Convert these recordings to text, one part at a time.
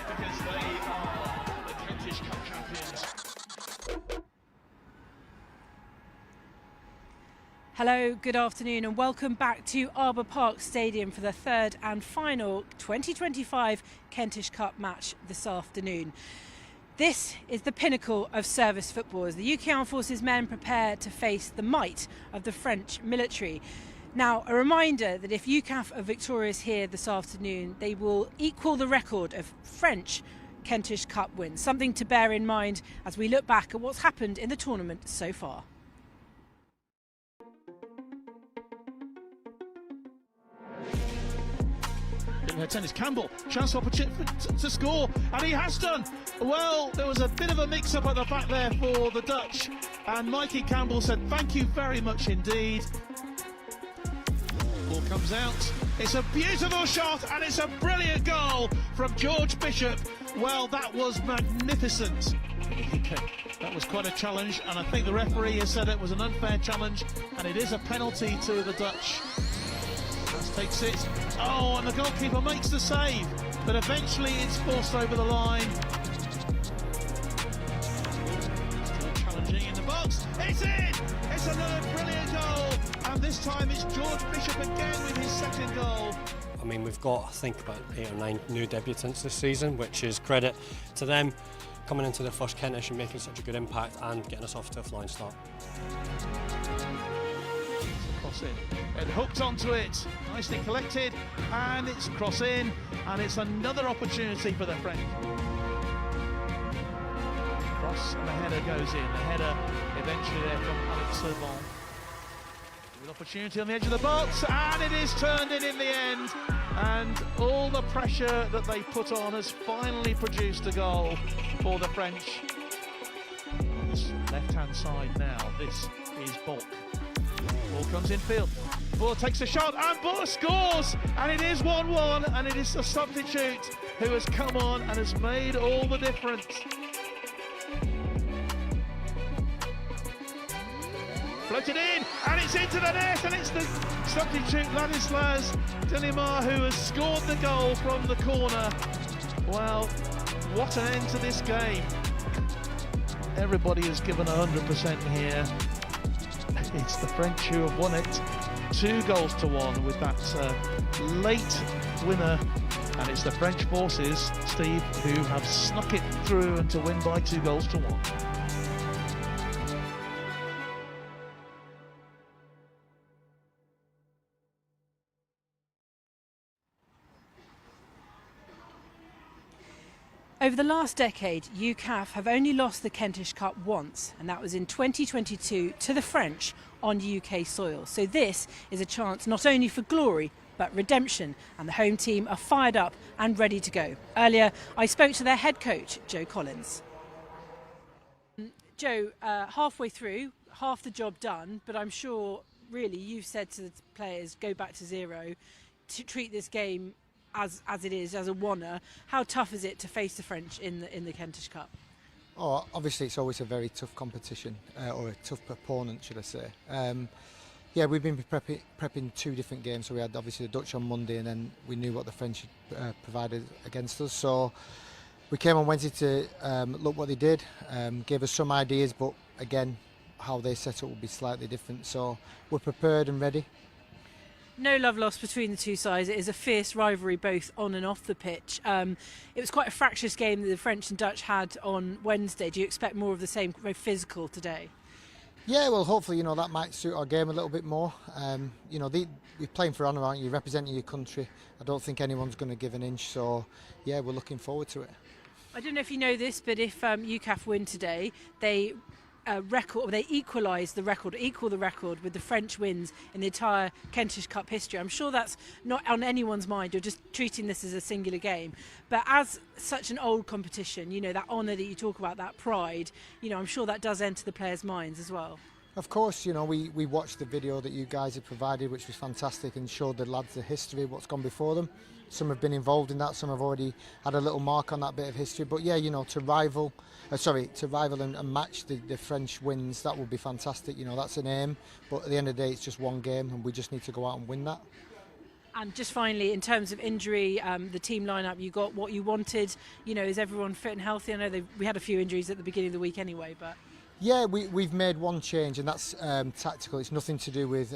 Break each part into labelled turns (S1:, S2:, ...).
S1: Because they are the Kentish Cup champions.
S2: Hello, good afternoon and welcome back to Arbour Park Stadium for the third and final 2025 Kentish Cup match this afternoon. This is the pinnacle of service football as the UK Armed Forces men prepare to face the might of the French military. Now, a reminder that if UCAF are victorious here this afternoon, they will equal the record of French Kentish Cup wins, something to bear in mind as we look back at what's happened in the tournament so far.
S1: Tennis Campbell, chance opportunity to score, and he has done. Well, there was a bit of a mix-up at the back there for the Dutch, and Mikey Campbell said thank you very much indeed. Ball comes out, it's a beautiful shot, and it's a brilliant goal from George Bishop. Well, that was magnificent. That was quite a challenge, and I think the referee has said it was an unfair challenge, and it is a penalty to the Dutch. Takes it. Oh, and the goalkeeper makes the save, but eventually it's forced over the line. Still challenging in the box. It's in! It's another brilliant goal, and this time it's George Bishop again with his second goal.
S3: I mean, we've got, I think, about 8 or 9 new debutants this season, which is credit to them coming into their first Kentish and making such a good impact and getting us off to a flying start.
S1: And hooked onto it, nicely collected, and it's cross in, and it's another opportunity for the French. Cross and the header goes in. The header eventually there from Alex Servan. With opportunity on the edge of the box, and it is turned in the end. And all the pressure that they put on has finally produced a goal for the French. On this left-hand side now, this is Bulk. Ball comes infield, Ball takes a shot and Ball scores, and it is 1-1, and it is a substitute who has come on and has made all the difference. Floated in, and it's into the net, and it's the substitute Ladislas Delimar who has scored the goal from the corner. Well, what an end to this game. Everybody has given 100% here. It's the French who have won it 2-1 with that late winner, and it's the French forces, Steve, who have snuck it through and to win by 2-1.
S2: Over the last decade, UCAF have only lost the Kentish Cup once, and that was in 2022 to the French on UK soil. So this is a chance not only for glory, but redemption, and the home team are fired up and ready to go. Earlier, I spoke to their head coach, Joe Collins. Joe, halfway through, half the job done, but I'm sure really you've said to the players, go back to zero, to treat this game as it is, as a oneer. How tough is it to face the French in the Kentish Cup?
S4: Oh, obviously it's always a very tough competition, or a tough opponent, should I say. Yeah, we've been prepping 2 different games. So we had obviously the Dutch on Monday, and then we knew what the French provided against us. So we came on Wednesday to look what they did, gave us some ideas, but again, how they set up will be slightly different. So we're prepared and ready.
S2: No love lost between the two sides. It is a fierce rivalry both on and off the pitch. It was quite a fractious game that the French and Dutch had on Wednesday. Do you expect more of the same, very physical today?
S4: Yeah, well, hopefully, that might suit our game a little bit more. You're playing for honour, aren't you? You're representing your country. I don't think anyone's going to give an inch. So, yeah, we're looking forward to it.
S2: I don't know if you know this, but if UCAF win today, they equalise the record, equal the record with the French wins in the entire Kentish Cup history. I'm sure that's not on anyone's mind. You're just treating this as a singular game. But as such an old competition, that honour that you talk about, that pride, I'm sure that does enter the players' minds as well.
S4: Of course, we watched the video that you guys had provided, which was fantastic, and showed the lads the history, what's gone before them. Some have been involved in that, some have already had a little mark on that bit of history. But yeah, to rival and match the French wins, that would be fantastic. That's an aim. But at the end of the day, it's just one game, and we just need to go out and win that.
S2: And just finally, in terms of injury, the team lineup, you got what you wanted. Is everyone fit and healthy? I know we had a few injuries at the beginning of the week anyway, but.
S4: Yeah, we've made one change, and that's tactical. It's nothing to do with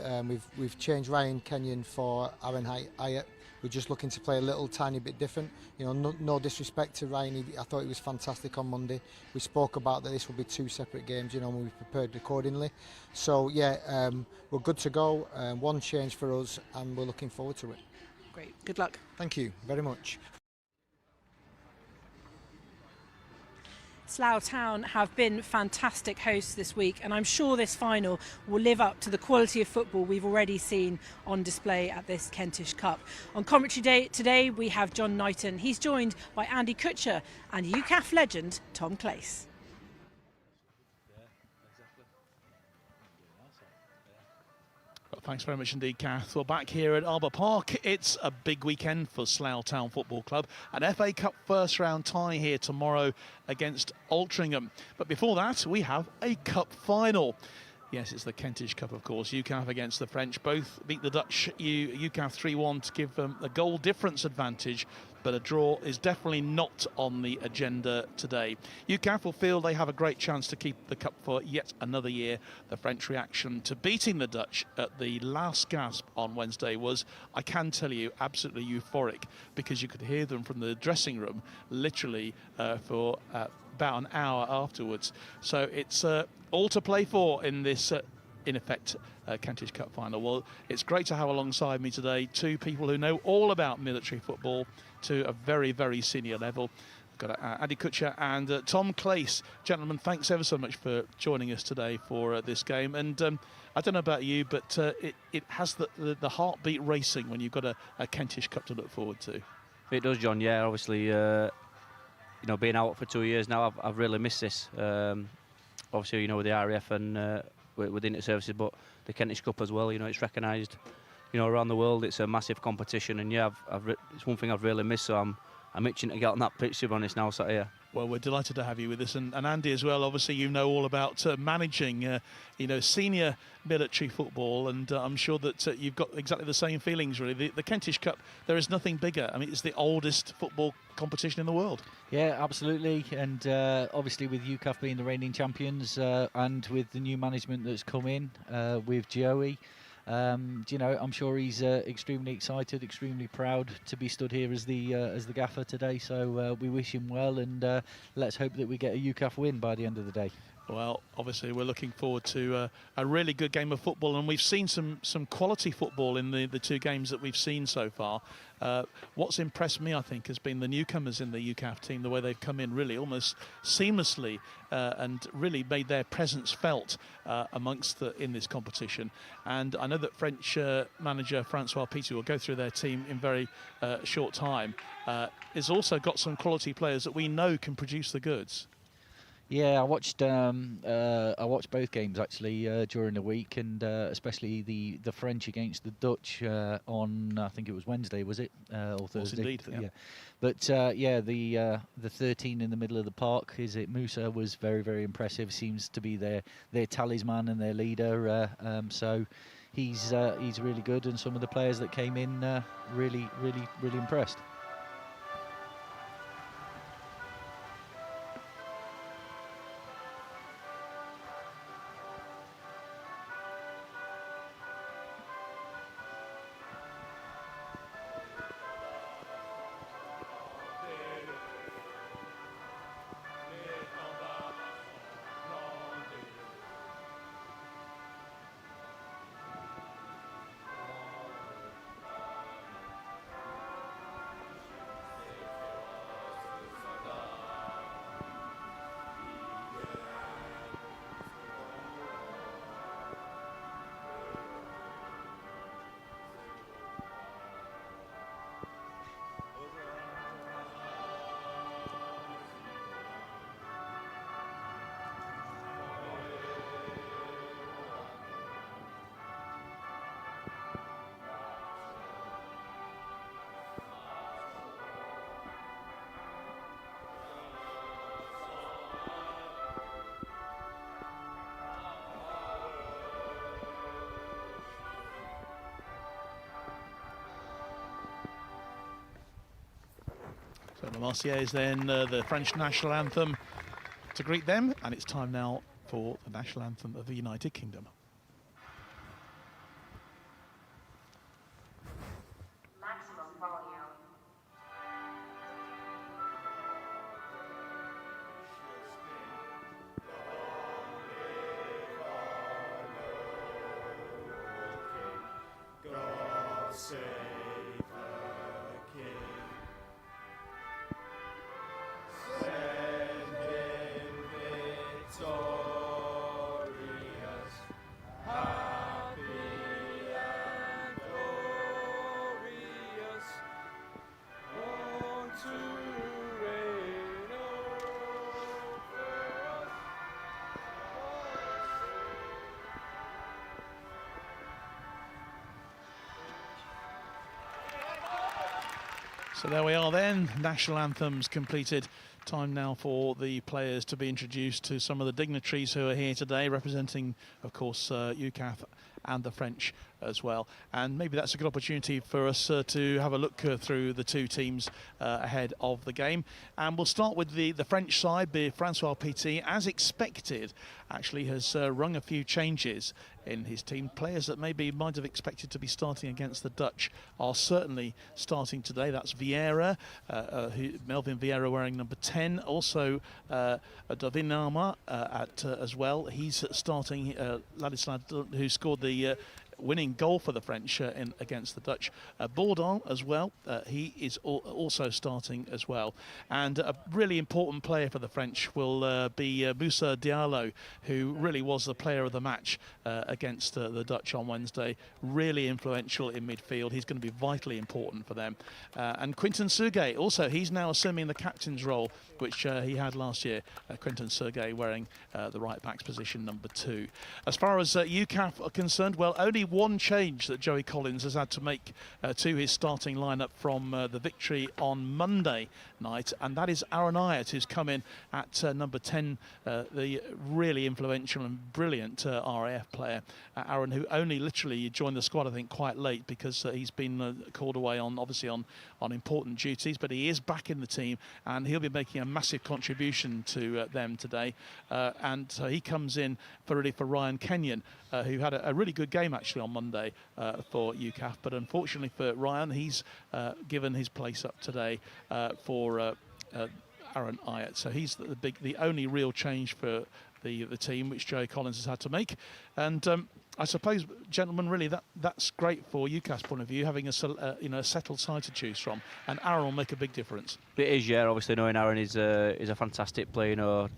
S4: we've changed Ryan Kenyon for Aaron Hyatt. We're just looking to play a little tiny bit different. No disrespect to Ryan. I thought he was fantastic on Monday. We spoke about that this will be 2 separate games, and we prepared accordingly. So yeah, we're good to go. One change for us, and we're looking forward to it.
S2: Great. Good luck.
S4: Thank you very much.
S2: Slough Town have been fantastic hosts this week, and I'm sure this final will live up to the quality of football we've already seen on display at this Kentish Cup. On commentary day today we have John Knighton. He's joined by Andy Kutcher and UCAF legend Tom Clace.
S1: Well, thanks very much indeed, Kath. Well, back here at Arbour Park, it's a big weekend for Slough Town Football Club. An FA Cup first round tie here tomorrow against Altrincham. But before that, we have a cup final. Yes, it's the Kentish Cup, of course. UCAF against the French. Both beat the Dutch UCAF 3-1 to give them a goal difference advantage. But a draw is definitely not on the agenda today. UCAF will feel they have a great chance to keep the cup for yet another year. The French reaction to beating the Dutch at the last gasp on Wednesday was, I can tell you, absolutely euphoric, because you could hear them from the dressing room literally for about an hour afterwards. So it's all to play for in this, in effect, Kentish Cup final. Well, it's great to have alongside me today 2 people who know all about military football to a very, very senior level. We've got Andy Kutcher and Tom Clace. Gentlemen, thanks ever so much for joining us today for this game. And I don't know about you, but it has the heartbeat racing when you've got a Kentish Cup to look forward to.
S5: It does, John. Yeah, obviously, being out for 2 years now, I've really missed this. Obviously, with the RAF and with the inter-services, but the Kentish Cup as well. It's recognised, around the world. It's a massive competition, and yeah, it's one thing I've really missed. So I'm itching to get on that pitch, to be honest, now sat here.
S1: Well, we're delighted to have you with us, and Andy as well. Obviously, you know all about managing, senior military football, and I'm sure that you've got exactly the same feelings. Really, the Kentish Cup, there is nothing bigger. I mean, it's the oldest football competition in the world.
S6: Yeah, absolutely, and obviously with UCAF being the reigning champions, and with the new management that's come in with Joey. I'm sure he's extremely excited, extremely proud to be stood here as the gaffer today. So we wish him well, and let's hope that we get a UCAF win by the end of the day.
S1: Well, obviously we're looking forward to a really good game of football, and we've seen some quality football in the 2 games that we've seen so far. What's impressed me, I think, has been the newcomers in the UCAF team, the way they've come in really almost seamlessly and really made their presence felt in this competition. And I know that French manager Francois Pitou will go through their team in very short time. Has also got some quality players that we know can produce the goods.
S6: Yeah, I watched both games actually during the week, and especially the French against the Dutch on, I think it was Wednesday, was it, or Thursday?
S1: Indeed, yeah.
S6: But the 13 in the middle of the park, is it Musa, was very, very impressive. Seems to be their talisman and their leader. So he's really good, and some of the players that came in really impressed.
S1: So the Marseillaise then, the French national anthem to greet them, and it's time now for the national anthem of the United Kingdom.
S7: Maximum volume.
S8: God save the King. Send him victorious, happy and glorious, born to reign over us.
S1: So there we are then, national anthems completed. Time now for the players to be introduced to some of the dignitaries who are here today, representing, of course, UCAF and the French as well. And maybe that's a good opportunity for us to have a look through the two teams ahead of the game. And we'll start with the French side. Francois Petit, as expected, actually has rung a few changes in his team. Players that maybe might have expected to be starting against the Dutch are certainly starting today. That's Vieira, Melvin Vieira wearing number 10. Also Davinama as well. He's starting, Ladislas, who scored the winning goal for the French against the Dutch. Bourdon as well, he is also starting as well. And a really important player for the French will be Moussa Diallo, who really was the player of the match against the Dutch on Wednesday. Really influential in midfield. He's going to be vitally important for them. And Quinton Sergei, also, he's now assuming the captain's role, which he had last year. Quinton Sergei wearing the right back's position, number 2. As far as UCAF are concerned, well, only one change that Joey Collins has had to make to his starting lineup from the victory on Monday night, and that is Aaron Ayat, who's come in at number 10, the really influential and brilliant RAF player. Aaron, who only literally joined the squad, I think, quite late because he's been called away on important duties, but he is back in the team and he'll be making a massive contribution to them today. And so he comes in for Ryan Kenyon, who had a really good game actually on Monday for UCAF, but unfortunately for Ryan, he's given his place up today for Aaron Ayat. So he's the only real change for the team, which Joey Collins has had to make. And I suppose, gentlemen, really that's great for UCAF's point of view, having a settled side to choose from, and Aaron will make a big difference.
S5: It is, yeah. Obviously, knowing Aaron is a fantastic player. You know,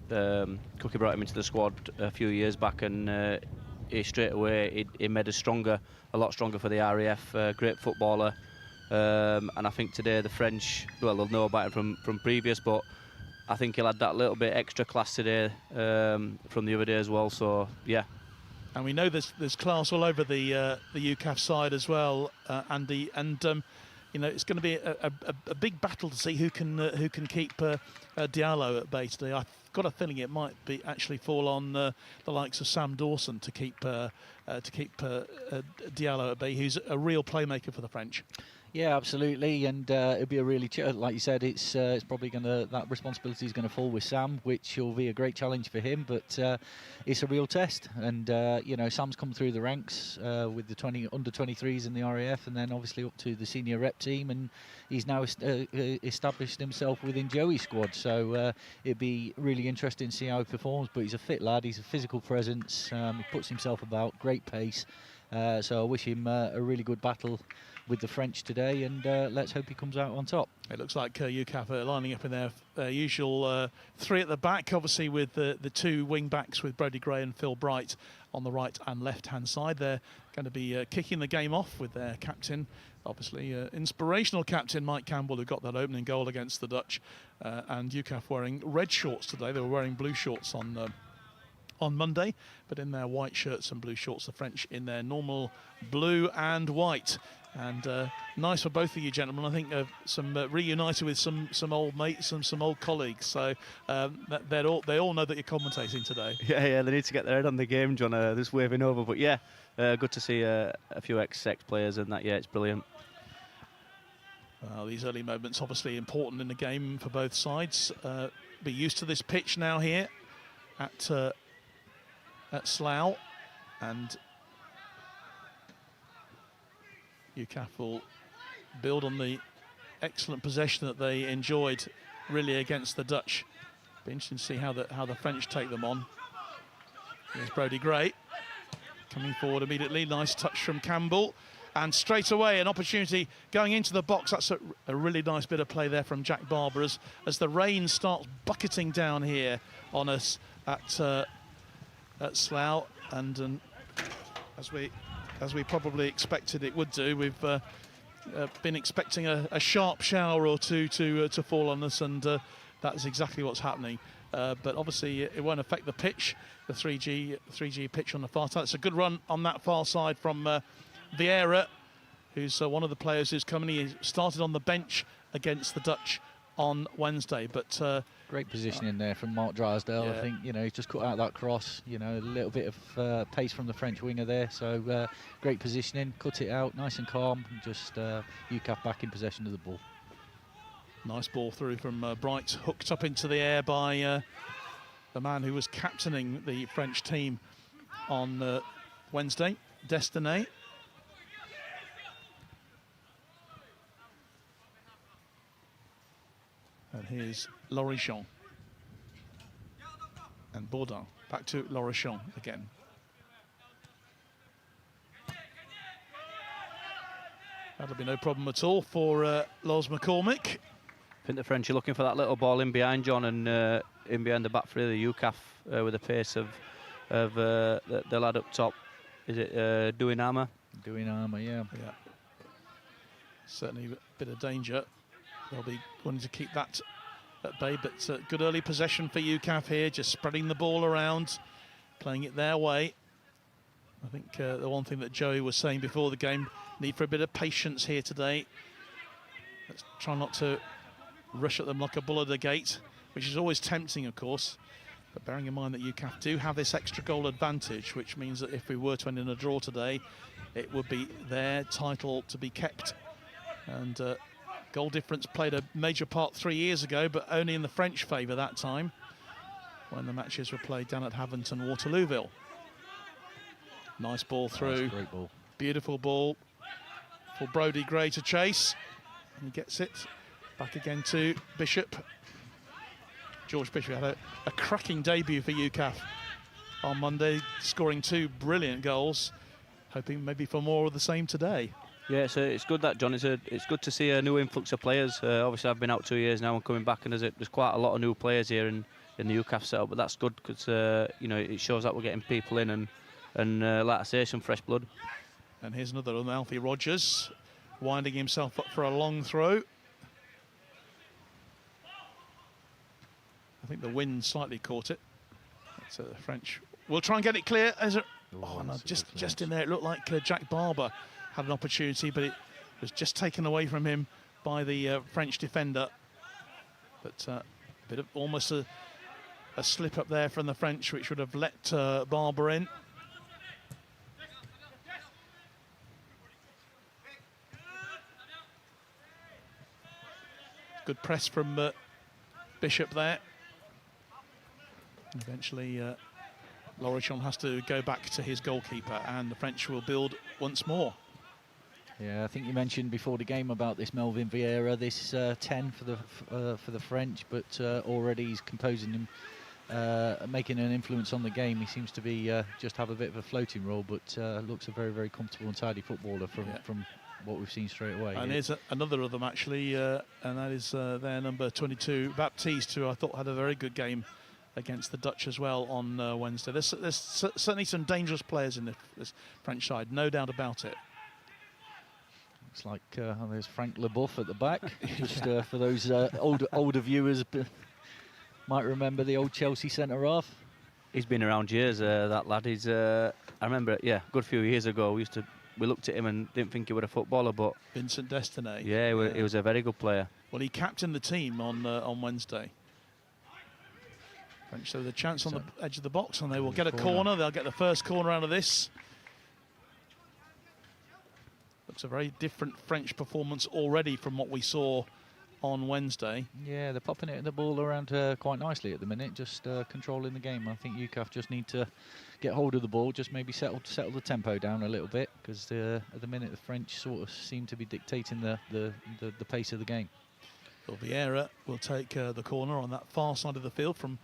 S5: Cookie brought him into the squad a few years back, and he straight away he made us a lot stronger for the RAF. Great footballer, and I think today the French, well, they'll know about him from previous, but I think he'll add that little bit extra class today from the other day as well. So yeah.
S1: And we know there's class all over the UCAF side as well, Andy. And you know, it's going to be a big battle to see who can keep Diallo at bay today. I've got a feeling it might be actually fall on the likes of Sam Dawson to keep Diallo at bay, who's a real playmaker for the French.
S6: Yeah, absolutely, and it'll be a really, like you said, it's probably that responsibility is going to fall with Sam, which will be a great challenge for him. But it's a real test, and you know, Sam's come through the ranks with the under 23s in the RAF, and then obviously up to the senior rep team, and he's now established himself within Joey's squad. So it'd be really interesting to see how he performs. But he's a fit lad, he's a physical presence, he puts himself about, great pace. So I wish him a really good battle with the French today, and let's hope he comes out on top.
S1: It looks like UCAF are lining up in their usual three at the back, obviously with the two wing backs with Brodie Gray and Phil Bright on the right and left hand side. They're going to be kicking the game off with their captain, obviously inspirational captain Mike Campbell, who got that opening goal against the Dutch, and UCAF wearing red shorts today. They were wearing blue shorts on Monday, but in their white shirts and blue shorts, the French in their normal blue and white. And nice for both of you gentlemen. I think some reunited with some old mates and some old colleagues. So they all know that you're commentating today.
S5: Yeah, they need to get their head on the game, John. Just waving over, but yeah, good to see a few ex-Sex players and that. Yeah, it's brilliant.
S1: Well, these early moments obviously important in the game for both sides. Be used to this pitch now here at Slough, and UCAF will build on the excellent possession that they enjoyed really against the Dutch. Be interesting to see how the French take them on. Here's Brodie Gray coming forward immediately. Nice touch from Campbell, and straight away an opportunity going into the box. That's a really nice bit of play there from Jack Barber as the rain starts bucketing down here on us at Slough, and as we probably expected it would do. We've been expecting a sharp shower or two to fall on us, and that is exactly what's happening. But obviously it won't affect the pitch, the 3G pitch on the far side. It's a good run on that far side from Vieira, who's one of the players who's coming. He started on the bench against the Dutch on Wednesday, but
S6: great positioning there from Mark Drysdale.
S1: Yeah.
S6: I think, you know, he's just cut out that cross, you know, a little bit of pace from the French winger there. So great positioning, cut it out, nice and calm, and just UCAF back in possession of the ball.
S1: Nice ball through from Bright, hooked up into the air by the man who was captaining the French team on Wednesday, Destiné. And here's Lorichon. And Bourdin. Back to Lorichon again. That'll be no problem at all for Loz McCormick.
S5: I think the French are looking for that little ball in behind, John, and in behind the back three of the UCAF with the pace of the lad up top. Is it Duinama?
S6: Duinama, yeah.
S1: Yeah. Certainly a bit of danger. They'll be wanting to keep that at bay, but good early possession for UCAF here, just spreading the ball around, playing it their way. I think the one thing that Joey was saying before the game, need for a bit of patience here today. Let's try not to rush at them like a bull at the gate, which is always tempting, of course. But bearing in mind that UCAF do have this extra goal advantage, which means that if we were to end in a draw today, it would be their title to be kept. And goal difference played a major part 3 years ago, but only in the French favour that time, when the matches were played down at Havant and Waterlooville. Nice ball through.
S6: Nice, great ball.
S1: Beautiful ball for Brodie Gray to chase. And he gets it back again to Bishop. George Bishop had a cracking debut for UCAF on Monday, scoring 2 brilliant goals. Hoping maybe for more of the same today.
S5: Yeah, so it's good that, John. It's good to see a new influx of players. Obviously, I've been out 2 years now and coming back, and there's quite a lot of new players here in the UCAF setup. But that's good because you know, it shows that we're getting people in and like I say, some fresh blood.
S1: And here's another one, Alfie Rogers, winding himself up for a long throw. think the wind slightly caught it. So the French will try and get it clear. No, just in there, it looked like Jack Barber had an opportunity, but it was just taken away from him by the French defender. But a bit of almost a slip up there from the French, which would have let Barber in. Good press from Bishop there. Eventually, Lorichon has to go back to his goalkeeper, and the French will build once more.
S6: Yeah, I think you mentioned before the game about this Melvin Vieira, this 10 for the French, but already he's composing him, making an influence on the game. He seems to be just have a bit of a floating role, but looks a very, very comfortable and tidy footballer from what we've seen straight away.
S1: And here's another of them actually, and that is their number 22, Baptiste, who I thought had a very good game against the Dutch as well on Wednesday. There's certainly some dangerous players in this French side, no doubt about it.
S6: Looks like there's Frank Leboeuf at the back. Just for those older viewers, might remember the old Chelsea centre-half.
S5: He's been around years, that lad. He's, I remember, a good few years ago, we looked at him and didn't think he was a footballer, but
S1: Vincent Destiny.
S5: Yeah, he was a very good player.
S1: Well, he captained the team on Wednesday. French with a chance on the edge of the box, and they will get a corner. They'll get the first corner out of this. Looks a very different French performance already from what we saw on Wednesday.
S6: Yeah, they're popping it in the ball around quite nicely at the minute, just controlling the game. I think UCAF just need to get hold of the ball, just maybe settle the tempo down a little bit, because at the minute the French sort of seem to be dictating the pace of the game.
S1: Well, Vieira will take the corner on that far side of the field from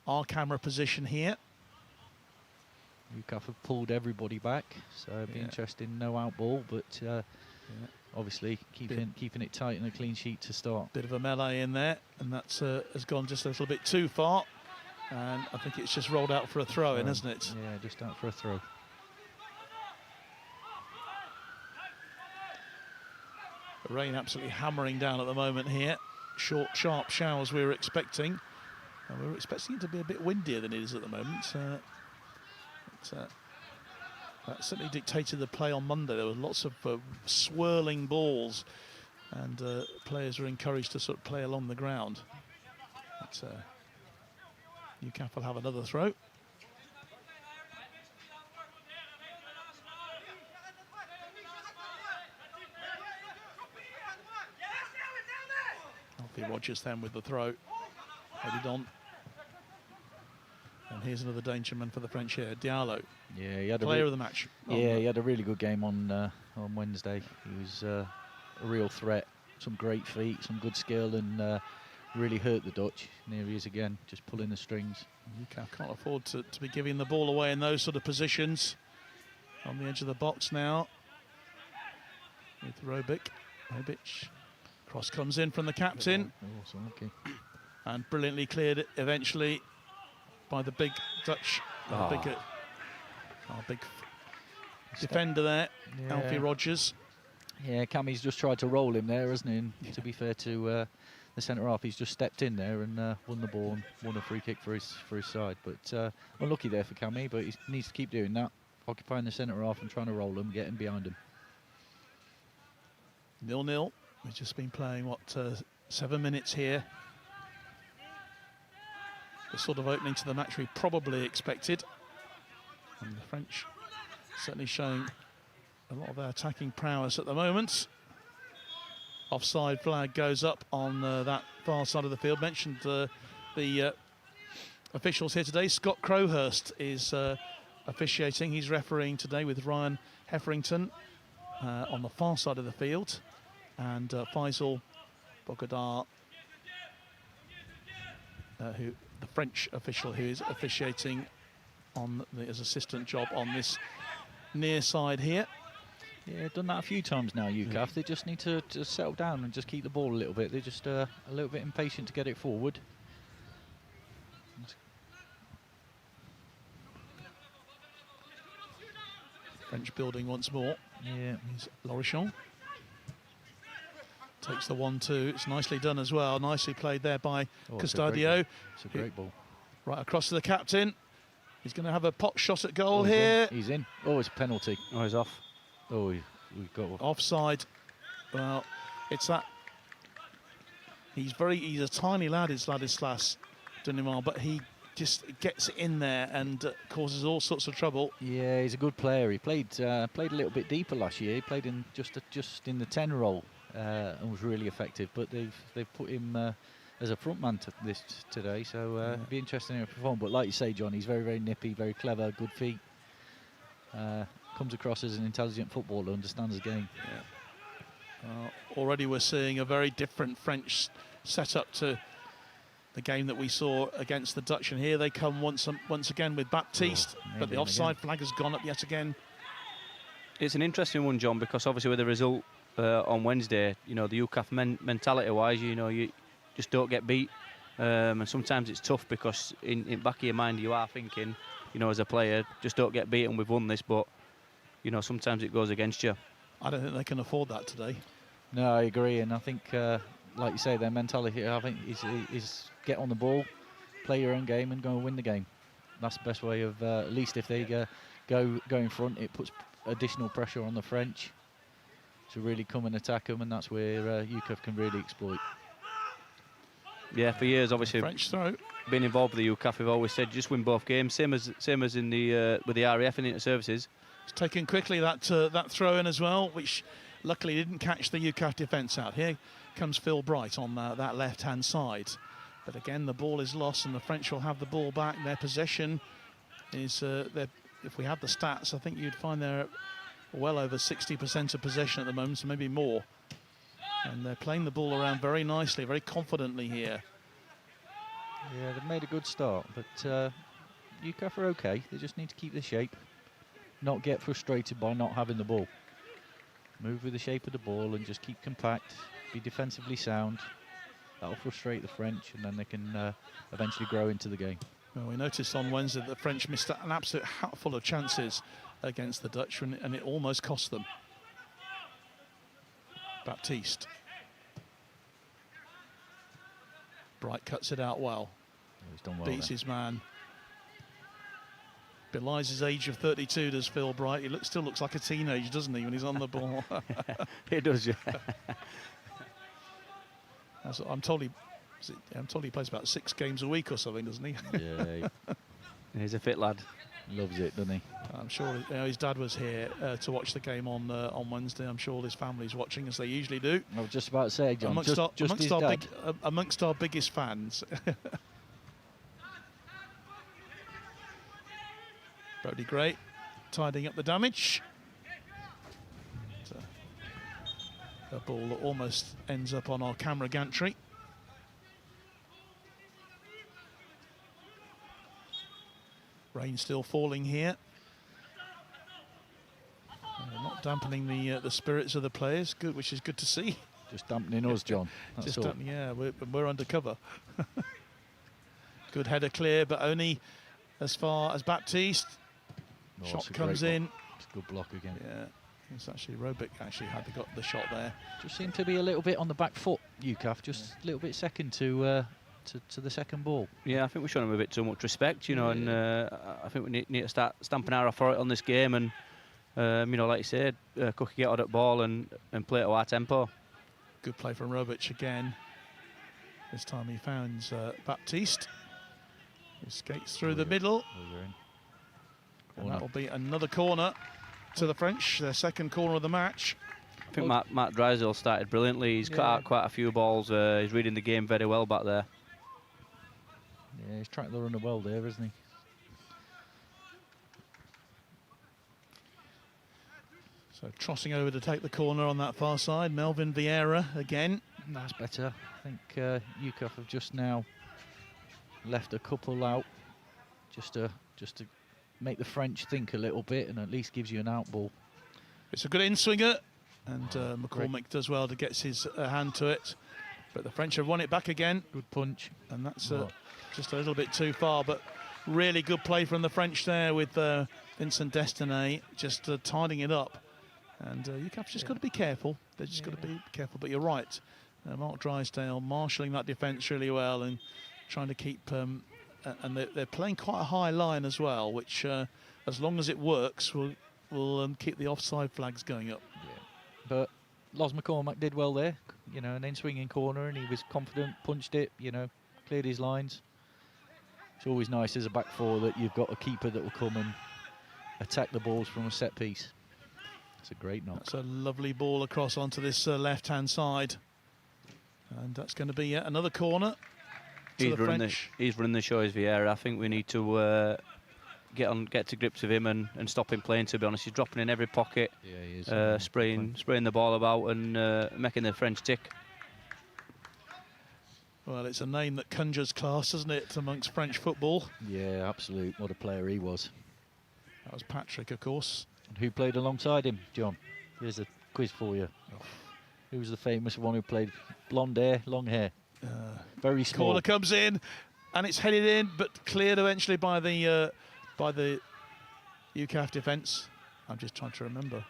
S1: our camera position here.
S6: UCAF have pulled everybody back, so it'll be interesting. No out ball, but obviously keeping it tight and a clean sheet to start.
S1: Bit of a melee in there, and that's has gone just a little bit too far, and I think it's just rolled out for a throw in, hasn't it?
S6: Yeah, just out for a throw.
S1: The rain absolutely hammering down at the moment here. Short, sharp showers we were expecting. And we were expecting it to be a bit windier than it is at the moment. That certainly dictated the play on Monday. There were lots of swirling balls, and players were encouraged to sort of play along the ground. But UCAF will have another throw. Alfie Rogers then with the throw. Headed on. And here's another danger man for the French here, Diallo.
S6: Yeah, he had
S1: player of the match.
S6: Yeah, he had a really good game on Wednesday. He was a real threat. Some great feet, some good skill, and really hurt the Dutch. And here he is again, just pulling the strings.
S1: UCAF can't afford to be giving the ball away in those sort of positions. On the edge of the box now with Robic. Cross comes in from the captain.
S6: Okay.
S1: And brilliantly cleared it eventually by the big Dutch, our big defender there, Alfie Rogers.
S6: Yeah, Cammy's just tried to roll him there, hasn't he? And to be fair to the centre-half, he's just stepped in there and won the ball and won a free kick for his side. But unlucky there for Cammy, but he needs to keep doing that, occupying the centre-half and trying to roll him, getting behind him.
S1: 0-0. We've just been playing, 7 minutes here. The sort of opening to the match we probably expected. And the French certainly showing a lot of their attacking prowess at the moment. Offside flag goes up on that far side of the field. Mentioned the officials here today. Scott Crowhurst is officiating. He's refereeing today with Ryan Hefferington on the far side of the field. And Faisal Bogadar, who the French official who is officiating on his assistant job on this near side here.
S6: Yeah, done that a few times now, UCAF. They just need to settle down and just keep the ball a little bit. They're just a little bit impatient to get it forward.
S1: French building once more.
S6: Yeah.
S1: Here's Lorichon. Takes the 1-2. It's nicely done as well. Nicely played there by
S6: Oh, it's a great
S1: Custodio.
S6: ball. It's a great ball.
S1: Right across to the captain. He's going to have a pot shot at goal
S6: Oh, he's
S1: here.
S6: in. He's in. Oh, it's a penalty.
S5: Oh, he's off.
S6: Oh, we've got one.
S1: Offside. Well, it's that. He's a tiny lad, is Ladislas Dunimar, but he just gets in there and causes all sorts of trouble.
S6: Yeah, he's a good player. He played a little bit deeper last year. He played in just in the 10 role and was really effective. But they've put him as a front man today, so it'd be interesting to perform. But like you say, John, he's very, very nippy, very clever, good feet. Comes across as an intelligent footballer, understands the game.
S1: Yeah. Already we're seeing a very different French setup to the game that we saw against the Dutch, and here they come once again with Baptiste, but the offside flag has gone up yet again.
S5: It's an interesting one, John, because obviously with the result on Wednesday, you know, the UCAF mentality-wise, you know, you just don't get beat, and sometimes it's tough because in back of your mind you are thinking, you know, as a player, just don't get beaten. We've won this, but you know, sometimes it goes against you.
S1: I don't think they can afford that today.
S6: No, I agree, and I think, like you say, their mentality, I think, is get on the ball, play your own game, and go and win the game. That's the best way of, at least if they go in front, it puts additional pressure on the French to really come and attack them, and that's where UCAF can really exploit.
S5: Yeah, for years, obviously,
S1: French throw.
S5: being involved with the UCAF, we've always said just win both games, same as in the with the RAF and inter-services.
S1: It's taken quickly, that throw in as well, which luckily didn't catch the UCAF defence out. Here comes Phil Bright on that left-hand side. But again, the ball is lost and the French will have the ball back. Their possession is, if we had the stats, I think you'd find they're well over 60% of possession at the moment, so maybe more. And they're playing the ball around very nicely, very confidently here.
S6: Yeah, they've made a good start, but UCAF are okay. They just need to keep the shape, not get frustrated by not having the ball. Move with the shape of the ball and just keep compact, be defensively sound. That'll frustrate the French, and then they can eventually grow into the game.
S1: Well, we noticed on Wednesday that the French missed an absolute hatful of chances against the Dutch, and it almost cost them. Baptiste. Bright cuts it out well.
S6: He's done well.
S1: Beats his man. Belies his age of 32, does Phil Bright. He still looks like a teenager, doesn't he, when he's on the ball?
S5: It does, yeah.
S1: I'm told he plays about 6 games a week or something, doesn't he?
S6: Yeah,
S5: He's a fit lad.
S6: loves it, doesn't he?
S1: I'm sure his dad was here to watch the game on Wednesday. I'm sure his family's watching, as they usually do.
S6: I was just about to say, John,
S1: Amongst our biggest fans. Brody Gray tidying up the damage. A ball that almost ends up on our camera gantry. Rain still falling here. Not dampening the spirits of the players, good, which is good to see.
S6: Just dampening us, John. That's
S1: Just
S6: all.
S1: yeah, we're undercover. Good header clear, but only as far as Baptiste.
S6: No,
S1: Shot
S6: it's a
S1: comes
S6: great
S1: in.
S6: block. It's a good block again.
S1: Yeah, it's actually Robic actually had got the shot there.
S6: Just seemed to be a little bit on the back foot, UCAF. Just a little bit second to the second ball.
S5: Yeah, I think we're showing them a bit too much respect, you know, and I think we need to start stamping our authority on this game, and you know, like you said, Cookie get on at ball and play at our tempo.
S1: Good play from Robic again. This time he finds Baptiste, who skates through the middle. And that'll be another corner to the French, their second corner of the match.
S5: I think Matt Drysdale started brilliantly. He's cut out quite a few balls. He's reading the game very well back there.
S6: Yeah, he's trying to run the well there, isn't he?
S1: So tossing over to take the corner on that far side, Melvin Vieira again.
S6: That's better. I think UCAF have just now left a couple out, just to make the French think a little bit, and at least gives you an out ball.
S1: It's a good in-swinger, and McCormick does well to get his hand to it. But the French have won it back again.
S6: Good punch.
S1: And that's just a little bit too far, but really good play from the French there with Vincent Destinet just tidying it up. And UCAF's just got to be careful. They've just got to be careful. But you're right. Mark Drysdale marshalling that defence really well and trying to keep... and they're playing quite a high line as well, which, as long as it works, will keep the offside flags going up.
S6: Yeah. But Los McCormack did well there, you know, and then swinging corner, and he was confident, punched it, you know, cleared his lines. It's always nice as a back four that you've got a keeper that will come and attack the balls from a set piece. It's a great knock.
S1: That's a lovely ball across onto this left-hand side. And that's going to be yet another corner.
S5: He's running the show as Vieira. I think we need to get to grips with him and stop him playing, to be honest. He's dropping in every pocket,
S6: Yeah, he is.
S5: spraying the ball about and making the French tick.
S1: Well, it's a name that conjures class, doesn't it, amongst French football?
S6: Yeah, absolute. What a player he was.
S1: That was Patrick, of course.
S6: And who played alongside him, John? Here's a quiz for you. Who was the famous one who played blonde hair, long hair? Very small.
S1: Corner comes in, and it's headed in, but cleared eventually by the UCAF defence. I'm just trying to remember.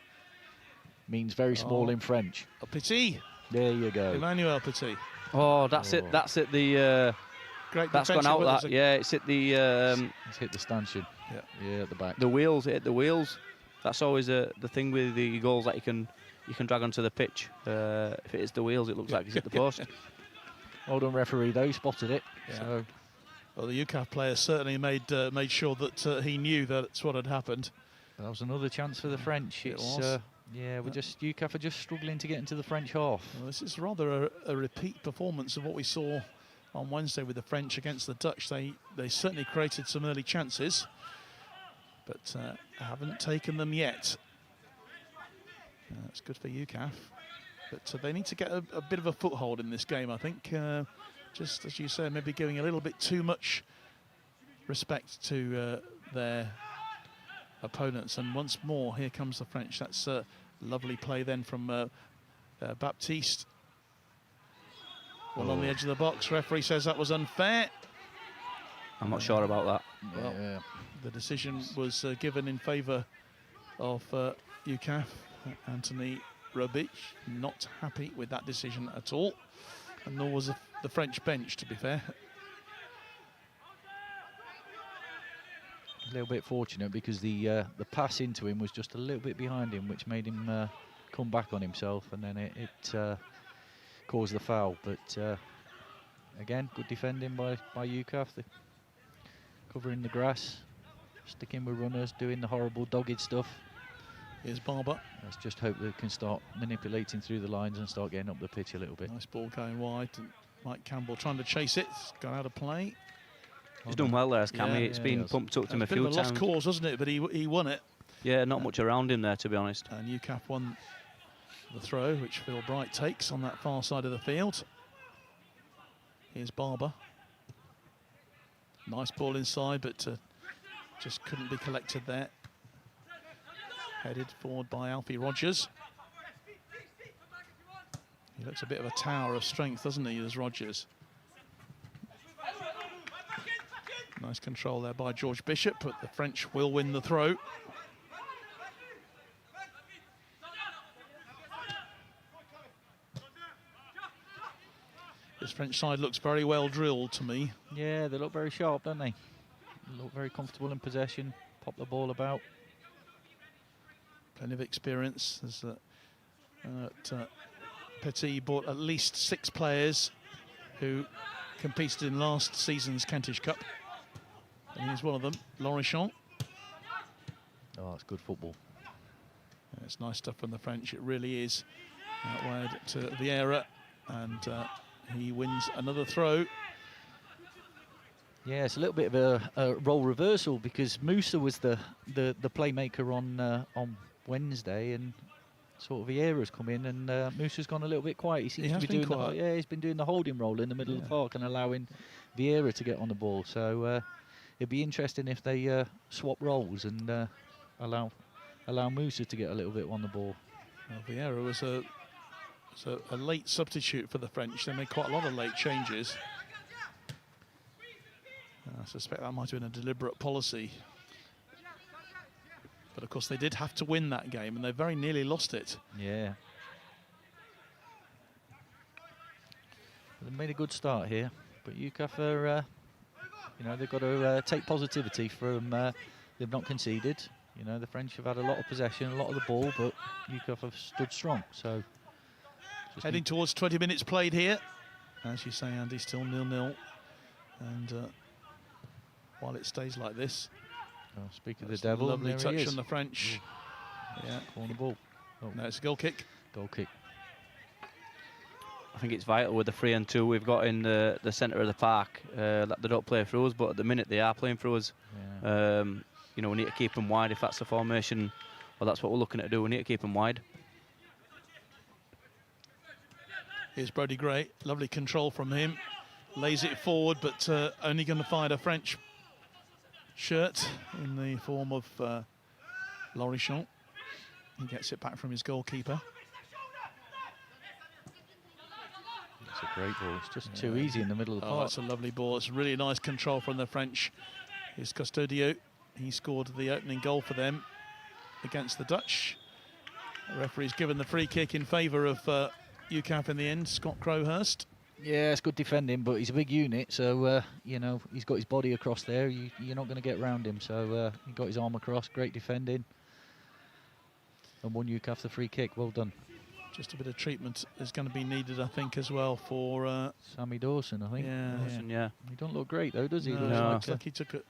S6: Means very small in French.
S1: Petit.
S6: There you go.
S1: Emmanuel Petit.
S5: Oh, that's it. That's it. The
S1: Great
S5: that's gone
S1: defensive
S5: out. That yeah, it's hit the
S6: It's hit the stanchion. Yeah, at the back.
S5: the wheels. It hit the wheels. That's always the thing with the goals that you can drag onto the pitch. If it hits the wheels, it looks like it's hit the post.
S6: Well done, referee, though. He spotted it.
S1: Yeah.
S6: So
S1: Well, the UCAF player certainly made sure that he knew that's what had happened.
S6: that was another chance for the French.
S1: It
S6: It's
S1: was.
S6: yeah, UCAF are just struggling to get into the French half.
S1: Well, this is rather a repeat performance of what we saw on Wednesday with the French against the Dutch. They certainly created some early chances, but haven't taken them yet. That's good for UCAF, but they need to get a bit of a foothold in this game, I think. Just as you said, maybe giving a little bit too much respect to their opponents. And once more, here comes the French. That's a lovely play then from Baptiste. Well, on the edge of the box, referee says that was unfair.
S5: I'm not sure about that.
S1: Well,
S6: Yeah.
S1: the decision was given in favour of UCAF. Anthony Robic not happy with that decision at all, and nor was the French bench, to be fair.
S6: A little bit fortunate because the pass into him was just a little bit behind him, which made him come back on himself, and then it caused the foul. But again, good defending by UCAF. Covering the grass, sticking with runners, doing the horrible dogged stuff.
S1: Here's Barber.
S6: Let's just hope they can start manipulating through the lines and start getting up the pitch a little bit.
S1: Nice ball going wide. And Mike Campbell trying to chase it. It's gone out of play.
S5: He's done well there, as Cammy.
S1: Yeah,
S5: It's been
S6: yes.
S5: pumped up to him a
S1: It's a bit
S5: few
S1: of a lost
S5: times.
S1: cause, wasn't it? But he won it.
S5: Yeah, not much around him there, to be honest.
S1: And UCAF won the throw, which Phil Bright takes on that far side of the field. Here's Barber. Nice ball inside, but just couldn't be collected there. Headed forward by Alfie Rogers. He looks a bit of a tower of strength, doesn't he, as Rogers? Nice control there by George Bishop, but the French will win the throw. This French side looks very well drilled to me.
S6: Yeah, they look very sharp, don't they? They look very comfortable in possession, pop the ball about.
S1: Plenty of experience. There's Petit bought at least 6 players who competed in last season's Kentish Cup. And he's one of them, Lorichon.
S6: Oh, that's good football.
S1: It's nice stuff from the French, it really is. Out wide to Vieira, and he wins another throw.
S6: Yeah, it's a little bit of a role reversal because Musa was the playmaker on Wednesday, and sort of Vieira's come in, and Musa's gone a little bit quiet. He seems to be doing he's been doing the holding role in the middle of the park and allowing Vieira to get on the ball. So it'd be interesting if they swap roles and allow Musa to get a little bit on the ball.
S1: Well, Vieira was a late substitute for the French. They made quite a lot of late changes. I suspect that might have been a deliberate policy. But of course they did have to win that game, and they very nearly lost it.
S6: Yeah. They've made a good start here, but UCAF are, they've got to take positivity from. They've not conceded. The French have had a lot of possession, a lot of the ball, but UCAF have stood strong. So
S1: heading towards 20 minutes played here. As you say, Andy, still 0-0. And while it stays like this,
S6: speak of the devil,
S1: lovely
S6: there he
S1: touch
S6: is.
S1: from the French.
S6: Ooh.
S1: Yeah,
S6: Corner ball. Oh.
S1: No, it's a goal kick.
S6: Goal kick.
S5: I think it's vital with the 3 and 2 we've got in the centre of the park that they don't play through us, but at the minute they are playing through us.
S6: Yeah.
S5: We need to keep them wide if that's the formation, or that's what we're looking to do. We need to keep them wide.
S1: Here's Brody Gray, lovely control from him. Lays it forward, but only going to find a French shirt in the form of Lorichon. He gets it back from his goalkeeper.
S6: It's a great ball. It's just too easy in the middle of the
S1: Oh,
S6: park.
S1: that's a lovely ball. It's really nice control from the French. Here's Custodio. He scored the opening goal for them against the Dutch. The referee's given the free kick in favour of UCAF in the end, Scott Crowhurst.
S6: Yeah, it's good defending, but he's a big unit, so he's got his body across there. You're not going to get around him, so he got his arm across. Great defending, and won UCAF the free kick. Well done.
S1: Just a bit of treatment is going to be needed, I think, as well for
S6: Sammy Dawson, I think.
S1: Yeah.
S6: He don't look great though, does he?
S1: No,
S6: Looks
S1: looks like he took it.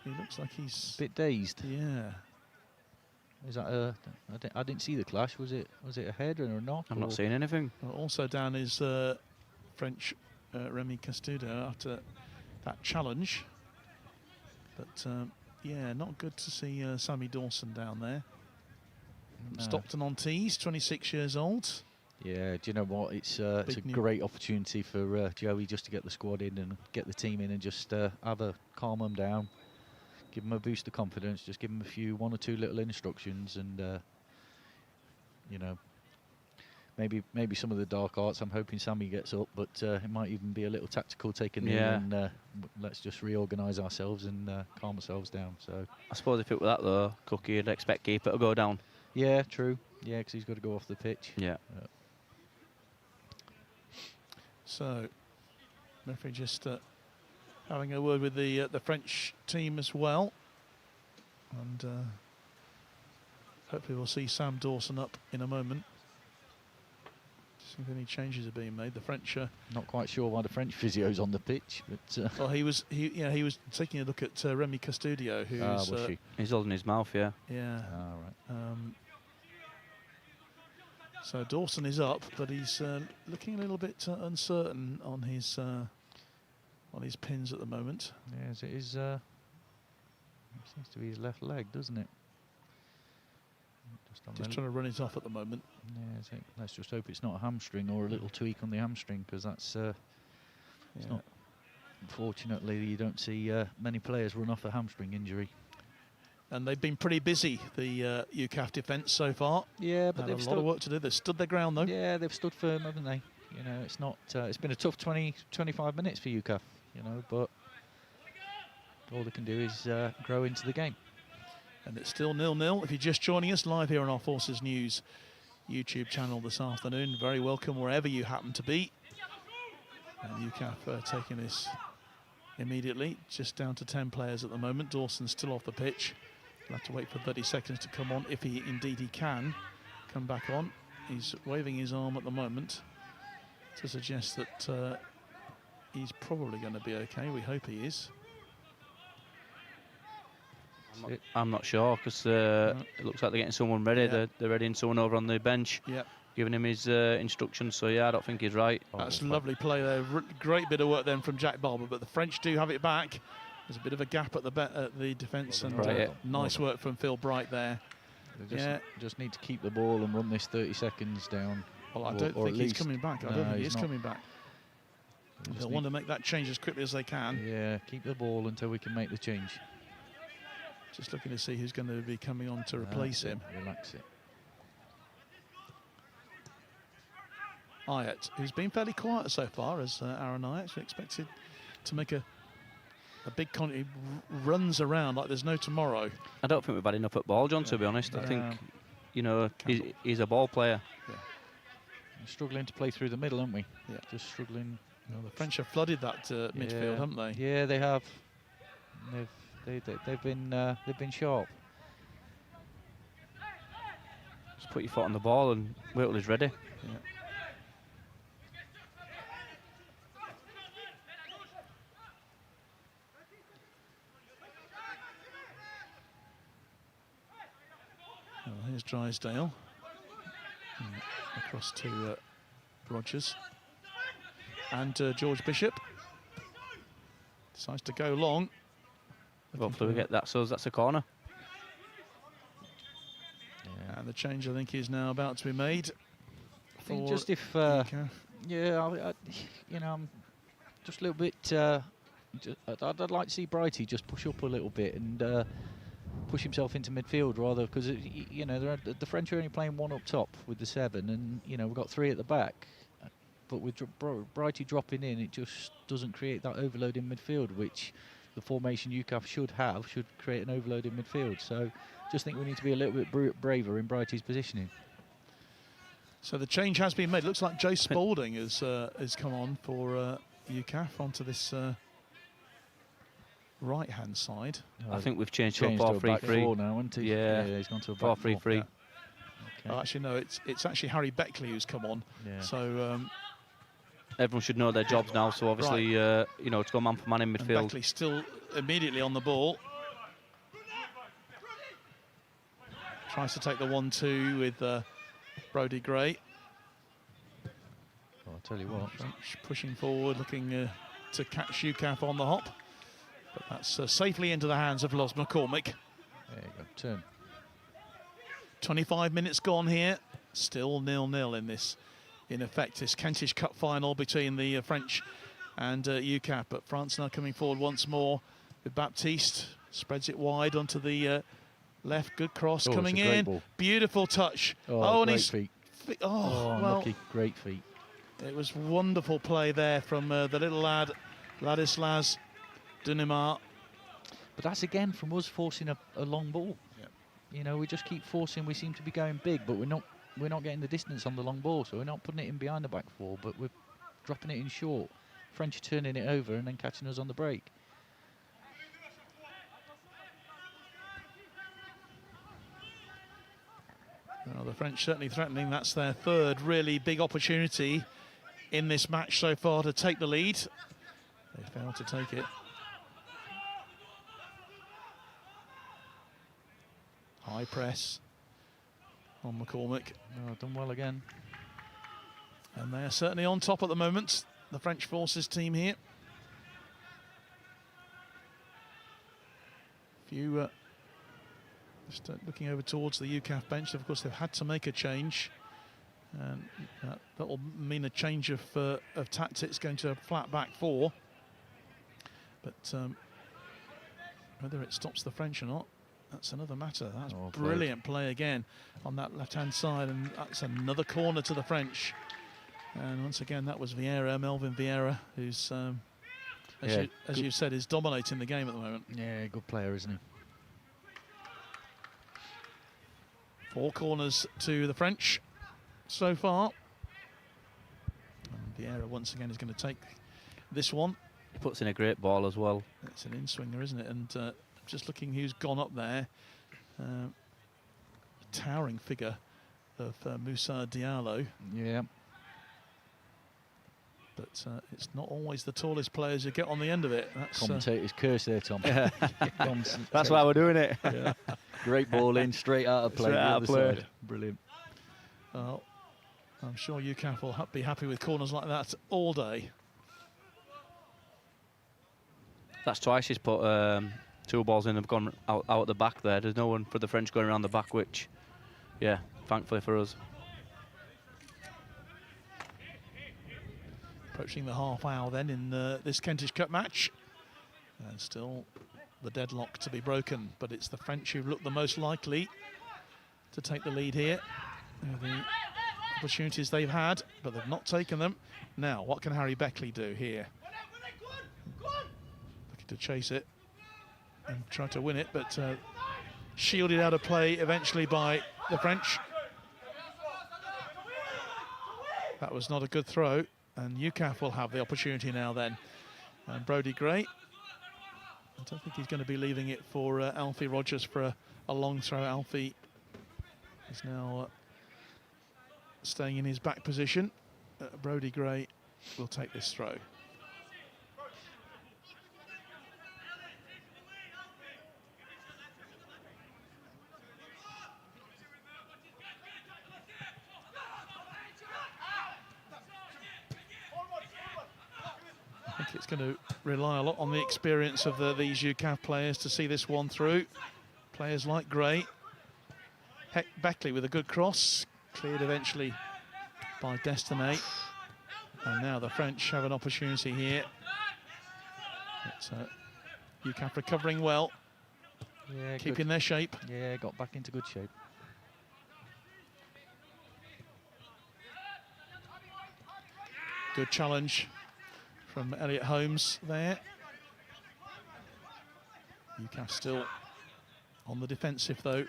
S1: He looks like he's
S6: a bit dazed.
S1: Yeah.
S6: Is that I didn't see the clash. Was it a head or a knock?
S5: I'm not seeing anything.
S1: Also down is French Remy Castudo after that challenge. But yeah, not good to see Sammy Dawson down there.
S6: No.
S1: Stockton on tees, 26 years old.
S6: Yeah, do you know what? It's a great opportunity for Joey just to get the squad in and get the team in and just calm them down, give them a boost of confidence, just give them one or two little instructions, and maybe some of the dark arts. I'm hoping Sammy gets up, but it might even be a little tactical taken in, and let's just reorganise ourselves and calm ourselves down. So
S5: I suppose if it were that though, Cookie, you'd expect keeper to go down.
S6: Yeah, true. Yeah, because he's got to go off the pitch.
S5: Yeah.
S1: So, referee just having a word with the French team as well, and hopefully we'll see Sam Dawson up in a moment. See if any changes are being made. The French
S6: not quite sure why the French physio's on the pitch, but
S1: well, he was taking a look at Remy Custodio, who's
S5: he's holding his mouth. Yeah.
S1: Yeah.
S6: Right.
S1: So Dawson is up, but he's looking a little bit uncertain on his pins at the moment.
S6: Yes, it is. It seems to be his left leg, doesn't it?
S1: Just trying to run it off at the moment.
S6: Yeah, let's just hope it's not a hamstring or a little tweak on the hamstring, because that's. It's not. Unfortunately, you don't see many players run off a hamstring injury.
S1: And they've been pretty busy, the UCAF defence so far.
S6: Yeah, but
S1: they've
S6: they've
S1: a lot of work to do. They've stood their ground though.
S6: Yeah, they've stood firm, haven't they? It's not. It's been a tough 25 minutes for UCAF. But all they can do is grow into the game.
S1: And it's still 0-0. If you're just joining us live here on our Forces News YouTube channel this afternoon, very welcome wherever you happen to be. And UCAF taking this immediately, just down to 10 players at the moment. Dawson's still off the pitch. We'll have to wait for 30 seconds to come on, if he can come back on. He's waving his arm at the moment to suggest that he's probably going to be okay. We hope he is.
S5: I'm not sure, because it looks like they're getting someone ready.
S1: Yeah.
S5: They're readying someone over on the bench, giving him his instructions. So yeah, I don't think he's right.
S1: That's lovely play there. Great bit of work then from Jack Barber, but the French do have it back. There's a bit of a gap at the defence, and nice work from Phil Bright there.
S6: They just need to keep the ball and run this 30 seconds down.
S1: Well, I don't think he's coming back. I don't think he's coming back. They'll want to make that change as quickly as they can.
S6: Yeah, keep the ball until we can make the change.
S1: Just looking to see who's going to be coming on to replace him.
S6: Relax it.
S1: Ayat, who's been fairly quiet so far, as Aaron Ayat. We expected to make a big he runs around like there's no tomorrow.
S5: I don't think we've had enough at ball, John, to be honest. I think, he's a ball player.
S6: Struggling to play through the middle, aren't we?
S1: Yeah.
S6: Just struggling.
S1: Well, the French have flooded that midfield, haven't they?
S6: Yeah, they have. They've been sharp.
S5: Just put your foot on the ball and wait till he's ready.
S1: Yeah. Well, here's Drysdale. Across to Rogers. And George Bishop. Decides to go long.
S5: Hopefully we get that, so that's a corner.
S1: And the change, I think, is now about to be made.
S6: I think
S1: for
S6: just if,
S1: UCAF.
S6: yeah, you know, I'm just a little bit. I'd like to see Brighty just push up a little bit and push himself into midfield rather, because you know the French are only playing one up top with the 7, and you know we've got 3 at the back. But with Brighty dropping in, it just doesn't create that overload in midfield, which the formation UCAF should create an overload in midfield. So just think we need to be a little bit braver in Brighty's positioning.
S1: So the change has been made. Looks like Joe Spalding has come on for UCAF onto this right-hand side.
S5: I think we've changed to a
S6: to a back
S5: 4-3-3
S6: four now, hasn't he?
S5: Yeah,
S6: he's gone to a back
S5: 4-3-3.
S6: four.
S1: Yeah.
S6: Okay.
S1: Actually, no, it's actually Harry Beckley who's come on.
S6: Yeah.
S1: So
S5: Everyone should know their jobs now, so obviously, you know, to go man for man in
S1: and
S5: midfield.
S1: Beckley still immediately on the ball. Tries to take the 1-2 with Brodie Gray.
S6: Well, I'll tell you what.
S1: French pushing forward, looking to catch UCAF on the hop. But that's safely into the hands of Los McCormick.
S6: There you go. Turn.
S1: 25 minutes gone here. Still 0-0 in this, in effect, this Kentish Cup final between the French and UCAF. But France now coming forward once more with Baptiste. Spreads it wide onto the left. Good cross coming
S6: it's a great
S1: in.
S6: ball.
S1: Beautiful touch.
S6: Oh,
S1: and
S6: great
S1: he's
S6: feet.
S1: well,
S6: Unlucky. Great feet.
S1: it was wonderful play there from the little lad, Ladislas Dunimar.
S6: But that's again from us forcing a long ball.
S1: Yep.
S6: You know, we just keep forcing. We seem to be going big, but we're not getting the distance on the long ball. So we're not putting it in behind the back 4, but we're dropping it in short. French are turning it over and then catching us on the break.
S1: Well, the French certainly threatening. That's their 3rd really big opportunity in this match so far to take the lead. They failed to take it. High press on McCormick.
S6: Oh, done well again.
S1: And they're certainly on top at the moment, the French forces team here. Few just looking over towards the UCAF bench. Of course, they've had to make a change, and that will mean a change of tactics, going to a flat back 4. But whether it stops the French or not, that's another matter. That's brilliant play again on that left-hand side, and that's another corner to the French. And once again, that was Vieira, Melvin Vieira, who's, as you said, is dominating the game at the moment.
S6: Yeah, good player, isn't he?
S1: 4 corners to the French so far. And Vieira once again is going to take this one.
S5: He puts in a great ball as well.
S1: It's an in-swinger, isn't it? And just looking who's gone up there. A towering figure of Moussa Diallo.
S6: Yeah.
S1: But it's not always the tallest players who get on the end of it. That's
S6: Commentator's curse there, Tom.
S5: That's why we're doing it.
S6: Yeah. Great ball in, straight out of play.
S5: Straight out of play.
S6: Side. Brilliant.
S1: well, I'm sure UCAF will be happy with corners like that all day.
S5: That's twice he's put 2 balls in, have gone out at the back there. There's no one for the French going around the back, which, yeah, thankfully for us.
S1: Approaching the half hour then in this Kentish Cup match. And still the deadlock to be broken, but it's the French who look the most likely to take the lead here. The opportunities they've had, but they've not taken them. Now, what can Harry Beckley do here? Looking to chase it and try to win it, but shielded out of play eventually by the French. That was not a good throw, and UCAF will have the opportunity now then. And Brodie Gray, I don't think he's going to be leaving it for Alfie Rogers for a long throw. Alfie is now staying in his back position. Brodie Gray will take this throw. I think it's going to rely a lot on the experience of these UCAF players to see this one through. Players like Gray. Beckley with a good cross, cleared eventually by Destiny. And now the French have an opportunity here. It's UCAF recovering well,
S6: Yeah,
S1: keeping their shape.
S6: Yeah, got back into good shape.
S1: Good challenge from Elliot Holmes there. UCAF still on the defensive though.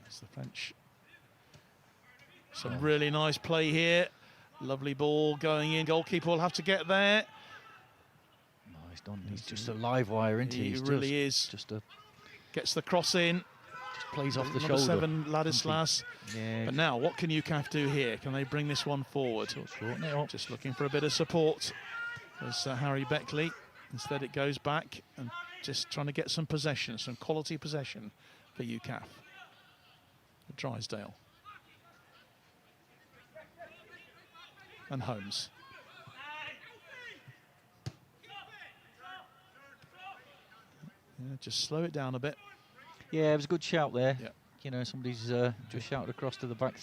S1: It's the French. Some really nice play here. Lovely ball going in. Goalkeeper will have to get there.
S6: No, he's done. He's just a live wire, isn't he?
S1: He
S6: He's
S1: really is.
S6: Just a
S1: Gets the cross in.
S6: just plays off the
S1: Number
S6: shoulder.
S1: 7, Ladislas.
S6: Yeah,
S1: But now, what can UCAF do here? Can they bring this one forward?
S6: shorten it up.
S1: Just looking for a bit of support. There's Harry Beckley. Instead, it goes back and just trying to get some possession, some quality possession for UCAF. Drysdale. And Holmes. Yeah, just slow it down a bit.
S6: Yeah, it was a good shout there.
S1: Yeah.
S6: You know, somebody's just shouted across to the back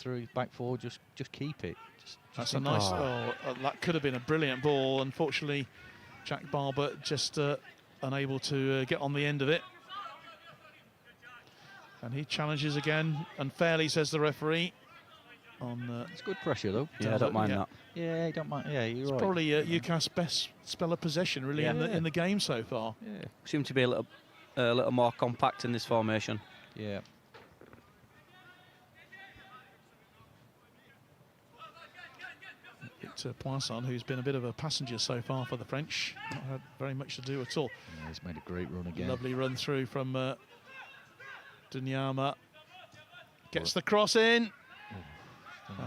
S6: forward. Just keep it. Just
S1: That's a
S6: think,
S1: nice.
S6: oh.
S1: That could have been a brilliant ball. Unfortunately, Jack Barber just unable to get on the end of it. And he challenges again, unfairly, says the referee.
S6: It's good pressure though.
S5: Yeah, I don't mind that.
S6: Yeah, you don't mind. Yeah, you're
S1: It's
S6: right.
S1: probably UCAF's best spell of possession, really,
S5: Yeah.
S1: in the game so far.
S6: Yeah,
S5: Seem to be a little more compact in this formation.
S6: yeah.
S1: Victor Poisson, who's been a bit of a passenger so far for the French, not had very much to do at all.
S6: Yeah, he's made a great run again.
S1: Lovely run through from Dunyama. Gets the cross in.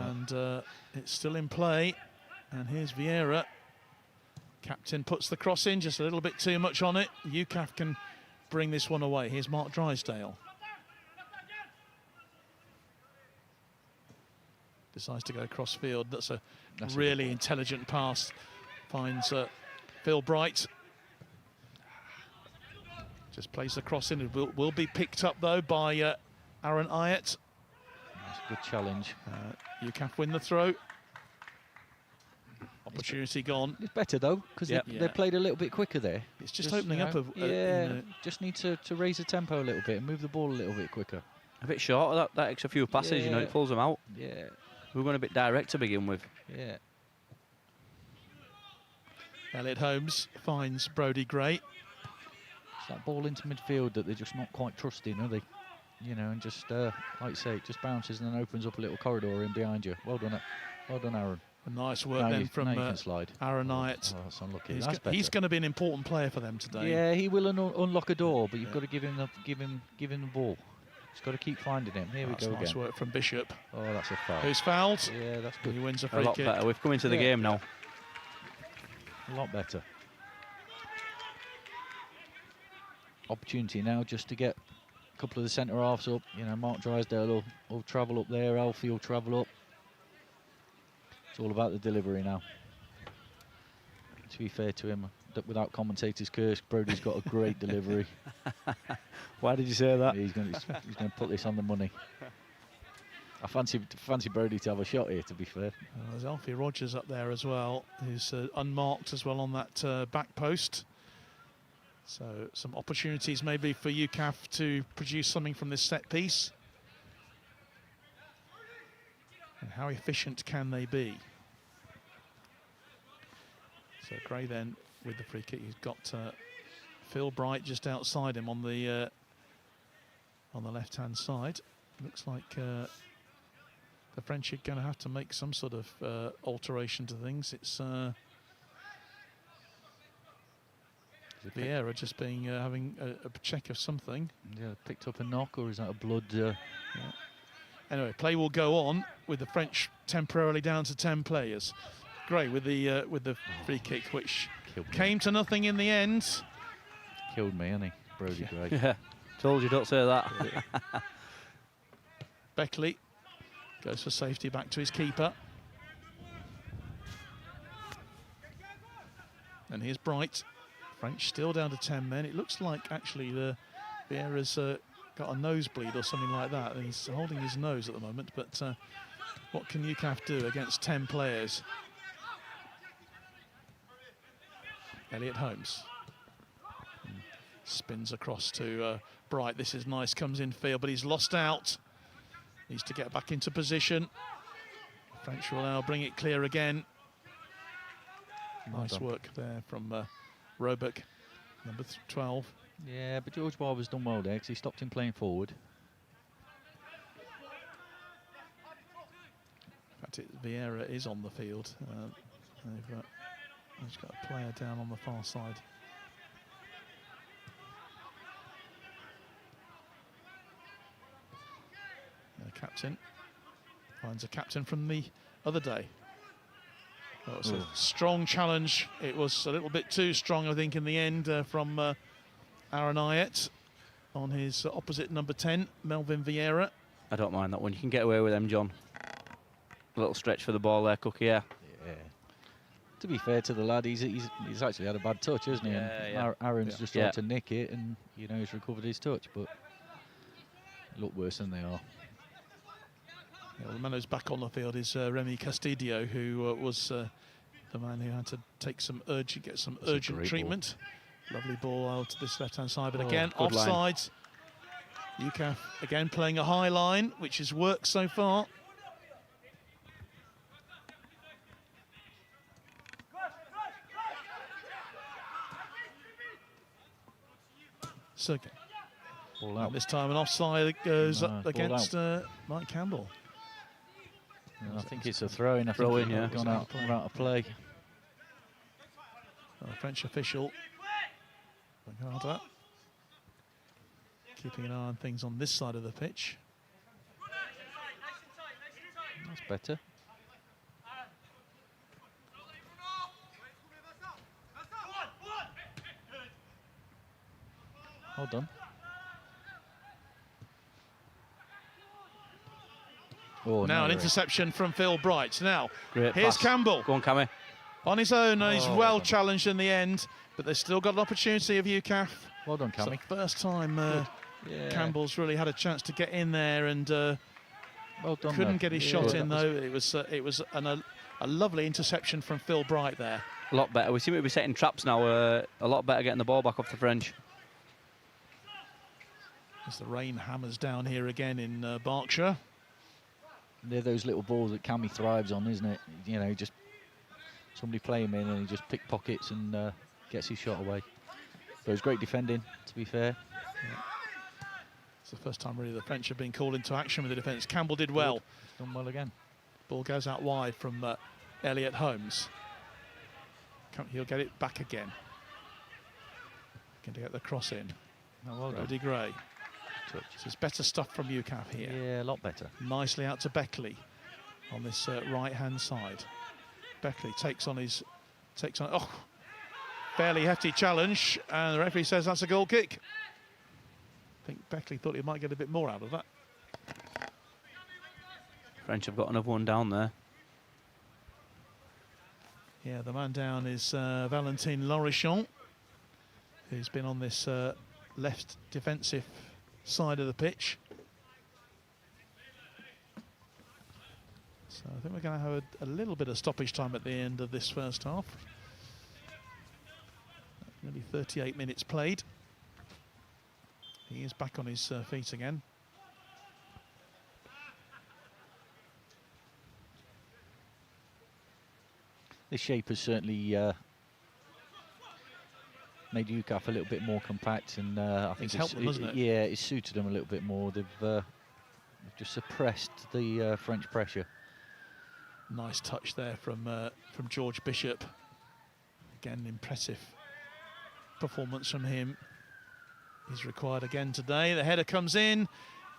S1: And it's still in play. And here's Vieira. Captain puts the cross in, just a little bit too much on it. UCAF can bring this one away. Here's Mark Drysdale. Decides to go cross field. That's a really intelligent pass. Finds Phil Bright. Just plays the cross in. It will be picked up though by Aaron Ayat.
S6: That's a good challenge.
S1: UCAF win the throw. Opportunity gone.
S6: It's better though because they played a little bit quicker there.
S1: It's just opening up.
S6: Just need to raise the tempo a little bit and move the ball a little bit quicker.
S5: A bit short of that extra few passes, you know, it pulls them out.
S6: Yeah,
S5: We were going a bit direct to begin with.
S6: yeah.
S1: Elliot Holmes finds Brodie Gray.
S6: It's that ball into midfield that they're just not quite trusting, are they? You know, and just like you say, it just bounces and then opens up a little corridor in behind you. Well done, Aaron.
S1: A nice work
S6: Now
S1: then
S6: you
S1: from
S6: can slide.
S1: Aaron Ayat.
S6: Oh, that's unlucky.
S1: He's going to be an important player for them today.
S6: Yeah, he will unlock a door, but you've got to give him the ball. He's got to keep finding him. Here
S1: That's
S6: we go
S1: nice
S6: again.
S1: work from Bishop.
S6: Oh, that's a foul.
S1: Who's fouled?
S6: Yeah, that's good.
S1: He wins a
S5: A
S1: free
S5: lot
S1: kick.
S5: better. We've come into the game now.
S6: A lot better. Opportunity now just to get a couple of the centre halves up. You know, Mark Drysdale will travel up there. Alfie will travel up. It's all about the delivery now. To be fair to him, without commentators' curse, Brodie's got a great delivery.
S5: Why did you say that?
S6: He's going to put this on the money. I fancy Brodie to have a shot here, to be fair.
S1: There's Alfie Rogers up there as well, who's unmarked as well on that back post. So some opportunities maybe for UCAF to produce something from this set piece. And how efficient can they be? So Gray then with the free kick. He's got Phil Bright just outside him on the left-hand side. Looks like the French are going to have to make some sort of alteration to things. It's Vieira just being having a check of something.
S6: Yeah, picked up a knock, or is that a blood?
S1: Anyway, play will go on with the French temporarily down to 10 players. Gray with the free kick, which came to nothing in the end.
S6: Killed me, hasn't he, Brody Gray?
S5: Yeah, told you don't say that.
S1: Beckley goes for safety back to his keeper. And here's Bright. French still down to 10 men. It looks like actually Vieira's got a nosebleed or something like that. And he's holding his nose at the moment. But what can UCAF do against 10 players? Elliot Holmes spins across to Bright. This is nice, comes in field, but he's lost out. Needs to get back into position. French will now bring it clear again. Nice work there from Roebuck, number 12.
S6: Yeah, but George Barber's done well there because he stopped him playing forward.
S1: In fact, Vieira is on the field. He's got a player down on the far side. The captain finds a captain from the other day. Well, it was a strong challenge. It was a little bit too strong, I think, in the end from Aaron Ayet on his opposite number 10, Melvin Vieira.
S5: I don't mind that one. You can get away with them, John. A little stretch for the ball there, Cookie. Yeah.
S6: To be fair to the lad, he's actually had a bad touch, hasn't he?
S5: Yeah,
S6: and Aaron's just tried to nick it, and you know he's recovered his touch, but look worse than they are.
S1: Yeah, well, the man who's back on the field is Remy Castillo, who was the man who had to take some urgent treatment. Lovely ball out to this left-hand side, but again, offsides. UCAF again playing a high line, which has worked so far. So this time an offside goes up against Mike Campbell.
S6: I think it's a throw-in. I think it's gone out of play.
S1: French official, keeping an eye on things on this side of the pitch.
S6: That's better. Well done. Oh,
S1: now an interception from Phil Bright. Now,
S5: great
S1: here's
S5: pass.
S1: Campbell.
S5: Go on, Cammy.
S1: On his own, and he's well challenged in the end, but they've still got an opportunity of UCAF.
S6: Well done, Cammy.
S1: It's the first time Campbell's really had a chance to get in there, and
S6: well done,
S1: couldn't get his shot in, though. It was a lovely interception from Phil Bright there.
S5: A lot better. We seem to be setting traps now. A lot better getting the ball back off the French.
S1: As the rain hammers down here again in Berkshire.
S6: They're those little balls that Cammy thrives on, isn't it? You know, just somebody play him in and he just pickpockets and gets his shot away. But it was great defending, to be fair.
S1: Yeah. It's the first time really the French have been called into action with the defence. Campbell did well.
S6: He's done well again.
S1: Ball goes out wide from Elliot Holmes. He'll get it back again. Going to get the cross in.
S6: Oh, well
S1: Brody Gray. This is better stuff from UCAF here.
S6: Yeah, a lot better.
S1: Nicely out to Beckley on this right-hand side. Beckley takes on, fairly hefty challenge, and the referee says that's a goal kick. I think Beckley thought he might get a bit more out of that.
S5: French have got another one down there.
S1: Yeah, the man down is Valentin Lorichon, who's been on this left defensive side of the pitch. So I think we're going to have a little bit of stoppage time at the end of this first half. Nearly 38 minutes played. He is back on his feet again.
S6: This shape has certainly made UCAF a little bit more compact, and I think
S1: it's helped them, hasn't it?
S6: Yeah, it's suited them a little bit more. They've They've just suppressed the French pressure.
S1: Nice touch there from George Bishop. Again, impressive performance from him. He's required again today. The header comes in,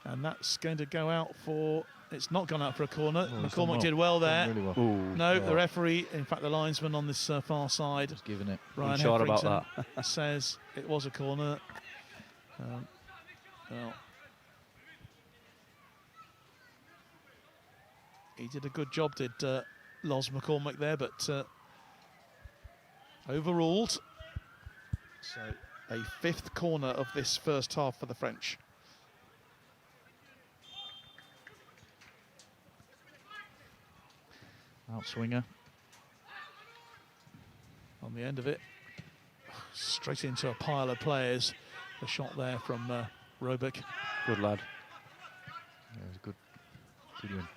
S1: and that's going to go out for... It's not gone out for a corner.
S6: Oh,
S1: McCormick did well there.
S6: Really well.
S5: Ooh.
S1: No, the referee, in fact the linesman on this far side,
S6: Just giving it.
S1: Ryan
S5: Unsure about
S1: Heffrington, says it was a corner. Well, he did a good job, did Los McCormick there, but overruled. So a 5th corner of this first half for the French.
S6: Outswinger.
S1: On the end of it, straight into a pile of players. The shot there from Robic.
S5: Good lad.
S6: Yeah, it was good. Good win.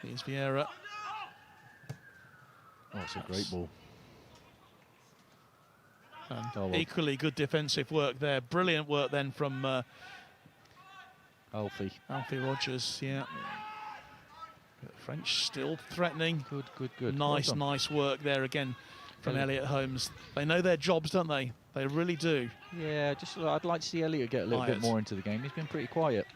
S1: Here's Vieira.
S6: Oh, it's a great ball.
S1: And
S6: Oh, well.
S1: equally good defensive work there. Brilliant work then from
S6: Alfie.
S1: Alfie Rogers. Yeah. But French still threatening.
S6: Good, good, good.
S1: Nice,
S6: Well done.
S1: nice work there again from
S6: Elliot.
S1: Elliot Holmes. They know their jobs, don't they? They really do.
S6: Yeah, just I'd like to see Elliot get a little bit
S1: Ayat.
S6: more into the game. He's been pretty quiet.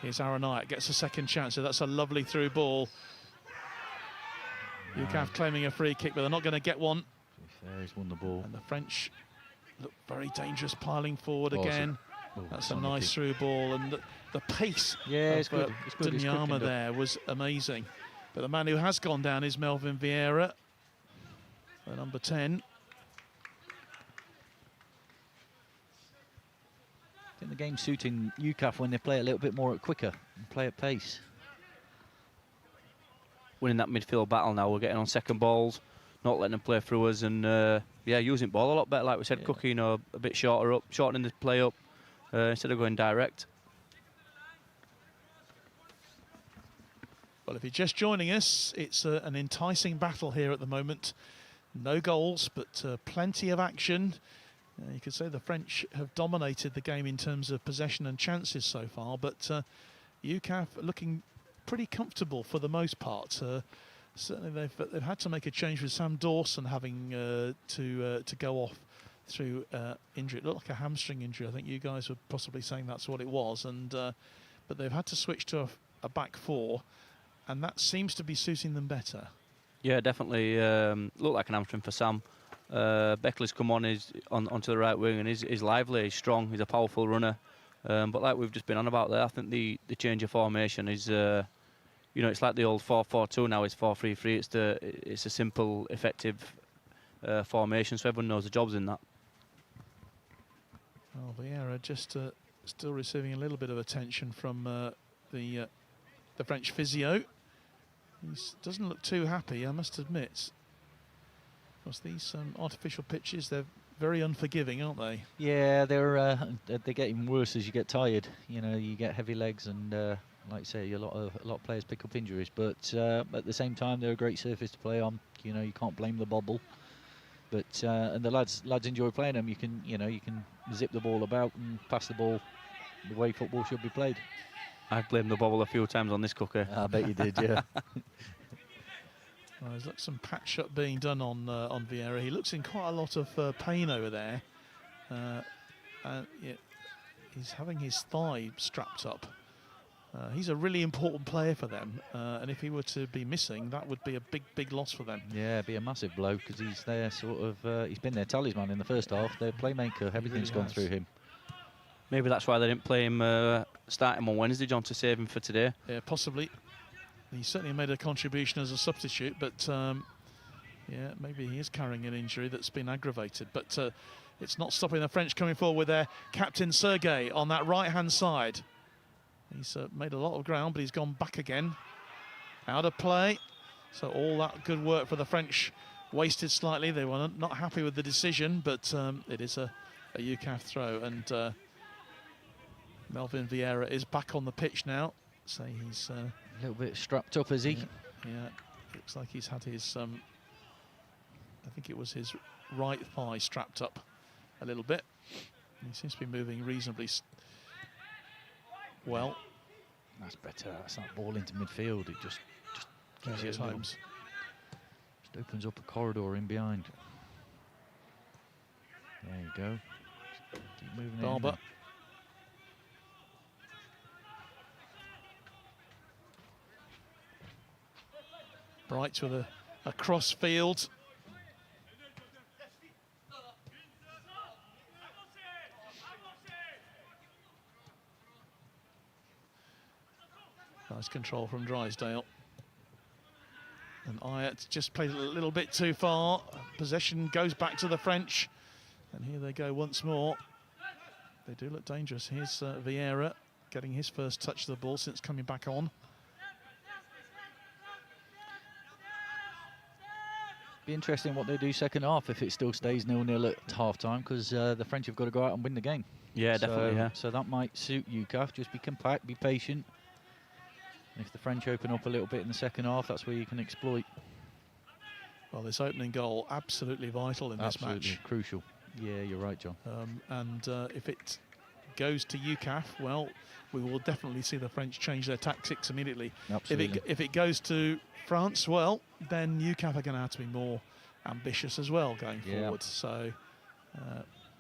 S1: Here's Aaron Ayat, gets a second chance. So that's a lovely through ball. UCAF claiming a free kick, but they're not going to get one.
S6: To be fair, he's won the ball.
S1: And the French look very dangerous, piling forward
S6: Oh, it's a-
S1: again.
S6: Oh,
S1: That's
S6: it's
S1: a
S6: unlucky.
S1: nice through ball, and the pace
S6: Yeah,
S1: of
S6: it's good. It's good. It's quick
S1: Dunyama
S6: and good.
S1: there was amazing. But the man who has gone down is Melvin Vieira, the number 10.
S6: I think the game's suiting UCAF when they play a little bit more quicker and play at pace.
S5: Winning that midfield battle now. We're getting on second balls, not letting them play through us, and yeah, using ball a lot better. Like we said,
S6: Yeah.
S5: Cookie, you know, a bit shorter up, shortening the play up instead of going direct.
S1: Well, if you're just joining us, it's an enticing battle here at the moment. No goals, but plenty of action. You could say the French have dominated the game in terms of possession and chances so far, but UCAF looking pretty comfortable for the most part. Certainly they've had to make a change with Sam Dawson having to go off through injury. It looked like a hamstring injury. I think you guys were possibly saying that's what it was, and but they've had to switch to a back four, and that seems to be suiting them better.
S5: Yeah, definitely looked like an hamstring for Sam. Beckley's come on, onto the right wing, and he's lively, he's strong, he's a powerful runner. But like we've just been on about there, I think the change of formation is, you know, it's like the old 4-4-2 now. It's 4-3-3. It's a simple, effective formation, so everyone knows the job's in that.
S1: Oh, Vieira just still receiving a little bit of attention from the French physio. He doesn't look too happy, I must admit. Because these artificial pitches, they're very unforgiving, aren't they?
S6: Yeah, they get even worse as you get tired. You know, you get heavy legs, and like you say, a lot of players pick up injuries. But at the same time, they're a great surface to play on. You know, you can't blame the bobble. But and the lads enjoy playing them. You can zip the ball about and pass the ball the way football should be played.
S5: I've blamed the bobble a few times on this cooker.
S6: I bet you did, yeah.
S1: Well, there's some patch up being done on Vieira. He looks in quite a lot of pain over there. And yeah, he's having his thigh strapped up. He's a really important player for them, and if he were to be missing, that would be a big loss for them.
S6: Yeah, it'd be a massive blow because he's their sort of he's been their talisman in the first half. Their playmaker, everything's
S1: really
S6: gone
S1: has.
S6: through him.
S5: Maybe that's why they didn't play him, start him on Wednesday, John, to save him for today.
S1: Yeah, possibly. He certainly made a contribution as a substitute, but yeah, maybe he is carrying an injury that's been aggravated. But it's not stopping the French coming forward with their captain Sergei on that right-hand side. He's made a lot of ground, but he's gone back again. Out of play. So all that good work for the French wasted slightly. They were not happy with the decision, but it is a UCAF throw. And Melvin Vieira is back on the pitch now. So he's...
S6: A little bit strapped up, is he?
S1: Yeah, looks like he's had his, I think it was his right thigh strapped up a little bit. He seems to be moving reasonably well.
S6: That's better. That's that ball into midfield. It just gives you a little,
S1: times.
S6: just opens up a corridor in behind. There you go. Keep moving it in
S1: Barber.
S6: there.
S1: Bright with a cross field. Nice control from Drysdale. And Ayat just played a little bit too far. Possession goes back to the French. And here they go once more. They do look dangerous. Here's Vieira getting his first touch of the ball since coming back on.
S6: Be interesting what they do second half if it still stays 0-0 at half time, because the French have got to go out and win the game.
S5: Yeah, definitely. Yeah.
S6: So that might suit UCAF. Just be compact, be patient. And if the French open up a little bit in the second half, that's where you can exploit.
S1: Well, this opening goal, absolutely vital in this
S6: Absolutely
S1: match.
S6: crucial. Yeah, you're right, John.
S1: And if it goes to UCAF, well, we will definitely see the French change their tactics immediately.
S6: Absolutely.
S1: If it goes to France, well, then UCAF are going to have to be more ambitious as well going forward. So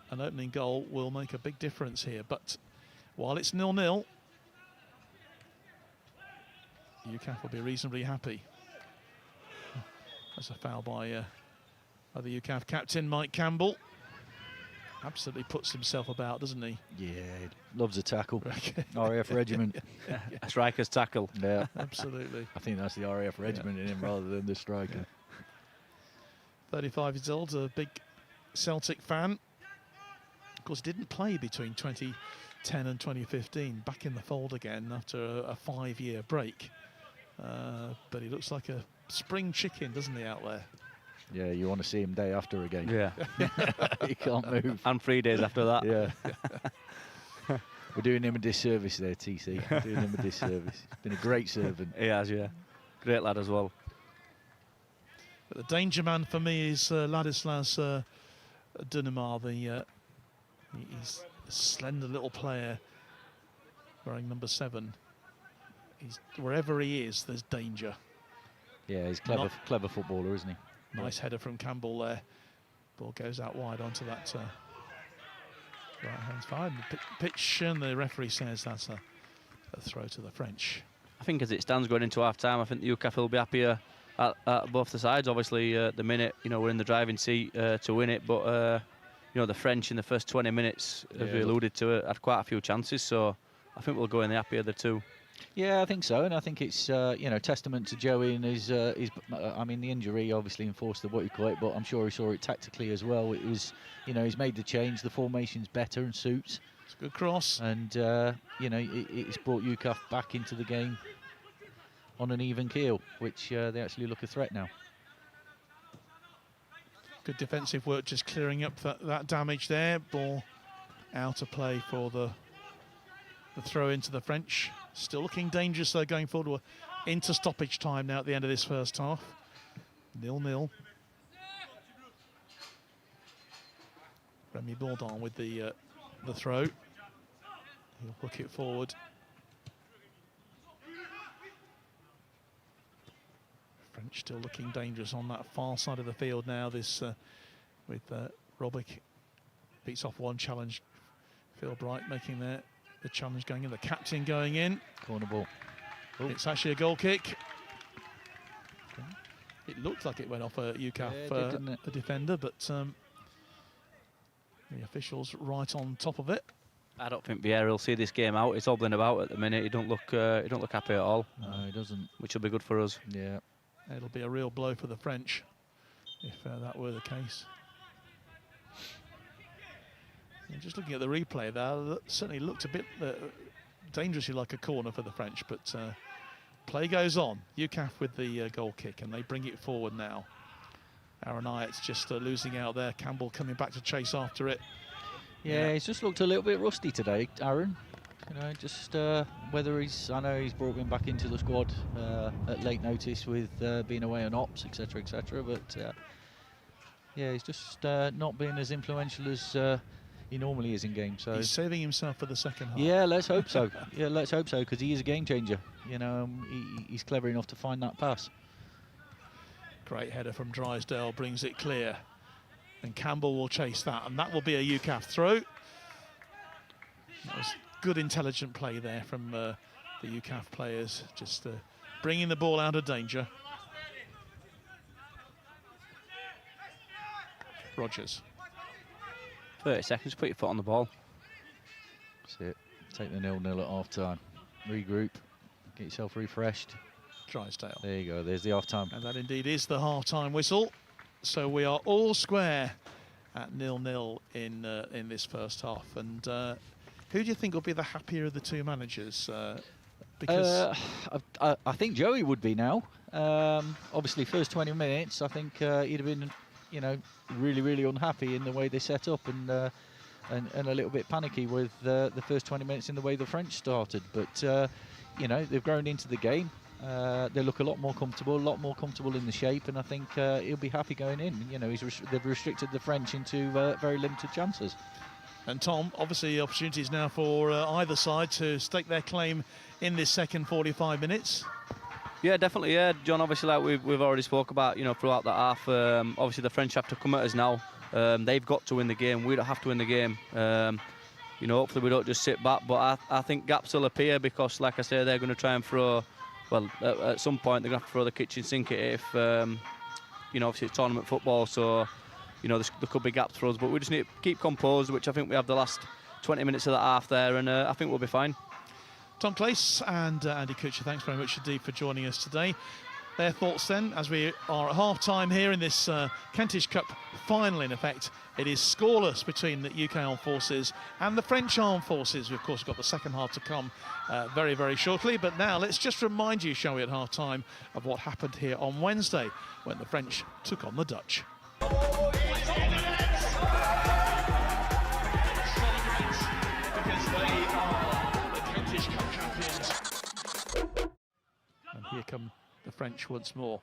S1: an opening goal will make a big difference here. But while it's 0-0, UCAF will be reasonably happy. That's a foul by the UCAF captain, Mike Campbell. Absolutely puts himself about, doesn't he?
S6: Yeah, loves a tackle. RAF regiment.
S5: A striker's tackle.
S6: Yeah,
S1: Absolutely.
S6: I think that's the RAF regiment in him rather than the striker.
S1: 35 years old, a big Celtic fan. Of course, didn't play between 2010 and 2015. Back in the fold again after a 5-year break. But he looks like a spring chicken, doesn't he, out there?
S6: Yeah, you want to see him day after a game.
S5: Yeah.
S6: He can't move.
S5: And 3 days after that.
S6: Yeah. We're doing him a disservice there, TC. Doing him a disservice. He's been a great servant.
S5: He has, yeah. Great lad as well.
S1: But the danger man for me is Ladislas Dunamar. He's a slender little player wearing number 7. Wherever he is, there's danger.
S6: Yeah, he's clever footballer, isn't he?
S1: Nice header from Campbell there. Ball goes out wide onto that right-hand side. Pitch, and the referee says that's a throw to the French.
S5: I think as it stands going into half-time, I think the UCAF will be happier at both the sides. Obviously, the minute, we're in the driving seat to win it, but, the French in the first 20 minutes, as we alluded to it, had quite a few chances, so I think we'll go in the happier of the two.
S6: Yeah, I think so, and I think it's testament to Joey and his. I mean, the injury obviously enforced the what you call it, but I'm sure he saw it tactically as well. It was, he's made the change. The formation's better and suits.
S1: It's a good cross,
S6: and it's brought UCAF back into the game on an even keel, which they actually look a threat now.
S1: good defensive work, just clearing up that damage there. Ball out of play for the throw into the French. Still looking dangerous though going forward. We're into stoppage time now at the end of this first half. 0-0. Remy Bourdon with the throw. He'll hook it forward. French still looking dangerous on that far side of the field now. This with Robic beats off one challenge. Phil Bright making the challenge going in. The captain going in.
S6: Corner ball. Ooh.
S1: It's actually a goal kick. It looked like it went off a UCAF a defender, but the officials right on top of it.
S5: I don't think Vieira will see this game out. He's hobbling about at the minute. He don't look happy at all.
S6: No, he doesn't.
S5: Which will be good for us.
S6: Yeah.
S1: It'll be a real blow for the French if that were the case. And just looking at the replay there, that certainly looked a bit dangerously like a corner for the French, but play goes on. UCAF with the goal kick, and they bring it forward now. Aaron Ayat's just losing out there. Campbell coming back to chase after it.
S6: Yeah, he's just looked a little bit rusty today, Aaron. Just whether I know he's brought him back into the squad at late notice with being away on ops, etc., but yeah, he's just not being as influential as he normally is in games. So
S1: he's saving himself for the second half.
S6: yeah, let's hope so. Yeah, let's hope so, because he is a game changer. You know, he's clever enough to find that pass.
S1: Great header from Drysdale, brings it clear. And Campbell will chase that, and that will be a UCAF throw. That was good, intelligent play there from the UCAF players, just bringing the ball out of danger. Rogers.
S5: 30 seconds, put your foot on the ball.
S6: That's it. Take the 0-0 at half-time. Regroup. Get yourself refreshed.
S1: Drysdale.
S6: There you go. There's the half-time.
S1: And that indeed is the half-time whistle. So we are all square at 0-0 in this first half. And who do you think will be the happier of the two managers? Because
S6: I think Joey would be now. Obviously, first 20 minutes, I think he'd have been, you know, really, really unhappy in the way they set up, and a little bit panicky with the first 20 minutes in the way the French started. But you know, they've grown into the game. They look a lot more comfortable in the shape, and I think he'll be happy going in. You know, they've restricted the French into very limited chances.
S1: And Tom, obviously opportunities now for either side to stake their claim in this second 45 minutes.
S5: Yeah, definitely. Yeah, John. Obviously, like we've already spoke about, you know, throughout the half. Obviously, the French have to come at us now. They've got to win the game. We don't have to win the game. You know, hopefully we don't just sit back. But I think gaps will appear because, like I say, they're going to try and throw. Well, at some point they're going to have to throw the kitchen sink at it if, you know, obviously it's tournament football. So, you know, there could be gaps for us. But we just need to keep composed, which I think we have the last 20 minutes of the half there, and I think we'll be fine.
S1: Tom Clace and Andy Kutcher, thanks very much indeed for joining us today. Their thoughts then, as we are at half-time here in this Kentish Cup final, in effect. It is scoreless between the UK Armed Forces and the French Armed Forces. We've, of course, got the second half to come very, very shortly. But now let's just remind you, shall we, at half-time, of what happened here on Wednesday when the French took on the Dutch. And here come the French once more.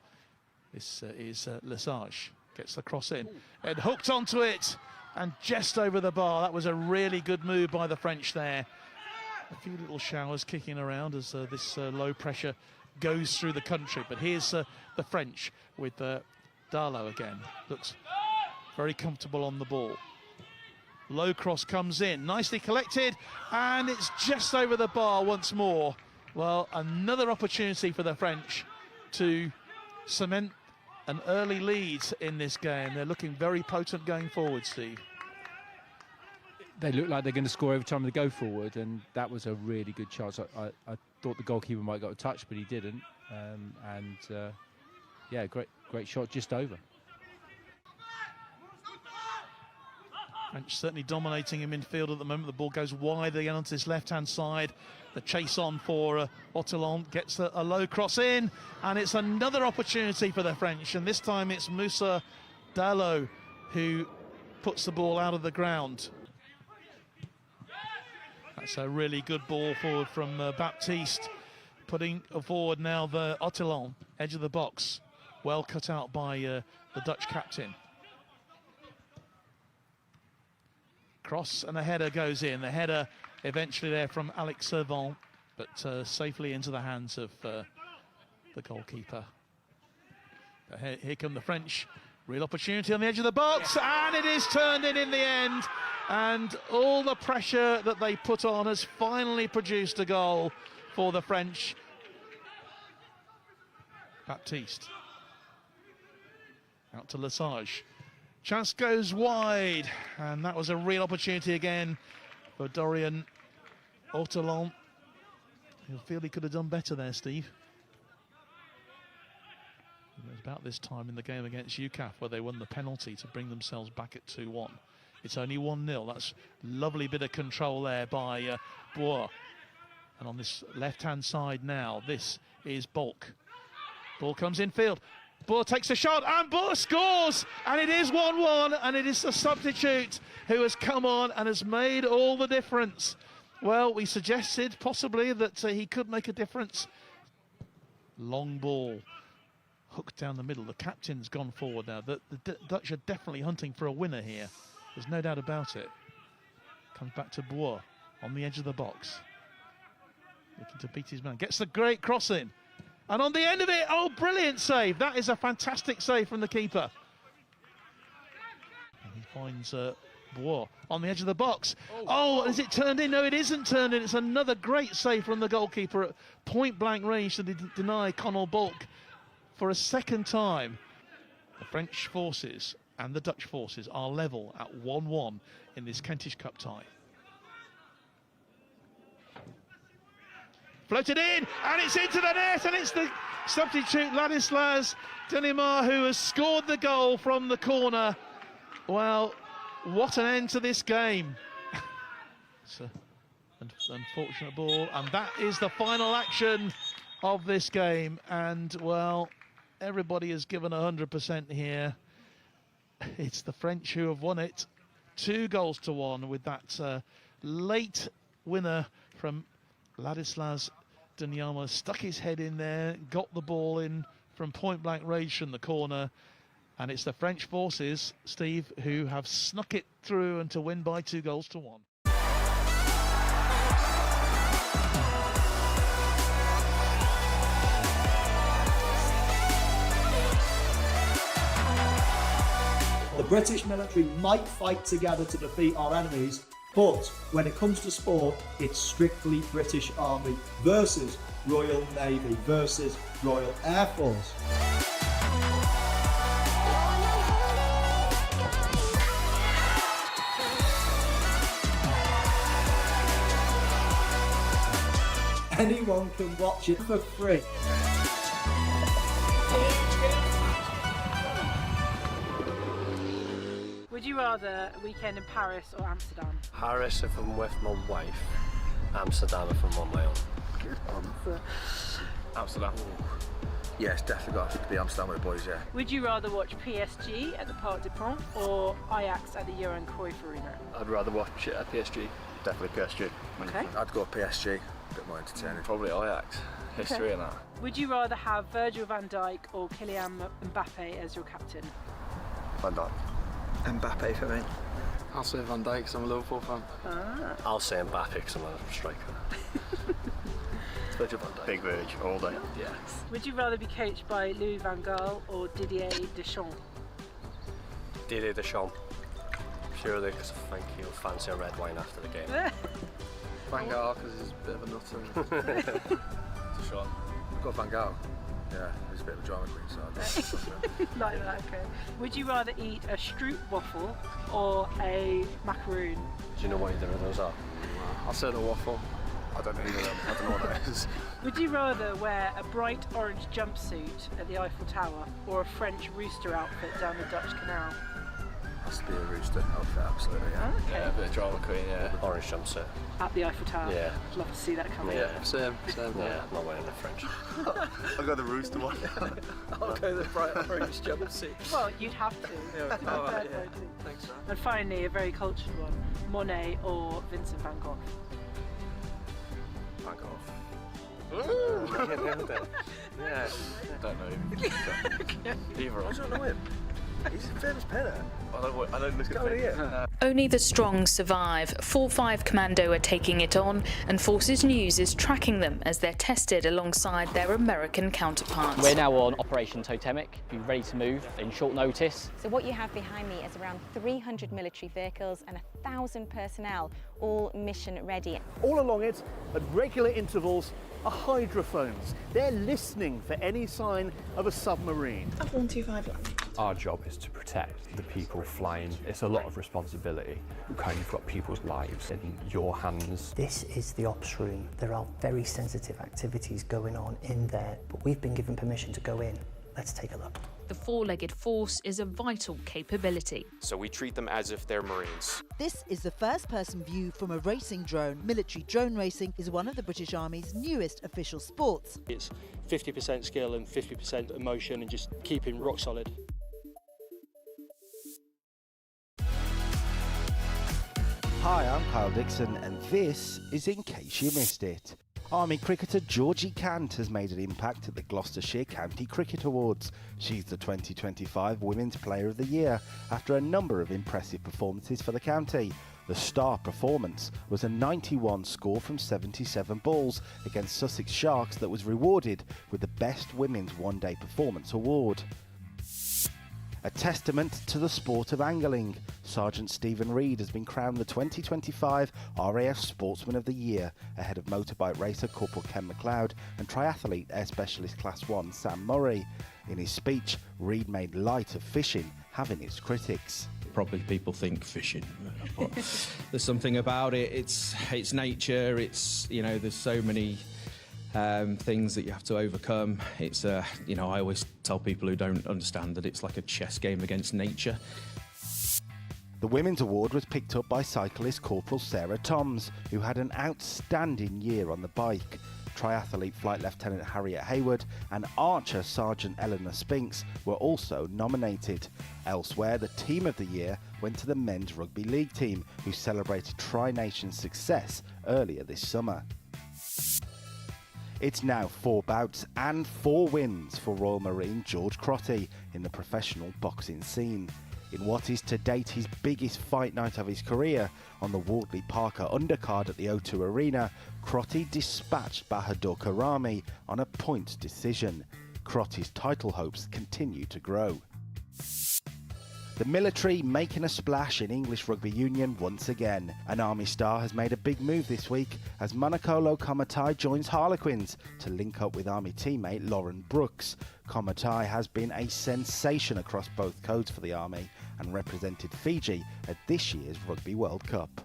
S1: This is Lesage, gets the cross in and hooked onto it and just over the bar. That was a really good move by the French there. A few little showers kicking around as this low pressure goes through the country. But here's the French with Darlow again. Looks very comfortable on the ball. Low cross comes in, nicely collected, and it's just over the bar once more. Well, another opportunity for the French to cement an early lead in this game. They're looking very potent going forward, Steve.
S9: They look like they're going to score every time they go forward, and that was a really good chance. I thought the goalkeeper might have got a touch, but he didn't. Yeah, great shot just over.
S1: French certainly dominating in midfield at the moment. The ball goes wide again onto this left-hand side. The chase on for Ottelon gets a low cross in, and it's another opportunity for the French. And this time it's Moussa Dallo who puts the ball out of the ground. That's a really good ball forward from Baptiste, putting forward now the Ottelon, edge of the box. Well cut out by the Dutch captain. Cross and a header goes in. The header eventually there from Alex Servan, but safely into the hands of the goalkeeper. But here come the French. Real opportunity on the edge of the box, and it is turned in the end. And all the pressure that they put on has finally produced a goal for the French. Baptiste. Out to Lesage. Chance goes wide, and that was a real opportunity again for Dorian Ottelon. He'll feel he could have done better there, Steve. It was about this time in the game against UCAF where they won the penalty to bring themselves back at 2-1. It's only 1-0. That's a lovely bit of control there by Boer. And on this left-hand side now, this is Bulk. Ball comes in field. Boer takes a shot, and Boer scores! And it is 1-1, and it is a substitute who has come on and has made all the difference. Well, we suggested possibly that he could make a difference. Long ball, hooked down the middle. The captain's gone forward now. The Dutch are definitely hunting for a winner here. There's no doubt about it. Comes back to Bois on the edge of the box. Looking to beat his man. Gets the great cross in. And on the end of it, oh, brilliant save. That is a fantastic save from the keeper. And he finds Bois on the edge of the box. Oh, is it turned in? No, it isn't turned in. It's another great save from the goalkeeper at point-blank range to deny Connell Bulk for a second time. The French forces and the Dutch forces are level at 1-1 in this Kentish Cup tie. Floated in, and it's into the net, and it's the substitute Ladislas Delimar who has scored the goal from the corner. Well, what an end to this game. It's an unfortunate ball, and that is the final action of this game. And, well, everybody has given 100% here. It's the French who have won it 2-1 with that late winner from Ladislas Delimar. Stuck his head in there, got the ball in from point-blank range from the corner. And it's the French forces, Steve, who have snuck it through and to win by 2-1.
S10: The British military might fight together to defeat our enemies, but when it comes to sport, it's strictly British Army versus Royal Navy versus Royal Air Force. Anyone can watch it for free.
S2: Would you rather a weekend in Paris or Amsterdam?
S3: Paris if I'm with my wife, Amsterdam if I'm on my own.
S2: Good answer.
S11: Amsterdam. Yes, definitely got to be Amsterdam with the boys, yeah.
S2: Would you rather watch PSG at the Parc des Princes or Ajax at the Johan Cruyff Arena?
S11: I'd rather watch it at PSG. Definitely PSG.
S2: Okay.
S11: I'd go PSG, a bit more entertaining.
S8: Probably Ajax. History and that.
S2: Would you rather have Virgil van Dijk or Kylian Mbappe as your captain?
S11: Van Dijk.
S8: Mbappe for me. I'll say Van Dijk because I'm a Liverpool fan.
S2: Ah.
S3: I'll say Mbappe because I'm a striker.
S11: It's Virgil van Dijk.
S8: Big Virg all day.
S11: Yeah.
S2: Would you rather be coached by Louis van Gaal or Didier Deschamps?
S3: Didier Deschamps. Purely because I think he'll fancy a red wine after the game.
S8: Van Gaal because he's a bit of a nutter.
S11: It's a shot. I've got Van Gaal. Yeah, he's a bit of a drama queen, so
S2: Like that, okay. Would you rather eat a Stroop waffle or a macaroon?
S3: Do you know what either of those are?
S8: I'll say the waffle.
S11: I don't know either of them. I don't know what that is.
S2: Would you rather wear a bright orange jumpsuit at the Eiffel Tower or a French rooster outfit down the Dutch Canal?
S11: Has to be a rooster outfit, absolutely, yeah.
S2: Oh, okay.
S8: Yeah, a bit of drama queen, yeah.
S3: Orange jumpsuit.
S2: At the Eiffel Tower?
S3: Yeah.
S2: I'd love to see that coming.
S8: Yeah, same.
S3: Yeah, I'm not wearing the French.
S11: I'll go the rooster one.
S8: I'll go the bright orange jumpsuit.
S2: Well, you'd have to.
S8: Yeah,
S2: It's my
S8: alright,
S2: third
S8: yeah.
S2: voting.
S8: Thanks, man.
S2: And finally, a very cultured one, Monet or Vincent van Gogh?
S8: Back off. Yeah. Don't know him. Either
S11: I
S8: of
S11: don't know him. He's a famous penner.
S8: I don't look
S11: Go
S8: at
S11: here.
S8: him.
S12: Only the strong survive. 4-5 Commando are taking it on, and Forces News is tracking them as they're tested alongside their American counterparts.
S13: We're now on Operation Totemic, be ready to move in short notice.
S14: So what you have behind me is around 300 military vehicles and 1,000 personnel, all mission ready.
S15: All along it, at regular intervals, are hydrophones. They're listening for any sign of a submarine.
S14: 125 land.
S16: Our job is to protect the people flying. It's a lot of responsibility. You've got people's lives in your hands.
S17: This is the ops room. There are very sensitive activities going on in there, but we've been given permission to go in. Let's take a look.
S12: The four-legged force is a vital capability.
S18: So we treat them as if they're Marines.
S19: This is the first-person view from a racing drone. Military drone racing is one of the British Army's newest official sports.
S20: It's 50% skill and 50% emotion and just keeping rock solid.
S21: Hi, I'm Kyle Dixon and this is In Case You Missed It. Army cricketer Georgie Cant has made an impact at the Gloucestershire County Cricket Awards. She's the 2025 Women's Player of the Year after a number of impressive performances for the county. The star performance was a 91 score from 77 balls against Sussex Sharks that was rewarded with the Best Women's One-Day Performance Award. A testament to the sport of angling, Sergeant Stephen Reid has been crowned the 2025 RAF Sportsman of the Year, ahead of motorbike racer Corporal Ken McLeod and triathlete Air Specialist Class 1 Sam Murray. In his speech, Reid made light of fishing having its critics.
S4: Probably people think fishing, but there's something about it. It's nature. It's, you know, there's so many things that you have to overcome. It's you know, I always tell people who don't understand that it's like a chess game against nature.
S21: The Women's Award was picked up by cyclist Corporal Sarah Toms, who had an outstanding year on the bike. Triathlete Flight Lieutenant Harriet Hayward and Archer Sergeant Eleanor Spinks were also nominated. Elsewhere, the Team of the Year went to the Men's Rugby League team, who celebrated Tri-Nation success earlier this summer. It's now 4 bouts and 4 wins for Royal Marine George Crotty in the professional boxing scene. In what is to date his biggest fight night of his career, on the Wardley Parker undercard at the O2 Arena, Crotty dispatched Bahadur Karami on a point decision. Crotty's title hopes continue to grow. The military making a splash in English Rugby Union once again. An Army star has made a big move this week as Monokolo Komatai joins Harlequins to link up with Army teammate Lauren Brooks. Komatai has been a sensation across both codes for the Army and represented Fiji at this year's Rugby World Cup.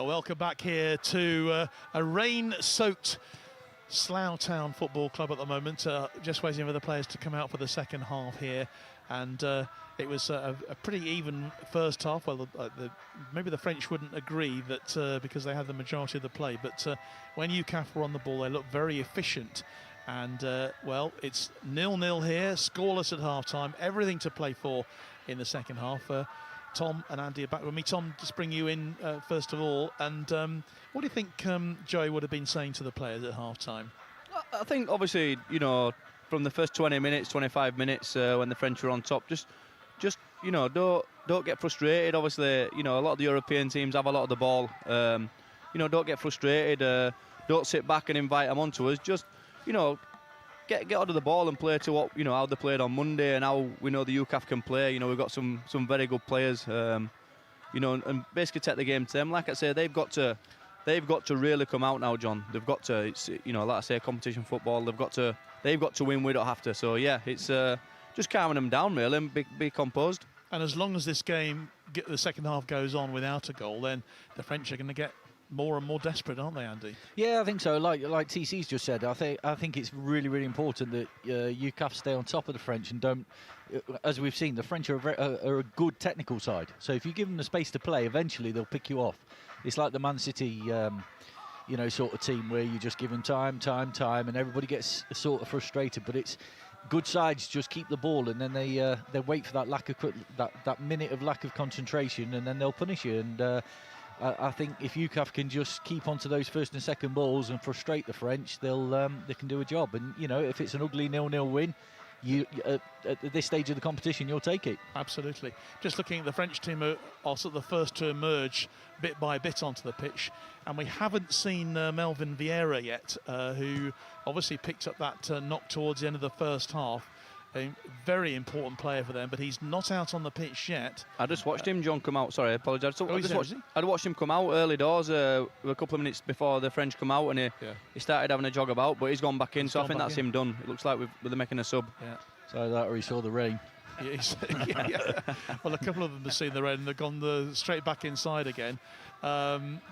S1: Welcome back here to a rain-soaked Slough Town Football Club at the moment. Just waiting for the players to come out for the second half here. And it was a pretty even first half. Well, maybe the French wouldn't agree that because they had the majority of the play. But when UCAF were on the ball, they looked very efficient. And, well, it's 0-0 here, scoreless at half-time. Everything to play for in the second half. Tom and Andy are back with me. Tom, just bring you in first of all. And what do you think Joey would have been saying to the players at half-time?
S5: I think, obviously, you know, from the first 20 minutes, 25 minutes when the French were on top, just you know, don't get frustrated. Obviously, you know, a lot of the European teams have a lot of the ball. You know, don't get frustrated. Don't sit back and invite them onto us. Just, you know, get out of the ball and play to what, you know, how they played on Monday and how we know the UCAF can play. You know, we've got some very good players. You know, and basically take the game to them. Like I say, they've got to really come out now, John. They've got to. It's, you know, like I say, competition football. They've got to win. We don't have to. So yeah, it's just calming them down really and be composed.
S1: And as long as this game, the second half goes on without a goal, then the French are going to get more and more desperate, aren't they, Andy?
S6: Yeah, I think so. Like TC's just said, I think it's really, really important that UCAF stay on top of the French and don't. As we've seen, the French are a good technical side. So if you give them the space to play, eventually they'll pick you off. It's like the Man City, you know, sort of team where you just give them time, and everybody gets sort of frustrated. But it's good sides just keep the ball, and then they wait for that minute of lack of concentration, and then they'll punish you. And I think if UCAF can just keep onto those first and second balls and frustrate the French, they can do a job. And you know, if it's an ugly 0-0 win, at this stage of the competition, you'll take it.
S1: Absolutely. Just looking at the French team are also the first to emerge bit by bit onto the pitch, and we haven't seen Melvin Vieira yet, who obviously picked up that knock towards the end of the first half. a very important player for them, but he's not out on the pitch yet.
S5: I just watched him, John, come out. Sorry, I apologise.
S1: Is he?
S5: I'd watched him come out early doors a couple of minutes before the French come out, and he started having a jog about, but he's gone back in, so I think that's him done. It looks like they're making a sub.
S1: Yeah.
S6: So that or he saw the rain.
S1: Yeah. Well, a couple of them have seen the red and they've gone straight back inside again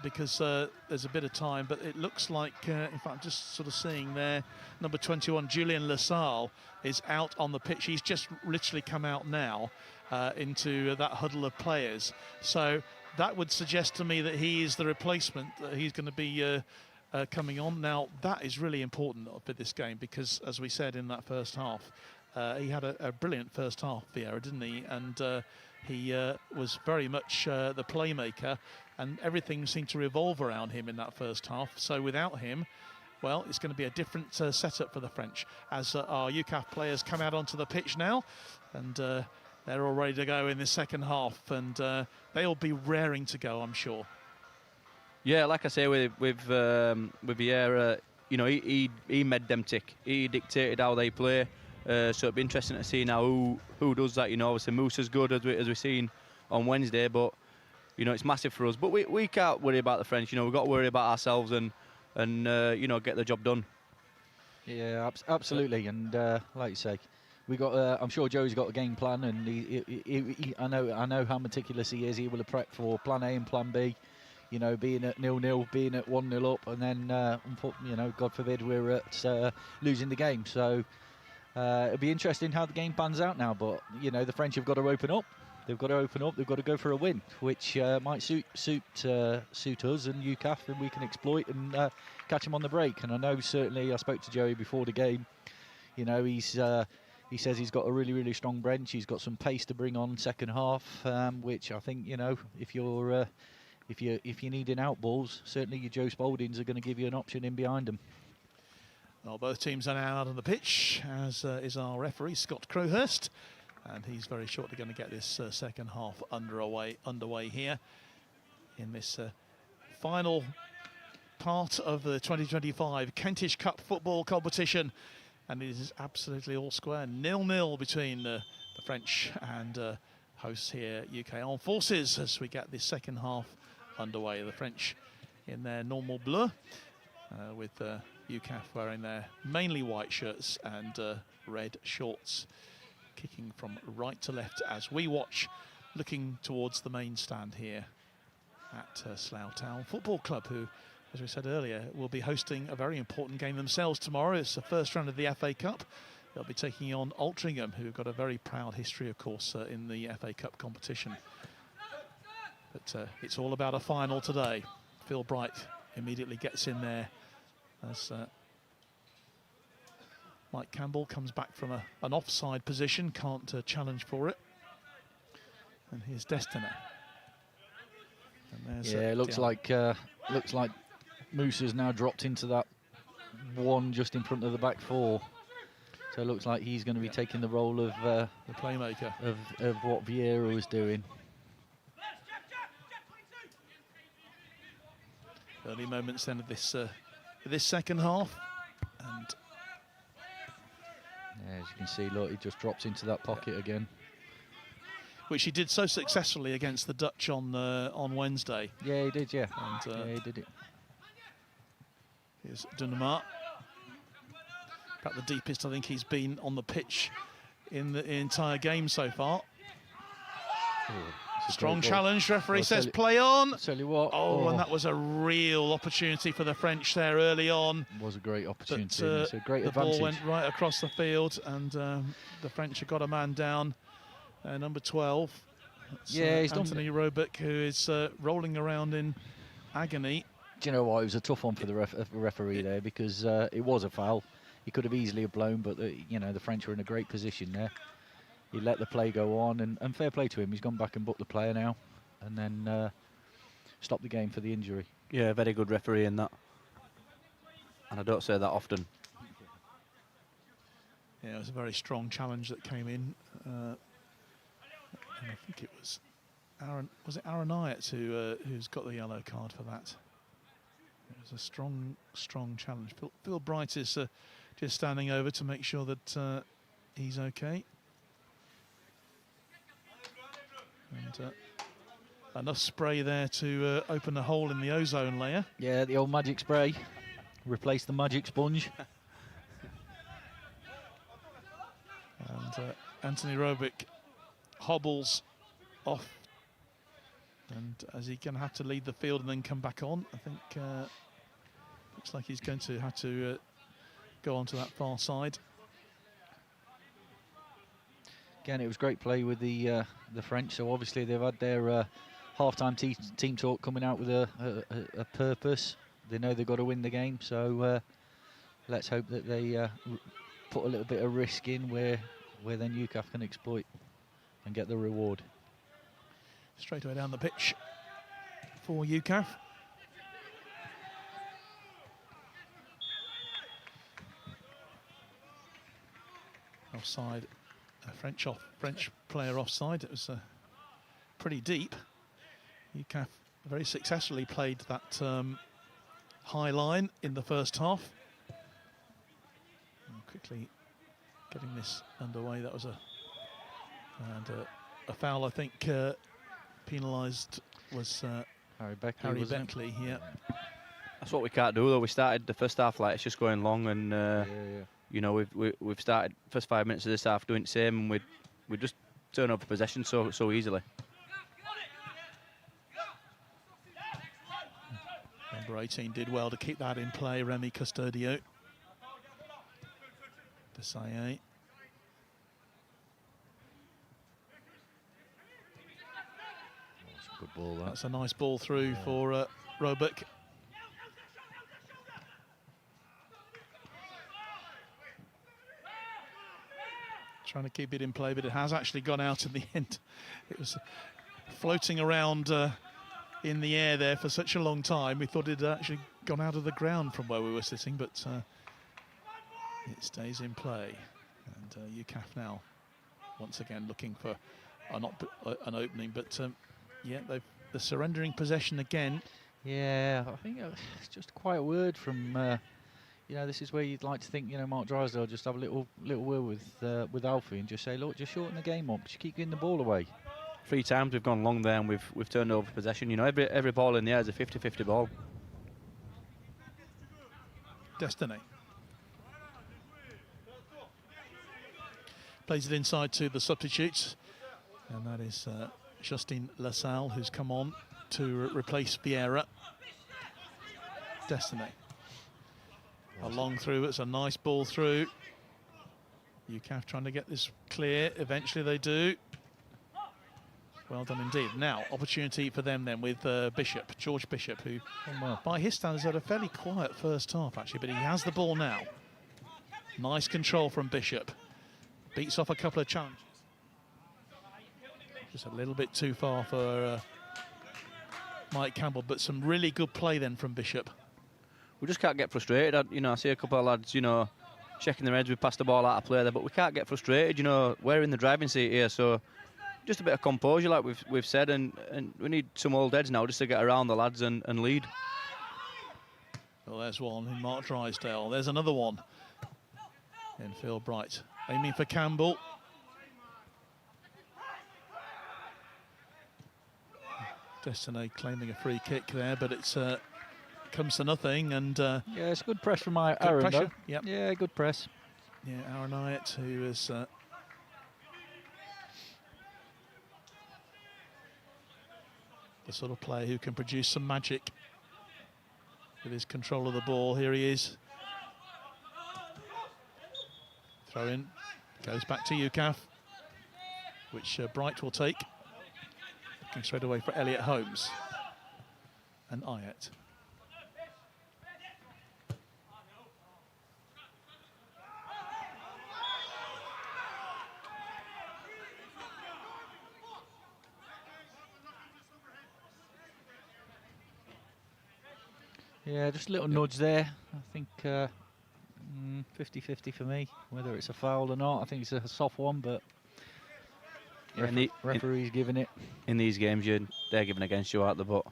S1: because there's a bit of time. But it looks like, in fact, just sort of seeing there, number 21, Julien Lassalle, is out on the pitch. He's just literally come out now into that huddle of players. So that would suggest to me that he is the replacement, that he's going to be coming on. Now, that is really important for this game because, as we said in that first half, he had a brilliant first half, Vieira, didn't he? And he was very much the playmaker, and everything seemed to revolve around him in that first half. So without him, well, it's going to be a different setup for the French as our UCAF players come out onto the pitch now, and they're all ready to go in the second half, and they'll be raring to go, I'm sure.
S5: Yeah, like I say, with Vieira, you know, he made them tick. He dictated how they play. So it'd be interesting to see now who does that. You know, obviously Musa's good as we've seen on Wednesday, but you know it's massive for us. But we can't worry about the French. You know, we've got to worry about ourselves and you know, get the job done.
S6: Yeah, absolutely. And like you say, we got. I'm sure Joe's got a game plan, and I know how meticulous he is. He will have prepped for plan A and plan B. You know, being at 0-0, being at 1-0 up, and then you know, God forbid we're at losing the game. So. It'll be interesting how the game pans out now, but you know the French have got to open up. They've got to open up. They've got to go for a win, which might suit us and UCAF, and we can exploit and catch them on the break. And I know certainly I spoke to Joey before the game. You know he says he's got a really strong bench. He's got some pace to bring on second half, which I think, you know, if you're needing out balls, certainly your Joe Spaldings are going to give you an option in behind them.
S1: Well, both teams are now out on the pitch, as is our referee, Scott Crowhurst. And he's very shortly going to get this second half underway here in this final part of the 2025 Kentish Cup football competition. And it is absolutely all square, 0-0 between the French and hosts here, UK Armed Forces, as we get this second half underway. The French in their normal bleu, with UCAF wearing their mainly white shirts and red shorts, kicking from right to left as we watch, looking towards the main stand here at Slough Town Football Club, who, as we said earlier, will be hosting a very important game themselves tomorrow. It's the first round of the FA Cup. They'll be taking on Altrincham, who've got a very proud history, of course, in the FA Cup competition. But it's all about a final today. Phil Bright immediately gets in there as Mike Campbell comes back from an offside position, can't challenge for it. And here's Destiner. And
S6: yeah, it looks like Musa's now dropped into that one just in front of the back four. So it looks like he's going to be taking the role of
S1: the playmaker
S6: of what Vieira was doing.
S1: Early moments then of this second half, and
S6: yeah, as you can see, look, he just drops into that pocket again,
S1: which he did so successfully against the Dutch on Wednesday.
S6: Yeah, he did. Yeah,
S1: and,
S6: yeah, he did it.
S1: Here's Dunamart. About the deepest I think he's been on the pitch in the entire game so far. Strong challenge, referee says play on.
S6: Tell you what.
S1: Oh, and that was a real opportunity for the French there early on.
S6: It was a great opportunity.
S1: But,
S6: it's a great
S1: the
S6: advantage.
S1: ball went right across the field, and the French have got a man down. Number 12.
S6: Yeah, he's
S1: Anthony Robic, who is rolling around in agony.
S6: Do you know what? It was a tough one for the referee there, because it was a foul. He could have easily have blown, but you know, the French were in a great position there. He let the play go on, and fair play to him. He's gone back and booked the player now, and then stopped the game for the injury.
S5: Yeah, very good referee in that. And I don't say that often.
S1: Yeah, it was a very strong challenge that came in. And I think it was Aaron. Was it Aaron Ayat who's got the yellow card for that? It was a strong challenge. Phil Bright is just standing over to make sure that he's okay. And enough spray there to open a hole in the ozone layer.
S6: Yeah, the old magic spray. Replace the magic sponge.
S1: And Anthony Robic hobbles off. And as he's going to have to lead the field and then come back on, I think looks like he's going to have to go onto that far side.
S6: Again, it was great play with the French. So obviously they've had their half-time team talk coming out with a purpose. They know they've got to win the game. So let's hope that they put a little bit of risk in where then UCAF can exploit and get the reward.
S1: Straight away down the pitch for UCAF. Offside. French player offside. It was pretty deep. UCAF very successfully played that high line in the first half. And quickly getting this underway. That was a foul. I think penalised was
S6: Harry Beckley.
S1: Yeah.
S5: That's what we can't do though. We started the first half like it's just going long, and you know we've started first 5 minutes of this half doing the same, and we just turn over possession so easily.
S1: Number 18 did well to keep that in play. Remy Custodio. Desailly.
S6: Good ball,
S1: That's a nice ball through for Robic. Trying to keep it in play, but it has actually gone out in the end. It was floating around in the air there for such a long time. We thought it had actually gone out of the ground from where we were sitting, but it stays in play. And UCAF now, once again, looking for not an opening, but yeah, they're surrendering possession again.
S6: Yeah, I think it's just a quiet word from. You know, this is where you'd like to think, you know, Mark Drysdale just have a little word with Alfie and just say, look, just shorten the game up, just keep getting the ball away.
S5: 3 times we've gone long there and we've turned over possession. You know, every ball in the air is a 50-50 ball.
S1: Destiny. Plays it inside to the substitutes. And that is Justin LaSalle, who's come on to replace Vieira. Destiny. A long through, it's a nice ball through. UCAF trying to get this clear. Eventually they do. Well done indeed. Now, opportunity for them then with Bishop, George Bishop, who by his standards had a fairly quiet first half actually, but he has the ball now. Nice control from Bishop. Beats off a couple of challenges. Just a little bit too far for Mike Campbell, but some really good play then from Bishop.
S5: We just can't get frustrated. You know, I see a couple of lads, you know, shaking their heads. We passed the ball out of play there, but we can't get frustrated. You know, we're in the driving seat here, so just a bit of composure, like we've said, and we need some old heads now just to get around the lads and lead.
S1: Well, there's one in Mark Drysdale. There's another one in Phil Bright, aiming for Campbell. Destiny claiming a free kick there, but it's comes to nothing. And
S6: yeah, it's good press from Aaron.
S1: Good pressure. Yep.
S6: Yeah, good press.
S1: Yeah, Aaron Ayat, who is the sort of player who can produce some magic with his control of the ball. Here he is. Throw in, goes back to UCAF, which Bright will take. Looking straight away for Elliot Holmes and Ayat.
S6: Yeah, just a little nudge there. I think 50-50 for me, whether it's a foul or not. I think it's a soft one, but referee's giving it.
S5: In these games, they're giving against you out the butt.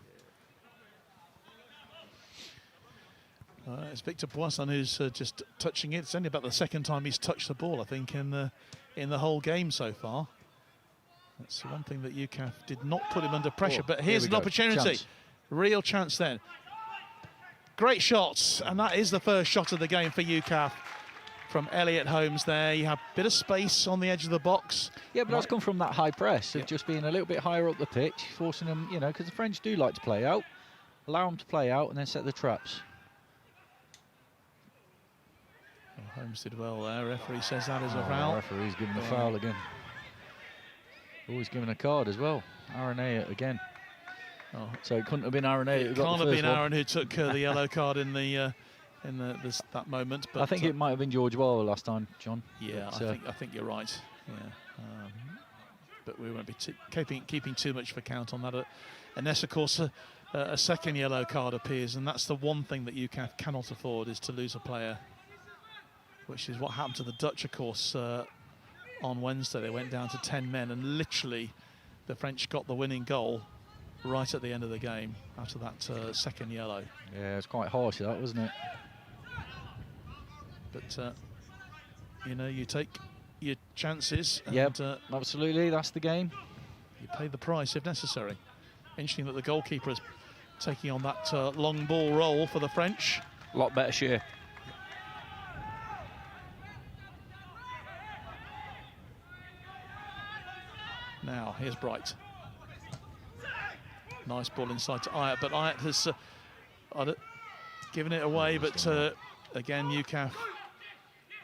S1: It's Victor Poisson who's just touching it. It's only about the second time he's touched the ball, I think, in the whole game so far. That's one thing that UCAF did not put him under pressure. But here's an opportunity. Chance. Real chance then. Great shots, and that is the first shot of the game for UCAF from Elliot Holmes there. You have a bit of space on the edge of the box.
S6: Yeah, but that's come from that high press of just being a little bit higher up the pitch, forcing them, you know, because the French do like to play out. Allow them to play out and then set the traps.
S1: Well, Holmes did well there. Referee says that is a foul.
S6: The referee's giving a foul again. Always giving a card as well. Aaron again. Oh. So it couldn't have been Aaron who got the first one. It can't have been
S1: Aaron who took the yellow card in that moment. But
S6: I think it might have been George Waller last time, John.
S1: Yeah, but, I think you're right. Yeah, but we won't be keeping too much of account on that. Unless, of course, a second yellow card appears, and that's the one thing that UCAF cannot afford, is to lose a player, which is what happened to the Dutch, of course, on Wednesday. They went down to 10 men, and literally the French got the winning goal right at the end of the game after that second yellow.
S6: Yeah, it's quite harsh, that, wasn't it?
S1: But, you know, you take your chances.
S6: Yeah, absolutely, that's the game.
S1: You pay the price if necessary. Interesting that the goalkeeper is taking on that long ball roll for the French.
S5: A lot better share.
S1: Now, here's Bright. Nice ball inside to Ayat, but Ayat has given it away, but again, UCAF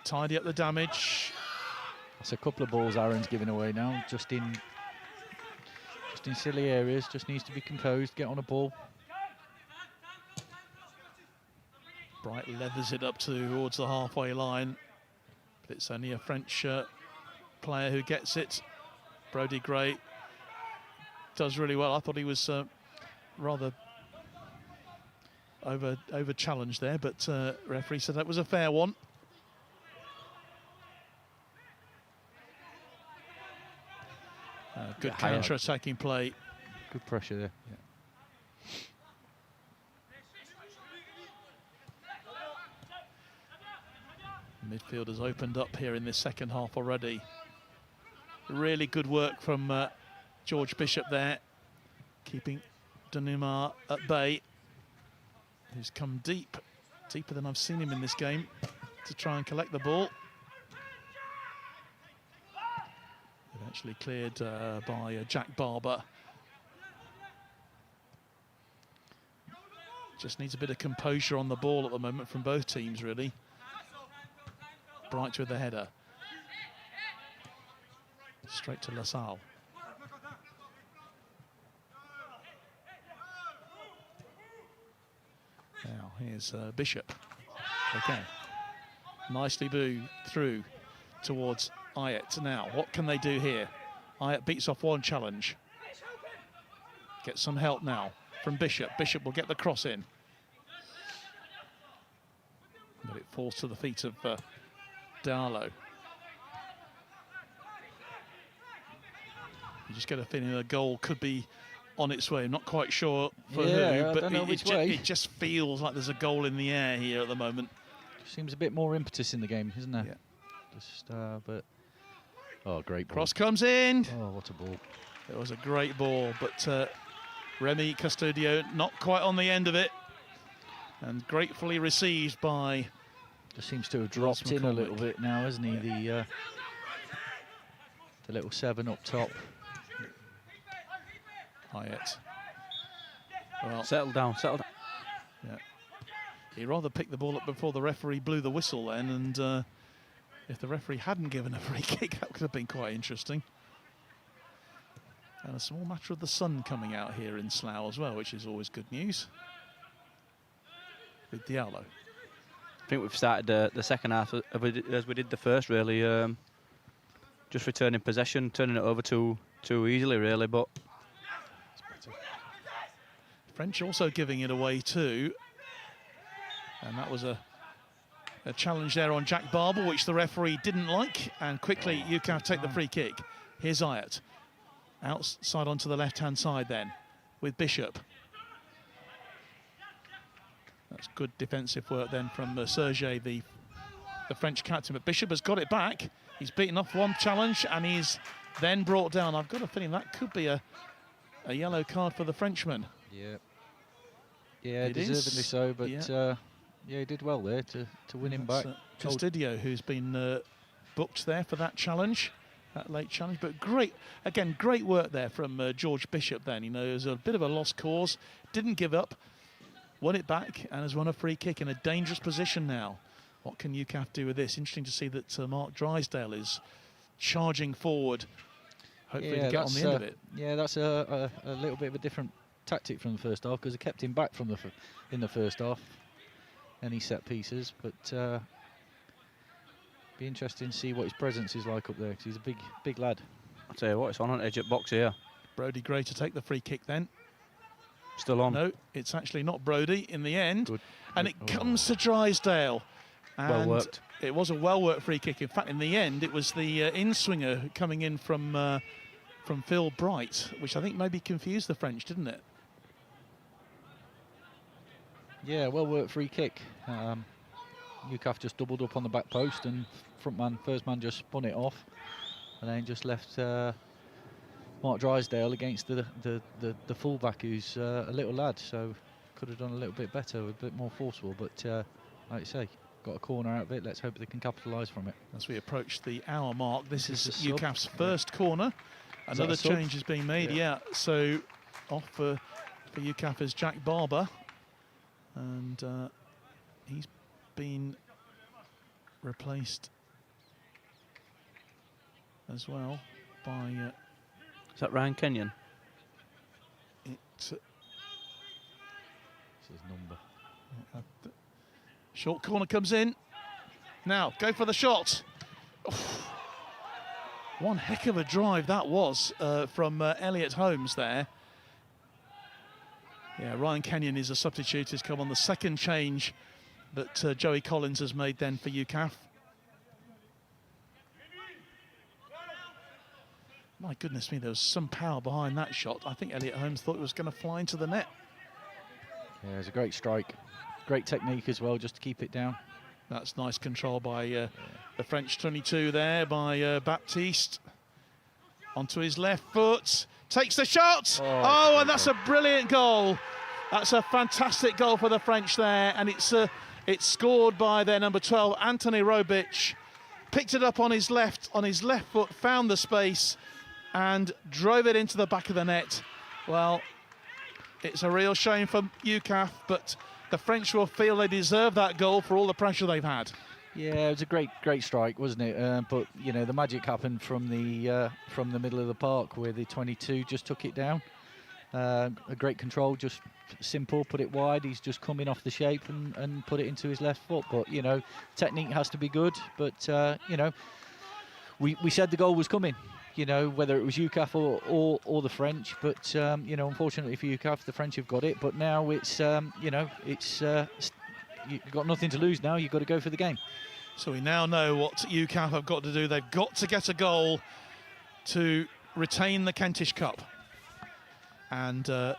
S1: tidy up the damage.
S6: That's a couple of balls Aaron's giving away now, just in silly areas, just needs to be composed, get on a ball.
S1: Bright leathers it up towards the halfway line, but it's only a French player who gets it. Brody Gray does really well. I thought he was rather over challenged there, but referee said that was a fair one. Good counter-attacking play.
S6: Good pressure there. Yeah.
S1: Midfield has opened up here in this second half already. Really good work from George Bishop there, keeping Danumar at bay, who's come deeper than I've seen him in this game, to try and collect the ball. Eventually cleared by Jack Barber. Just needs a bit of composure on the ball at the moment from both teams, really. Bright with the header. Straight to LaSalle. Now here's Bishop. Okay. Nicely booed through towards Ayat. Now, what can they do here? Ayat beats off one challenge. Gets some help now from Bishop. Bishop will get the cross in. But it falls to the feet of Darlow. You just get a feeling the goal could be on its way. I'm not quite sure for who, but it just feels like there's a goal in the air here at the moment.
S6: Seems a bit more impetus in the game, isn't there? Yeah. Just, but great ball.
S1: Cross comes in.
S6: Oh, what a ball!
S1: It was a great ball, but Remy Custodio not quite on the end of it, and gratefully received by.
S6: Just seems to have dropped in a little bit now, hasn't he? Yeah. The little 7 up top.
S1: Ayat. Well,
S5: settle down.
S1: Yeah. He rather picked the ball up before the referee blew the whistle then, and if the referee hadn't given a free kick, that could have been quite interesting. And a small matter of the sun coming out here in Slough as well, which is always good news. With Diallo.
S5: I think we've started the second half as we did the first, really. Just returning possession, turning it over too easily, really, but...
S1: French also giving it away too. And that was a challenge there on Jack Barber, which the referee didn't like. And quickly, UCAF take the free kick. Here's Ayat. Outside onto the left-hand side then, with Bishop. That's good defensive work then from Serge, the French captain. But Bishop has got it back. He's beaten off one challenge and he's then brought down. I've got a feeling that could be a yellow card for the Frenchman.
S6: Yeah, deservedly so, but yeah, he did well there to win him back.
S1: Custodio, who's been booked there for that challenge, that late challenge. But great work there from George Bishop then. You know, it was a bit of a lost cause, didn't give up, won it back, and has won a free kick in a dangerous position now. What can UCAF do with this? Interesting to see that Mark Drysdale is charging forward, hopefully to get on the end of it.
S6: Yeah, that's a little bit of a different tactic from the first half, because they kept him back from in the first half, any set pieces. But be interesting to see what his presence is like up there, because he's a big lad.
S5: I'll tell you what, it's on an edge at box here.
S1: Brodie Gray to take the free kick then.
S5: Still on.
S1: No, it's actually not Brodie in the end. Good. And it comes to Drysdale. And
S5: well worked.
S1: It was a well-worked free kick. In fact, in the end, it was the in-swinger coming in from Phil Bright, which I think maybe confused the French, didn't it?
S6: Yeah, well-worked free kick. UCAF just doubled up on the back post, and first man just spun it off, and then just left Mark Drysdale against the fullback, who's a little lad, so could have done a little bit better, a bit more forceful. But like you say, got a corner out of it. Let's hope they can capitalise from it.
S1: As we approach the hour mark, this is UCAF's first corner.
S6: Is
S1: Another change is being made. Yeah. So off for UCAF is Jack Barber, and he's been replaced as well by.
S5: Is that Ryan Kenyon?
S1: It's
S6: his number.
S1: Short corner comes in. Now, go for the shot. One heck of a drive that was from Elliot Holmes there. Yeah, Ryan Kenyon is a substitute. He's come on the second change that Joey Collins has made then for UCAF. My goodness me, there was some power behind that shot. I think Elliot Holmes thought it was going to fly into the net.
S6: Yeah, it was a great strike. Great technique as well, just to keep it down.
S1: That's nice control by the French 22 there, by Baptiste. Onto his left foot, takes the shot! Oh, and that's a brilliant goal. That's a fantastic goal for the French there, and it's scored by their number 12, Anthony Robic. Picked it up on his left foot, found the space, and drove it into the back of the net. Well, it's a real shame for UCAF, but the French will feel they deserve that goal for all the pressure they've had.
S6: Yeah, it was a great strike, wasn't it? But you know, the magic happened from the middle of the park, where the 22 just took it down. A great control, just simple, put it wide. He's just coming off the shape and put it into his left foot. But you know, technique has to be good. But you know, we said the goal was coming. You know, whether it was UCAF or the French, but you know, unfortunately for UCAF, the French have got it. But now it's you know, it's you've got nothing to lose now. You've got to go for the game.
S1: So we now know what UCAF have got to do. They've got to get a goal to retain the Kentish Cup, and we're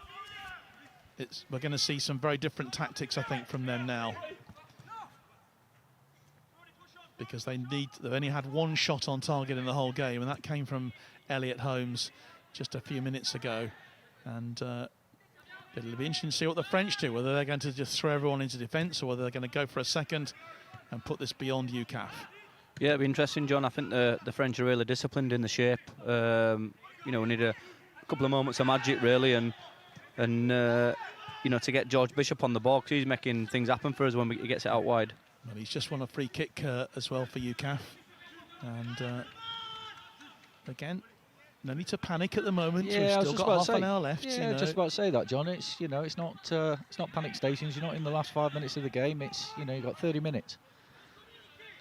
S1: going to see some very different tactics, I think, from them now, because they've only had one shot on target in the whole game, and that came from Elliot Holmes just a few minutes ago. And it'll be interesting to see what the French do, whether they're going to just throw everyone into defence or whether they're going to go for a second and put this beyond UCAF.
S5: Yeah, it'll be interesting, John. I think the French are really disciplined in the shape. You know, we need a couple of moments of magic, really, and you know, to get George Bishop on the ball, because he's making things happen for us when he gets it out wide.
S1: Well, he's just won a free kick as well for UCAF, and again, no need to panic at the moment.
S6: Yeah,
S1: we've still got half an hour left.
S6: Yeah,
S1: you know.
S6: just about to say that, John. It's, you know, it's not panic stations. You're not in the last 5 minutes of the game. It's, you know, you've got 30 minutes.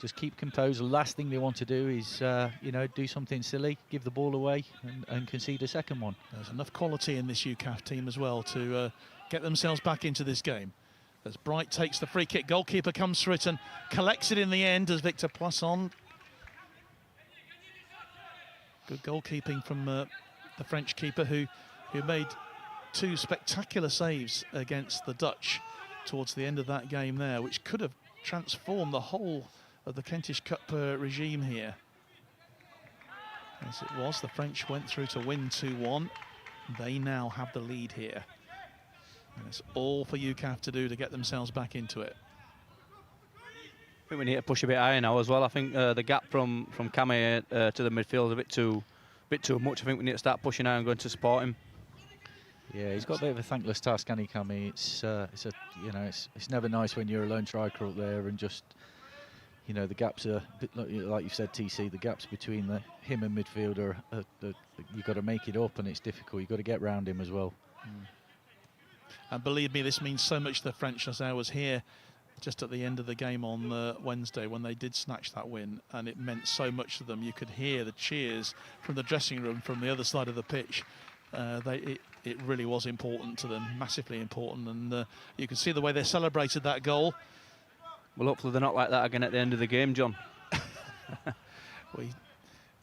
S6: Just keep composed. The last thing they want to do is, you know, do something silly, give the ball away, and concede a second one.
S1: There's enough quality in this UCAF team as well to get themselves back into this game. As Bright takes the free kick, goalkeeper comes through it and collects it in the end as Victor Poisson. Good goalkeeping from the French keeper, who made two spectacular saves against the Dutch towards the end of that game there, which could have transformed the whole of the Kentish Cup regime here. As it was, the French went through to win 2-1. They now have the lead here. And it's all for UCAF to do to get themselves back into it.
S5: I think we need to push a bit higher now as well. I think the gap from Kame to the midfield is a bit too much. I think we need to start pushing higher and going to support him.
S6: Yeah, he's got a bit of a thankless task, hasn't he, Cammy? It's never nice when you're a lone striker up there and just, you know, the gaps are, like you said, TC, the gaps between him and midfield are you've got to make it up, and it's difficult. You've got to get round him as well.
S1: And believe me, this means so much to the French, as I was here just at the end of the game on Wednesday when they did snatch that win, and it meant so much to them. You could hear the cheers from the dressing room from the other side of the pitch. It really was important to them, massively important, and you can see the way they celebrated that goal.
S5: Well, hopefully they're not like that again at the end of the game, John.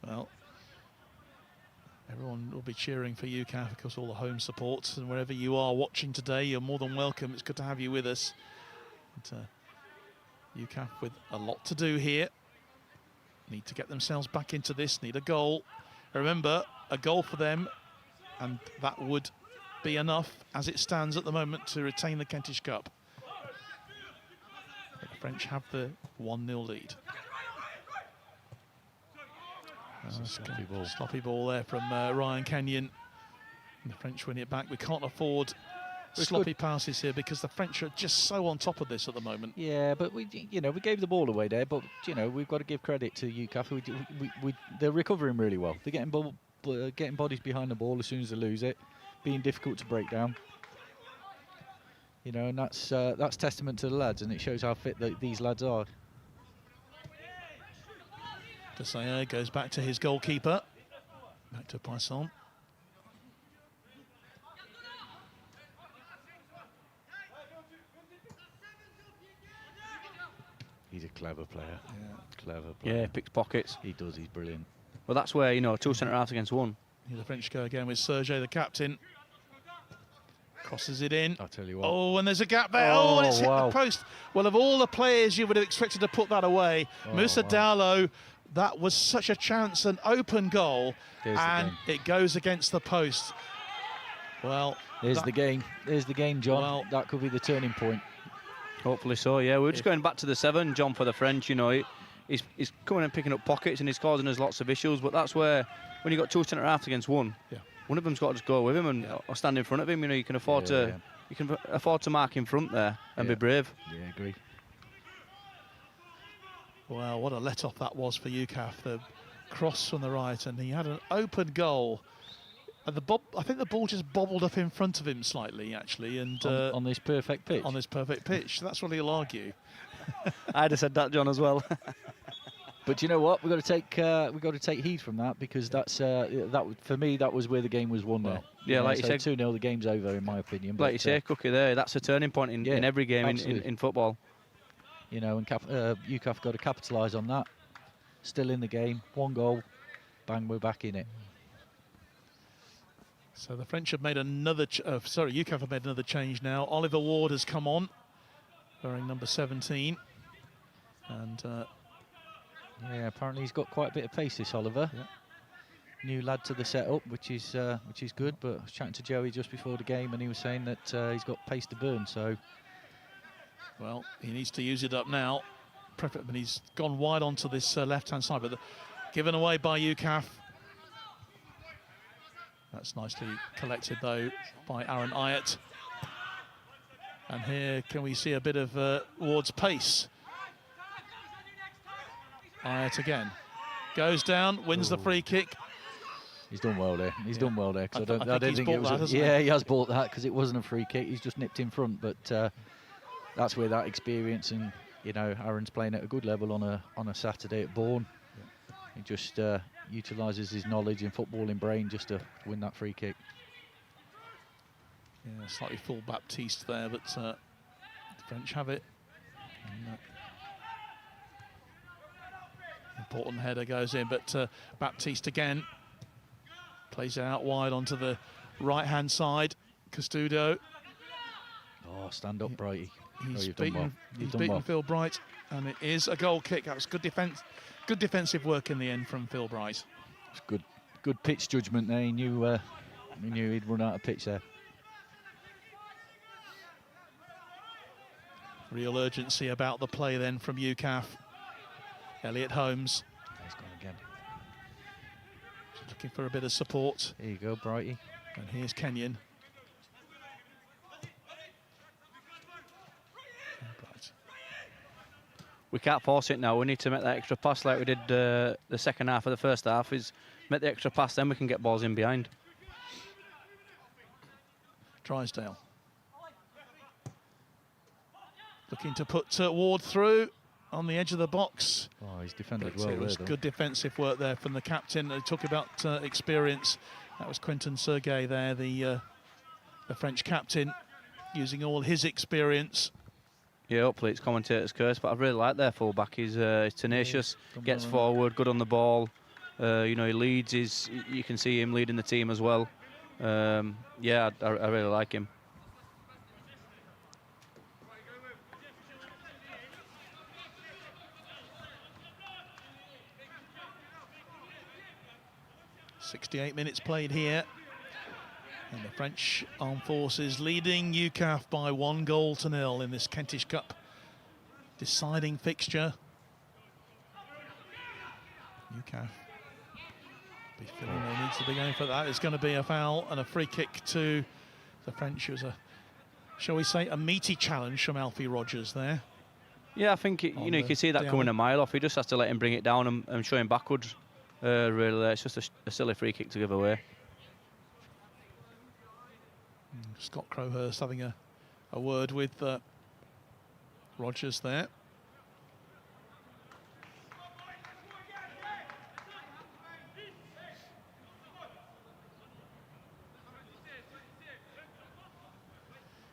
S1: Well, everyone will be cheering for UCAF, of course, all the home supports, and wherever you are watching today, you're more than welcome. It's good to have you with us. And, UCAF with a lot to do here. Need to get themselves back into this, need a goal. Remember, a goal for them, and that would be enough as it stands at the moment to retain the Kentish Cup. The French have the 1-0 lead. Sloppy ball there from Ryan Kenyon. And the French win it back. We can't afford sloppy passes here because the French are just so on top of this at the moment.
S6: Yeah, but we gave the ball away there. But we've got to give credit to UCAF. They're recovering really well. They're getting bodies behind the ball as soon as they lose it, being difficult to break down. And that's testament to the lads, and it shows how fit these lads are.
S1: Desailly goes back to his goalkeeper, back to Poisson.
S6: He's a clever player.
S1: Yeah.
S6: Clever player.
S5: Yeah, picks pockets.
S6: He does, he's brilliant.
S5: Well, that's where, two centre-halves against one.
S1: Here the French go again with Sergei, the captain. Crosses it in.
S6: I'll tell you what.
S1: Oh, and there's a gap there. Oh, and it's hit the post. Well, of all the players you would have expected to put that away, Musa Dallo, that was such a chance, an open goal, and it goes against the post. Well,
S6: there's the game. There's the game, John. Well, that could be the turning point.
S5: Hopefully so, yeah. We're just going back to the 7, John, for the French. He's coming and picking up pockets and he's causing us lots of issues, but that's where, when you've got 2 centre-halves against one, one of them's got to just go with him and or stand in front of him. You can afford to mark in front there and be brave.
S6: Yeah, I agree.
S1: Well, what a let-off that was for UCAF. The cross from the right, and he had an open goal. And I think the ball just bobbled up in front of him slightly, actually, and
S6: on this perfect pitch.
S1: On this perfect pitch, that's what he'll argue.
S5: I'd have said that, John, as well.
S6: But you know what? We've got to take heed from that, because that's for me that was where the game was won. Well,
S5: yeah, like you said,
S6: 2-0, the game's over in my opinion.
S5: Like you say, Cookie, that's a turning point in every game in football.
S6: And UCAF got to capitalise on that. Still in the game, 1 goal, bang, we're back in it.
S1: So the French have made UCAF have made another change now. Oliver Ward has come on, wearing number 17, and
S6: apparently he's got quite a bit of pace, this Oliver. Yeah. New lad to the setup, which is good. But I was chatting to Joey just before the game, and he was saying that he's got pace to burn. So,
S1: well, he needs to use it up now. But he's gone wide onto this left-hand side, but given away by UCAF. That's nicely collected, though, by Aaron Ayat. And here, can we see a bit of Ward's pace? Ayat again. Goes down, wins the free kick.
S6: He's done well there. He's done well there.
S1: I don't think it was
S6: he has bought that, because it wasn't a free kick. He's just nipped in front. But that's where that experience, and Aaron's playing at a good level on a Saturday at Bourne. Yeah. He just utilises his knowledge and footballing brain just to win that free kick.
S1: Yeah, slightly full Baptiste there, but the French have it. And, important header goes in, but Baptiste again plays it out wide onto the right-hand side. Custodio.
S6: Oh, stand up, Brighty.
S1: He's
S6: you've done well.
S1: He's beaten Phil Bright, and it is a goal kick. That was good defensive work in the end from Phil Bright.
S6: It's good pitch judgment there. He knew he'd run out of pitch there.
S1: Real urgency about the play then from UCAF. Elliot Holmes.
S6: He's gone again.
S1: Just looking for a bit of support.
S6: Here you go, Brighty.
S1: And here's Kenyon.
S5: We can't force it now. We need to make that extra pass like we did the second half of the first half. Is make the extra pass, then we can get balls in behind.
S1: Drysdale. Looking to put Ward through on the edge of the box.
S6: Oh, he's defended
S1: But
S6: well
S1: it was
S6: there,
S1: good defensive work there from the captain. They talk about experience. That was Quentin Sergei there, the French captain, using all his experience.
S5: Yeah, hopefully it's commentator's curse, but I really like their fullback. He's tenacious, gets forward, good on the ball. You know, he leads. You can see him leading the team as well. Yeah, I really like him.
S1: .68 minutes played here. And the French Armed Forces leading UCAF by 1-0 in this Kentish Cup deciding fixture. UCAF be feeling they need to be going for that. It's going to be a foul and a free kick to the French. It was a, shall we say, a meaty challenge from Alfie Rogers there.
S5: Yeah, I think you can see that coming a mile off. He just has to let him bring it down and show him backwards. Really, it's just a silly free kick to give away.
S1: Scott Crowhurst having a word with Rogers there.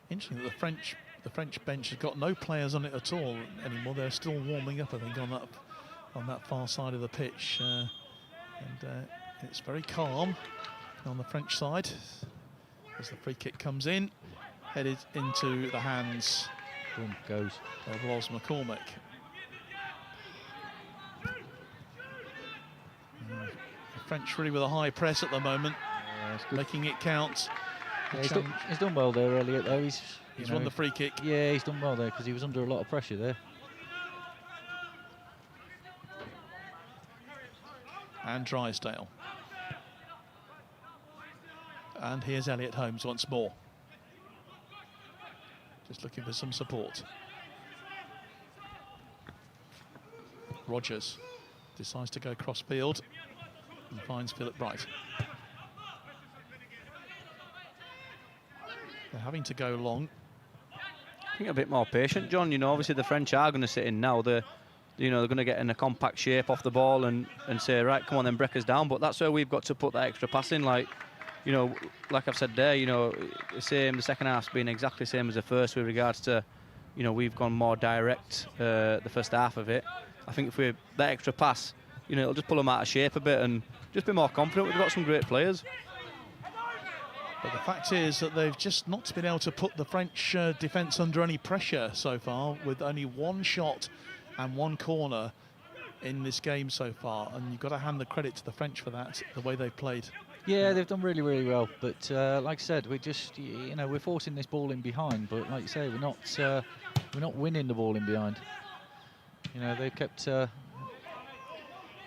S1: Interesting that the French bench has got no players on it at all anymore. They're still warming up, I think, on that far side of the pitch, and it's very calm on the French side as the free kick comes in, headed into the hands
S6: goes
S1: of Los McCormick. The French really with a high press at the moment, making it count.
S6: Yeah, he's done well there, Elliot, though. He's
S1: won the free kick.
S6: Yeah, he's done well there because he was under a lot of pressure there.
S1: And Drysdale. And here's Elliot Holmes once more. Just looking for some support. Rogers decides to go cross field and finds Philip Bright. They're having to go long.
S5: I think a bit more patient, John. You know, obviously the French are going to sit in now. They're going to get in a compact shape off the ball and say, right, come on then, break us down. But that's where we've got to put that extra pass in. Like I've said there, the second half's been exactly the same as the first with regards to, we've gone more direct the first half of it. I think if that extra pass, it'll just pull them out of shape a bit and just be more confident. We've got some great players.
S1: But the fact is that they've just not been able to put the French defence under any pressure so far, with only one shot and one corner in this game so far. And you've got to hand the credit to the French for that, the way they've played.
S6: Yeah, they've done really, really well. But like I said, we're just, we're forcing this ball in behind. But like you say, we're not winning the ball in behind. They've kept,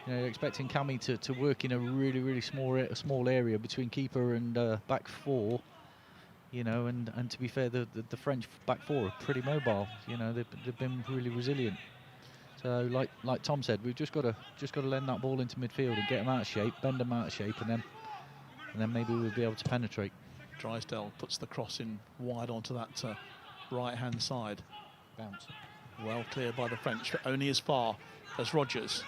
S6: expecting Cammy to work in a really, really small area between keeper and back four. And to be fair, the French back four are pretty mobile. They've been really resilient. So like Tom said, we've just got to lend that ball into midfield and get them out of shape, bend them out of shape, and then maybe we'll be able to penetrate.
S1: Drysdale puts the cross in wide onto that right-hand side.
S6: Bounce.
S1: Well cleared by the French, but only as far as Rogers.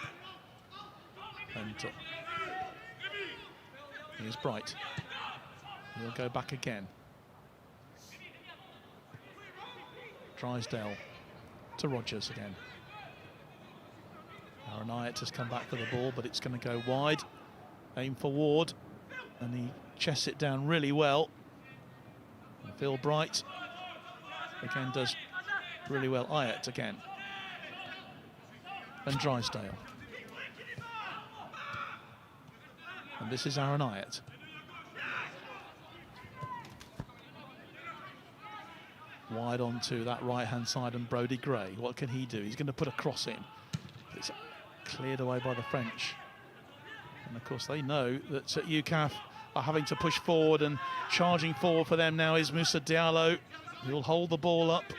S1: And here's Bright. He'll go back again. Drysdale to Rogers again. Aronayet has come back for the ball, but it's going to go wide. Aim for Ward, and he chests it down really well. And Phil Bright again does really well. Ayat again. And Drysdale. And this is Aaron Ayat. Wide onto that right-hand side, and Brody Gray. What can he do? He's going to put a cross in. It's cleared away by the French. And of course they know that UCAF are having to push forward, and charging forward for them now is Moussa Diallo. He'll hold the ball up,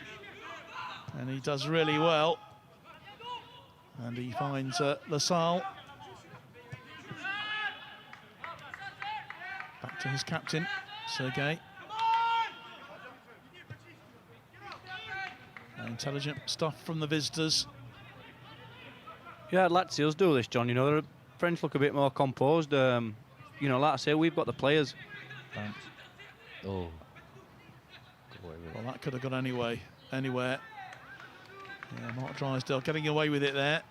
S1: and he does really well. And he finds LaSalle. Back to his captain, Sergei. Intelligent stuff from the visitors.
S5: Yeah, I'd like to see us do this, John. You know, the French look a bit more composed. You know, like I say, we've got the players.
S6: Thanks. Oh.
S1: Well, that could have gone anywhere. Yeah, Mark Drysdale getting away with it there.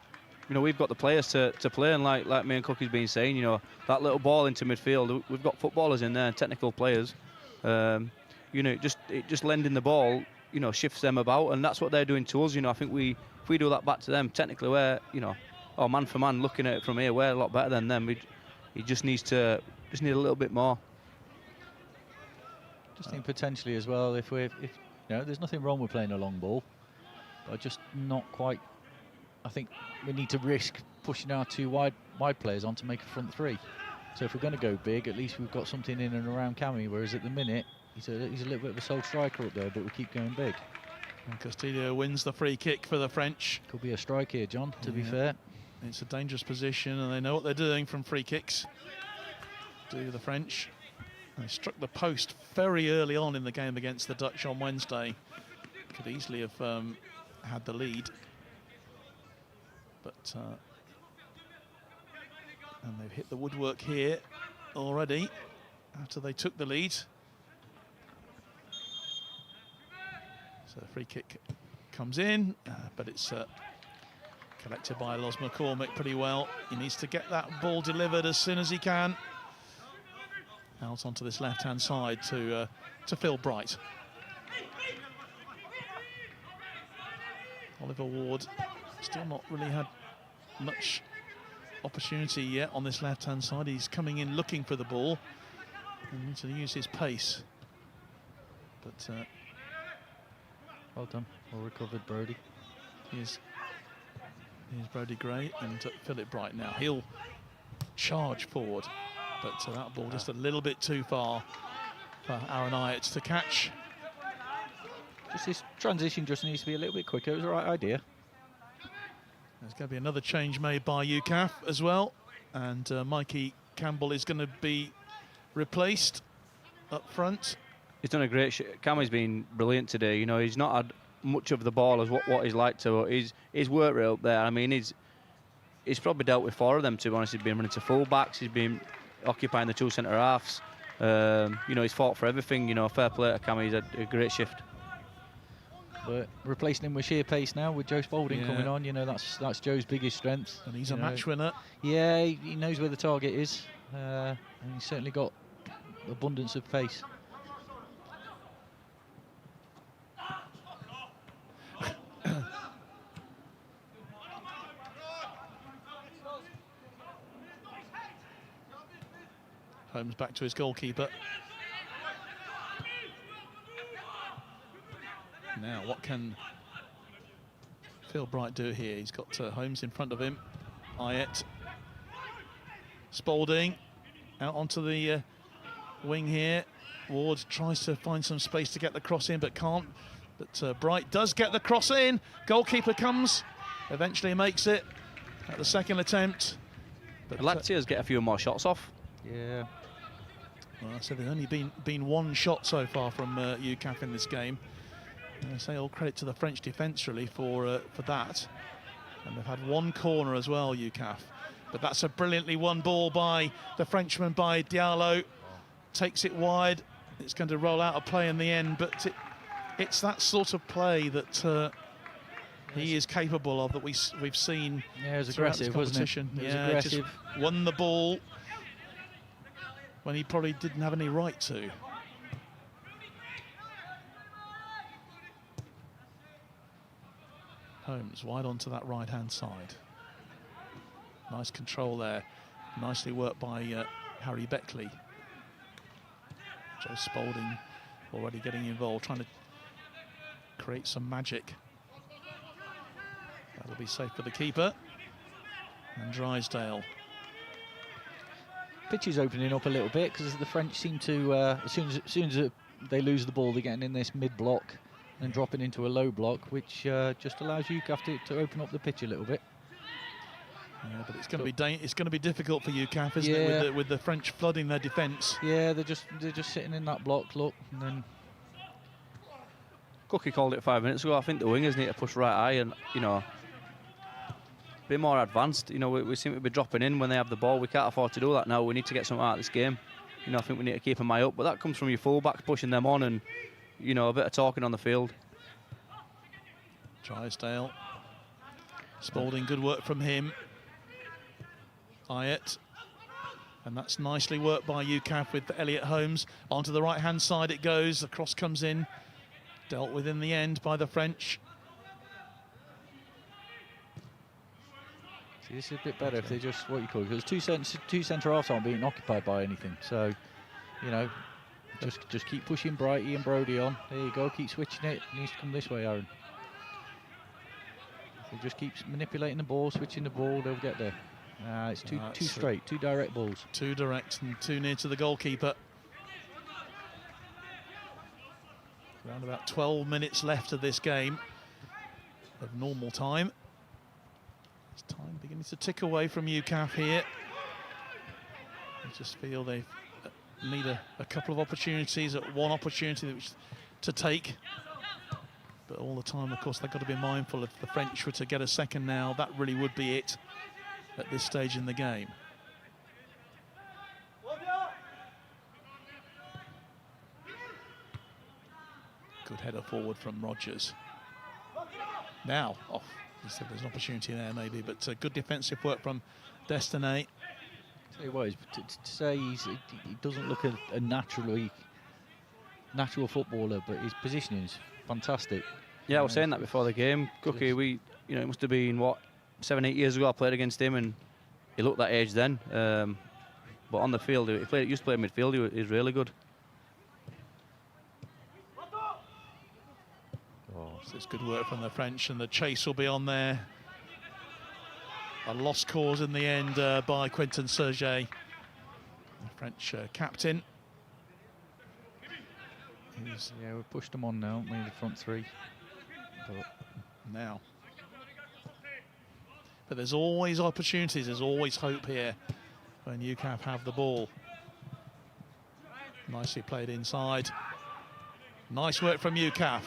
S5: You know, we've got the players to play, and like me and Cookie's been saying, you know, that little ball into midfield, we've got footballers in there, technical players. You know, just lending the ball, you know, shifts them about, and that's what they're doing to us. You know, I think if we do that back to them, technically we're, you know, man for man, looking at it from here, we're a lot better than them. He just need a little bit more.
S6: Just think potentially as well, if you know, there's nothing wrong with playing a long ball, but just not quite. I think we need to risk pushing our two wide players on to make a front three. So if we're going to go big, at least we've got something in and around Cammy. Whereas at the minute, he's a little bit of a sole striker up there, but we keep going big.
S1: And Castillo wins the free kick for the French.
S6: Could be a strike here, John, to be fair.
S1: It's a dangerous position, and they know what they're doing from free kicks. Do the French. They struck the post very early on in the game against the Dutch on Wednesday. Could easily have had the lead. But and they've hit the woodwork here already after they took the lead. So the free kick comes in, but it's collected by Los McCormick pretty well. He needs to get that ball delivered as soon as he can. Out onto this left-hand side to Phil Bright. Oliver Ward still not really had much opportunity yet on this left-hand side. He's coming in looking for the ball and needs to use his pace. But
S6: well done, well recovered, Brody.
S1: Here's Brody Gray and Philip Bright now. He'll charge forward, but that ball just a little bit too far for Aaron Ayat to catch.
S6: Just this transition just needs to be a little bit quicker. It was the right idea.
S1: There's going to be another change made by UCAF as well, and Mikey Campbell is going to be replaced up front.
S5: He's done a great Cammy's been brilliant today. You know, he's not had much of the ball as what he's like to. His work rate up there, I mean, he's probably dealt with 4 of them, to be honest. He's been running to full-backs, he's been occupying the 2 centre-halves. You know, he's fought for everything. You know, fair play to Cammy, he's had a great shift.
S6: But replacing him with sheer pace now, with Joe Spalding coming on, you know, that's Joe's biggest strength.
S1: And he's a match winner.
S6: Yeah, he knows where the target is. And he's certainly got abundance of pace.
S1: Holmes back to his goalkeeper. Now, what can Phil Bright do here? He's got Holmes in front of him. Ayat. Spalding out onto the wing here. Ward tries to find some space to get the cross in, but can't. But Bright does get the cross in. Goalkeeper comes, eventually makes it at the second attempt.
S5: But I'd like to see us get a few more shots off.
S6: Yeah.
S1: Well, I said there's only been 1 shot so far from UCAF in this game. And I say all credit to the French defence really for that. And they've had 1 corner as well, UCAF. But that's a brilliantly won ball by the Frenchman, by Diallo. Takes it wide. It's going to roll out of play in the end, but it's that sort of play that he is capable of, that we've seen.
S6: Yeah, it was aggressive, wasn't it? It was aggressive.
S1: Just won the ball when he probably didn't have any right to. Holmes wide onto that right-hand side. Nice control there. Nicely worked by Harry Beckley. Joe Spalding already getting involved, trying to create some magic. That'll be safe for the keeper. And Drysdale.
S6: Pitch is opening up a little bit because the French seem to, as soon as they lose the ball, they're getting in this mid-block and dropping into a low block, which just allows UCAF to open up the pitch a little bit.
S1: Yeah, but it's going to be difficult for UCAF, isn't it, with the French flooding their defence?
S6: Yeah, they're just sitting in that block. Look, and then
S5: Cookie called it 5 minutes ago. I think the wingers need to push right high and be more advanced. We seem to be dropping in when they have the ball. We can't afford to do that now. We need to get something out of this game. I think we need to keep an eye up, but that comes from your fullbacks pushing them on and a bit of talking on the field.
S1: Drysdale. Spalding, good work from him. Hyatt. And that's nicely worked by UCAF with Elliot Holmes. Onto the right-hand side it goes. The cross comes in. Dealt with in the end by the French.
S6: See, this is a bit better if they just, because two centre-halves aren't being occupied by anything. So, just keep pushing Brighty and Brody on. There you go, keep switching it. It needs to come this way, Aaron. If they just keep manipulating the ball, switching the ball, they'll get there. It's too straight, two direct balls.
S1: Too direct and too near to the goalkeeper. Around about 12 minutes left of this game of normal time. It's time beginning to tick away from UCAF here. I just feel they need a couple of opportunities, one opportunity to take. But all the time, of course, they've got to be mindful if the French were to get a second now, that really would be it at this stage in the game. Good header forward from Rogers. Now, there's an opportunity there maybe, but good defensive work from Destiny.
S6: Tell you what, to say he doesn't look a natural footballer, but his positioning is fantastic.
S5: Yeah, I was saying that before the game. Cookie, it must have been, 7-8 years ago I played against him, and he looked that age then. But on the field, he used to play midfield, he's really good.
S1: So it's good work from the French, and the chase will be on there. A lost cause in the end by Quentin Serge, the French captain.
S6: Yeah, we've pushed them on now, maybe the front three.
S1: But there's always opportunities, there's always hope here when UCAF have the ball. Nicely played inside. Nice work from UCAF.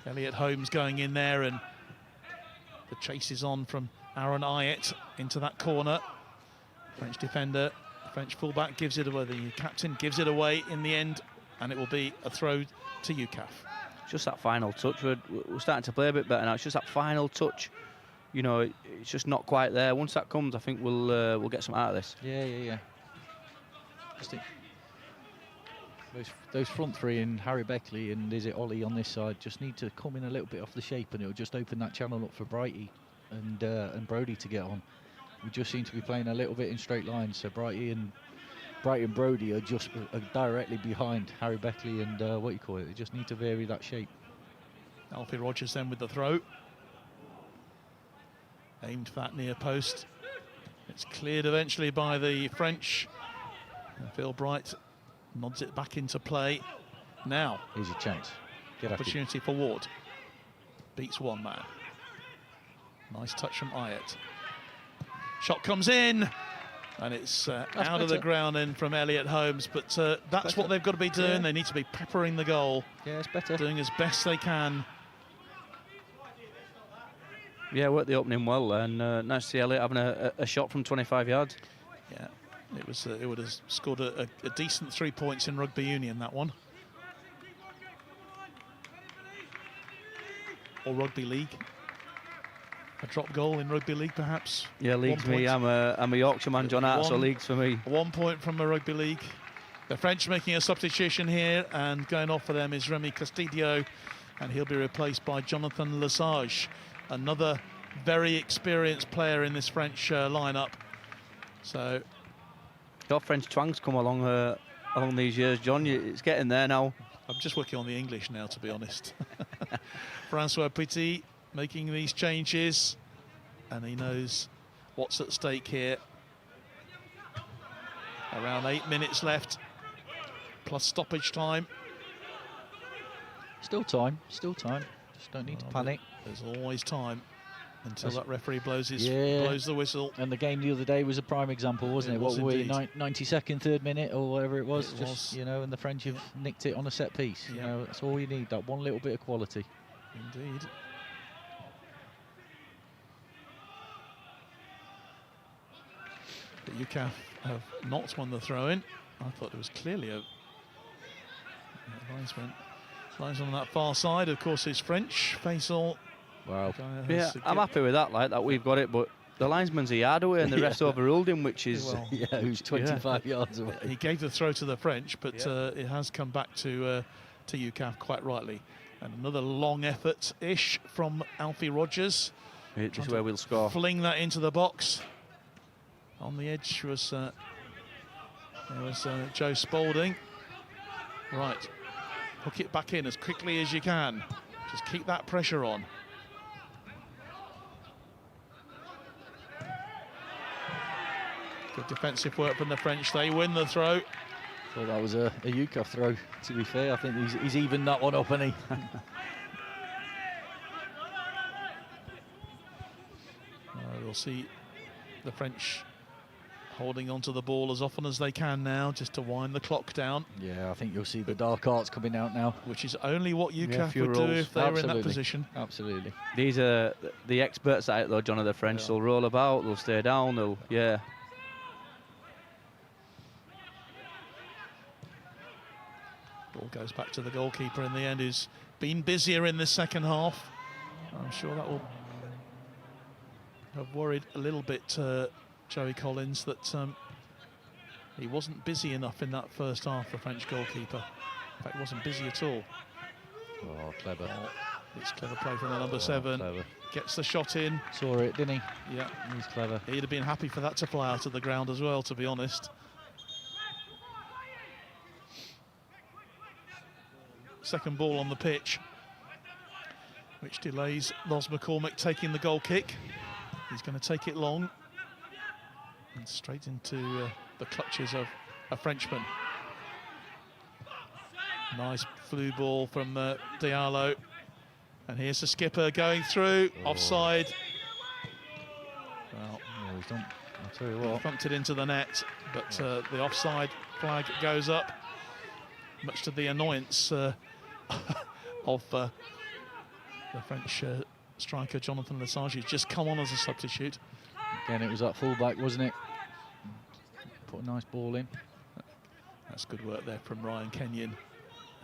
S1: Elliot Holmes going in there, and the chase is on from Aaron Hyatt into that corner. French defender, French fullback gives it away. The captain gives it away in the end, and it will be a throw to UCAF.
S5: Just that final touch. We're starting to play a bit better now. It's just that final touch. It's just not quite there. Once that comes, I think we'll get some out of this.
S6: Yeah. Those front three and Harry Beckley and is it Ollie on this side just need to come in a little bit off the shape, and it'll just open that channel up for Brighty and Brody to get on. We just seem to be playing a little bit in straight lines, so Brighty and Brody are just directly behind Harry Beckley and They just need to vary that shape.
S1: Alfie Rogers then with the throw. Aimed for that near post. It's cleared eventually by the French. And Phil Bright nods it back into play. Now,
S6: here's your chance.
S1: Opportunity for Ward. Beats one man. Nice touch from Hyatt. Shot comes in. And it's out of the ground in from Elliot Holmes. But that's what they've got to be doing. Yeah. They need to be peppering the goal.
S6: Yeah, it's better.
S1: Doing as best they can.
S5: Yeah, worked the opening well. And nice to see Elliot having a shot from 25 yards.
S1: Yeah. It would have scored a decent 3 points in rugby union, that one. Or rugby league. A drop goal in rugby league, perhaps.
S5: Yeah, league's me. I'm a Yorkshire man, John Hart, so league's for me.
S1: 1 point from a rugby league. The French making a substitution here, and going off for them is Remy Castidio, and he'll be replaced by Jonathan Lesage. another very experienced player in this French lineup. So
S5: your French twang's come along these years, John. It's getting there now.
S1: I'm just working on the English now, to be honest. Francois Petit making these changes, and he knows what's at stake here. Around 8 minutes left, plus stoppage time.
S6: Still time, still time. Just don't need to panic.
S1: There's always time until that referee blows the whistle.
S6: And the game the other day was a prime example, wasn't it? What were we,
S1: indeed.
S6: 92nd, third minute, or whatever it was?
S1: It
S6: Just
S1: was.
S6: you know, and the French have nicked it on a set piece. You know, that's all you need. That one little bit of quality.
S1: Indeed. But UCAF have not won the throw-in. I thought it was clearly a linesman on that far side. Of course, is French. Faisal.
S6: Wow.
S5: Yeah, I'm happy with that. Like that, we've got it, but the linesman's a yard away, and the rest overruled him, which is
S6: who's 25 yards away.
S1: He gave the throw to the French, but it has come back to UCAF quite rightly. And another long effort-ish from Alfie Rogers.
S5: This is where we'll score.
S1: Fling that into the box. On the edge was Joe Spalding. Right, hook it back in as quickly as you can. Just keep that pressure on. Good defensive work from the French. They win the throw.
S6: Thought that was a UCAF throw, to be fair. I think he's evened that one up, hasn't he?
S1: We'll see the French holding onto the ball as often as they can now, just to wind the clock down.
S6: Yeah, I think you'll see the dark arts coming out now.
S1: Which is only what UCAF would do if they were in that position.
S6: Absolutely.
S5: These are the experts at it, though, John, of the French. Yeah. They'll roll about, they'll stay down, Ball
S1: goes back to the goalkeeper in the end, who's been busier in the second half. I'm sure that will have worried a little bit Joey Collins, that he wasn't busy enough in that first half, the French goalkeeper. In fact, he wasn't busy at all.
S6: Oh, clever.
S1: It's clever play from the number 7.
S6: Clever.
S1: Gets the shot in.
S6: Saw it, didn't he?
S1: Yeah.
S6: He's clever.
S1: He'd have been happy for that to fly out of the ground as well, to be honest. Second ball on the pitch, which delays Los McCormick taking the goal kick. He's going to take it long and straight into the clutches of a Frenchman. Nice flu ball from Diallo. And here's the skipper going through, offside. Well,
S6: he's done. I'll tell you what.
S1: Thumped it into the net, but the offside flag goes up, much to the annoyance of the French striker Jonathan Lesage, who's just come on as a substitute.
S6: Again, it was that full-back, wasn't it? Put a nice ball in.
S1: That's good work there from Ryan Kenyon.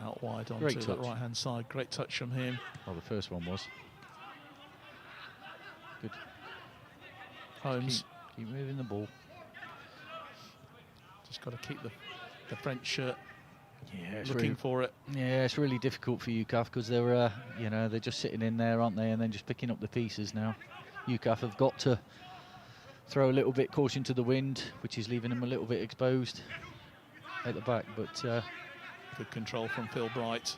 S1: Out wide onto
S6: Great
S1: that
S6: touch.
S1: right-hand side. Great touch from him.
S6: Well, the first one was. Good.
S1: Holmes.
S6: Keep moving the ball.
S1: Just got to keep the French
S6: it's
S1: looking
S6: really,
S1: for it.
S6: Yeah, it's really difficult for UCAF because they're, they're just sitting in there, aren't they? And then just picking up the pieces now. UCAF have got to throw a little bit caution to the wind, which is leaving them a little bit exposed at the back. But
S1: good control from Phil Bright.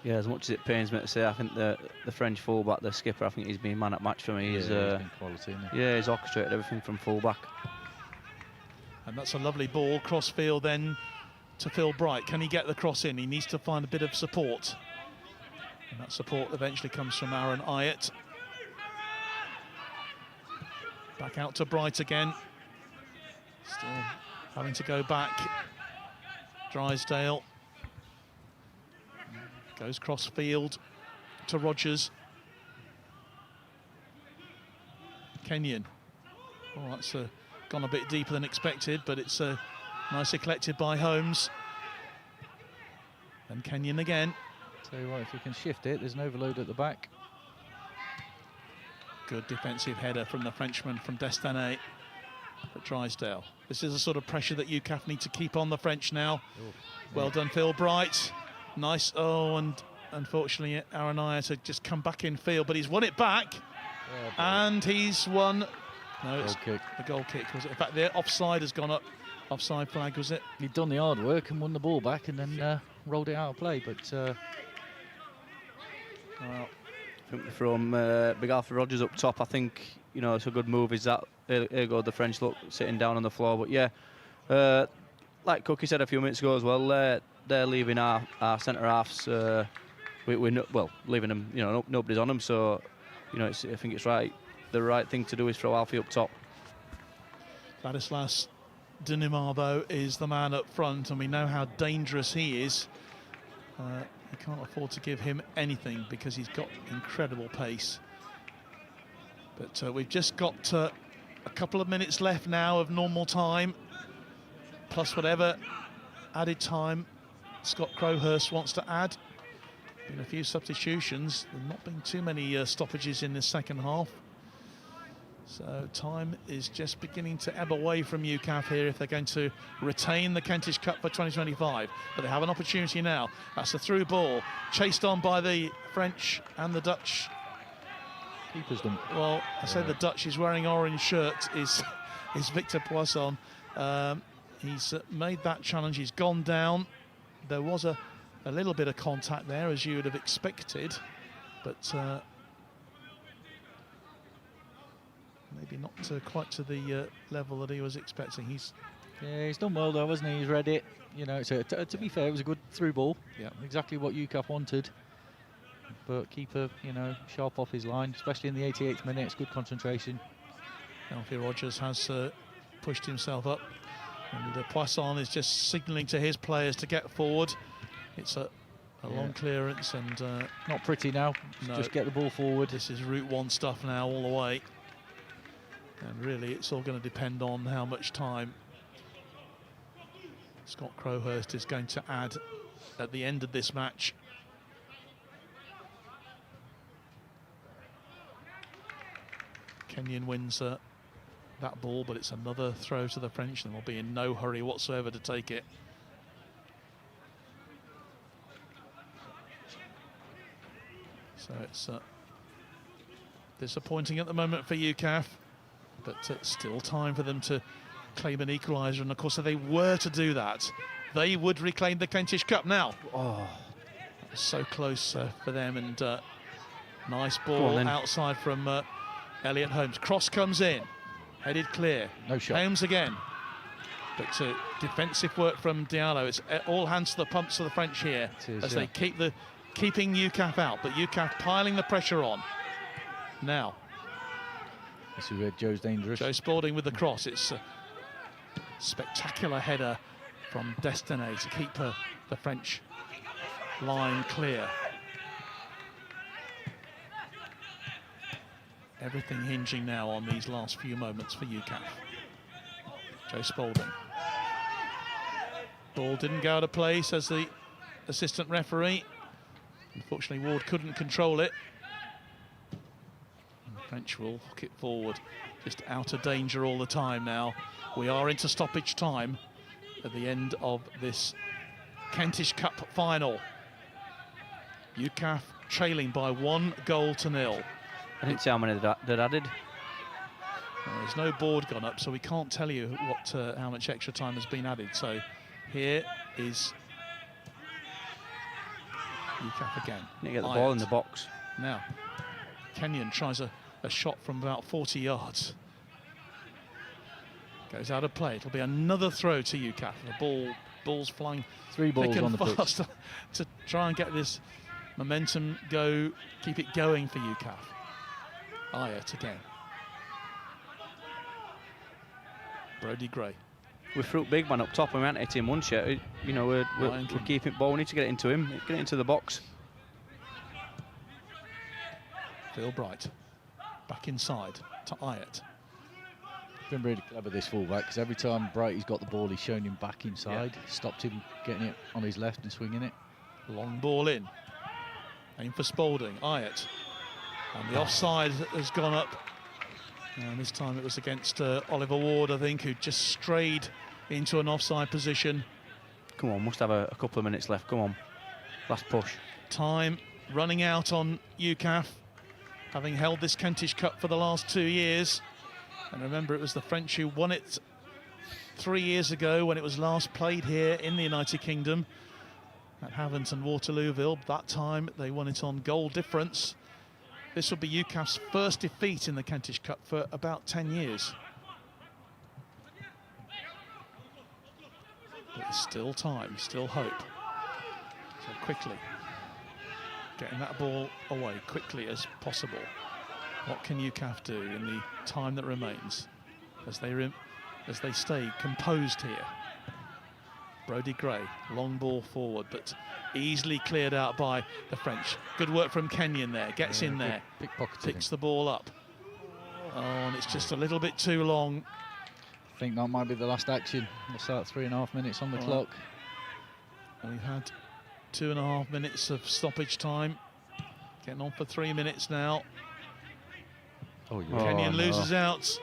S5: Yeah, as much as it pains me to say, I think the French fullback, the skipper, I think he's been man at match for me.
S6: He's been quality, isn't he?
S5: Yeah, he's orchestrated everything from fullback.
S1: And that's a lovely ball, cross field then to Phil Bright. Can he get the cross in? He needs to find a bit of support. And that support eventually comes from Aaron Ayat. Back out to Bright again. Still having to go back. Drysdale. Goes cross field to Rogers. Kenyon. Oh, that's gone a bit deeper than expected, but it's nicely collected by Holmes. And Kenyon again.
S6: Tell you what, if you can shift it, there's an overload at the back.
S1: Good defensive header from the Frenchman from Destanet at Drysdale. This is the sort of pressure that UCAF need to keep on the French now. Well done, Phil Bright. Nice, and unfortunately, Aaron Ayat had just come back in field, but he's won it back. And he's won. No, it's
S6: Goal kick.
S1: the goal kick, was it? In fact, the offside has gone up. Offside flag, was it?
S6: He'd done the hard work and won the ball back and then rolled it out of play, but...
S5: Well, from Big Alfie Rogers up top, I think, you know, it's a good move. Is that here go the French look sitting down on the floor? But yeah, like Cookie said a few minutes ago as well, they're leaving our centre halves. Well, leaving them. You know, nobody's on them. So, you know, I think it's right. The right thing to do is throw Alfie up top.
S1: Ladislas Dinimabo is the man up front, and we know how dangerous he is. You can't afford to give him anything because he's got incredible pace. But we've just got a couple of minutes left now of normal time, plus whatever added time Scott Crowhurst wants to add. Been a few substitutions. There's not been too many stoppages in the second half. So time is just beginning to ebb away from UCAF here if they're going to retain the Kentish Cup for 2025. But they have an opportunity now. That's a through ball, chased on by the French and the Dutch.
S6: Keepers them.
S1: Well, I say the Dutch, he's wearing orange shirt, is Victor Poisson. He's made that challenge, he's gone down. There was a little bit of contact there, as you would have expected, but maybe not quite to the level that he was expecting. He's
S6: done well though, hasn't he? He's read it. You know, so to be fair, it was a good through ball.
S1: Yeah,
S6: exactly what UCAF wanted. But keeper, you know, sharp off his line, especially in the 88th minute. It's good concentration.
S1: Alfie Rogers has pushed himself up, and Poisson is just signalling to his players to get forward. It's a long clearance and
S6: not pretty now.
S1: No,
S6: just get the ball forward.
S1: This is Route 1 stuff now all the way. And really, it's all going to depend on how much time Scott Crowhurst is going to add at the end of this match. Kenyon wins that ball, but it's another throw to the French, and they'll be in no hurry whatsoever to take it. So it's disappointing at the moment for UCAF. But still time for them to claim an equaliser, and of course if they were to do that, they would reclaim the Kentish Cup now. Oh, that was so close for them, and nice ball outside from Elliot Holmes. Cross comes in, headed clear.
S6: No shot.
S1: Holmes again, but defensive work from Diallo. It's all hands to the pumps for the French here as they keeping UCAF out, but UCAF piling the pressure on now.
S6: This is where Joe's dangerous.
S1: Joe Spalding with the cross. It's a spectacular header from Destiné to keep the French line clear. Everything hinging now on these last few moments for UCAF. Joe Spalding. Ball didn't go out of play, says the assistant referee. Unfortunately, Ward couldn't control it. French will hook it forward, just out of danger all the time now. We are into stoppage time at the end of this Kentish Cup final. UCAF trailing by 1-0.
S5: I didn't see how many that added.
S1: Well, there's no board gone up, so we can't tell you how much extra time has been added. So here is UCAF again.
S5: Need to get the ball in the box.
S1: Now, Kenyon tries a shot from about 40 yards. Goes out of play. It'll be another throw to UCAF. The ball's flying
S6: 3 balls
S1: thick and
S6: on the
S1: fast
S6: pitch
S1: to try and get this momentum keep it going for UCAF. Ayat again. Brody Gray.
S5: We threw big man up top and we haven't hit him once yet. You know, we're keeping ball. We need to get it into him, get it into the box.
S1: Phil Bright. Back inside to Ayat.
S6: Been really clever, this fullback, because every time Brighty's got the ball, he's shown him back inside, stopped him getting it on his left and swinging it.
S1: Long ball in. Aim for Spalding. Ayat. And the offside has gone up. And this time it was against Oliver Ward, I think, who just strayed into an offside position.
S5: Come on, must have a couple of minutes left. Come on. Last push.
S1: time running out on UCAF, having held this Kentish Cup for the last 2 years. And remember, it was the French who won it 3 years ago when it was last played here in the United Kingdom at Havant and Waterlooville. That time they won it on goal difference. This will be UCAF's first defeat in the Kentish Cup for about 10 years. But there's still time, still hope. So quickly, getting that ball away quickly as possible. What can UCAF do in the time that remains as they stay composed here? Brodie Gray, long ball forward, but easily cleared out by the French. Good work from Kenyon there, gets in there, picks the ball up. Oh, and it's just a little bit too long.
S6: I think that might be the last action. We'll start 3.5 minutes on the clock.
S1: We've had 2.5 minutes of stoppage time. Getting on for 3 minutes now. Kenyon loses out.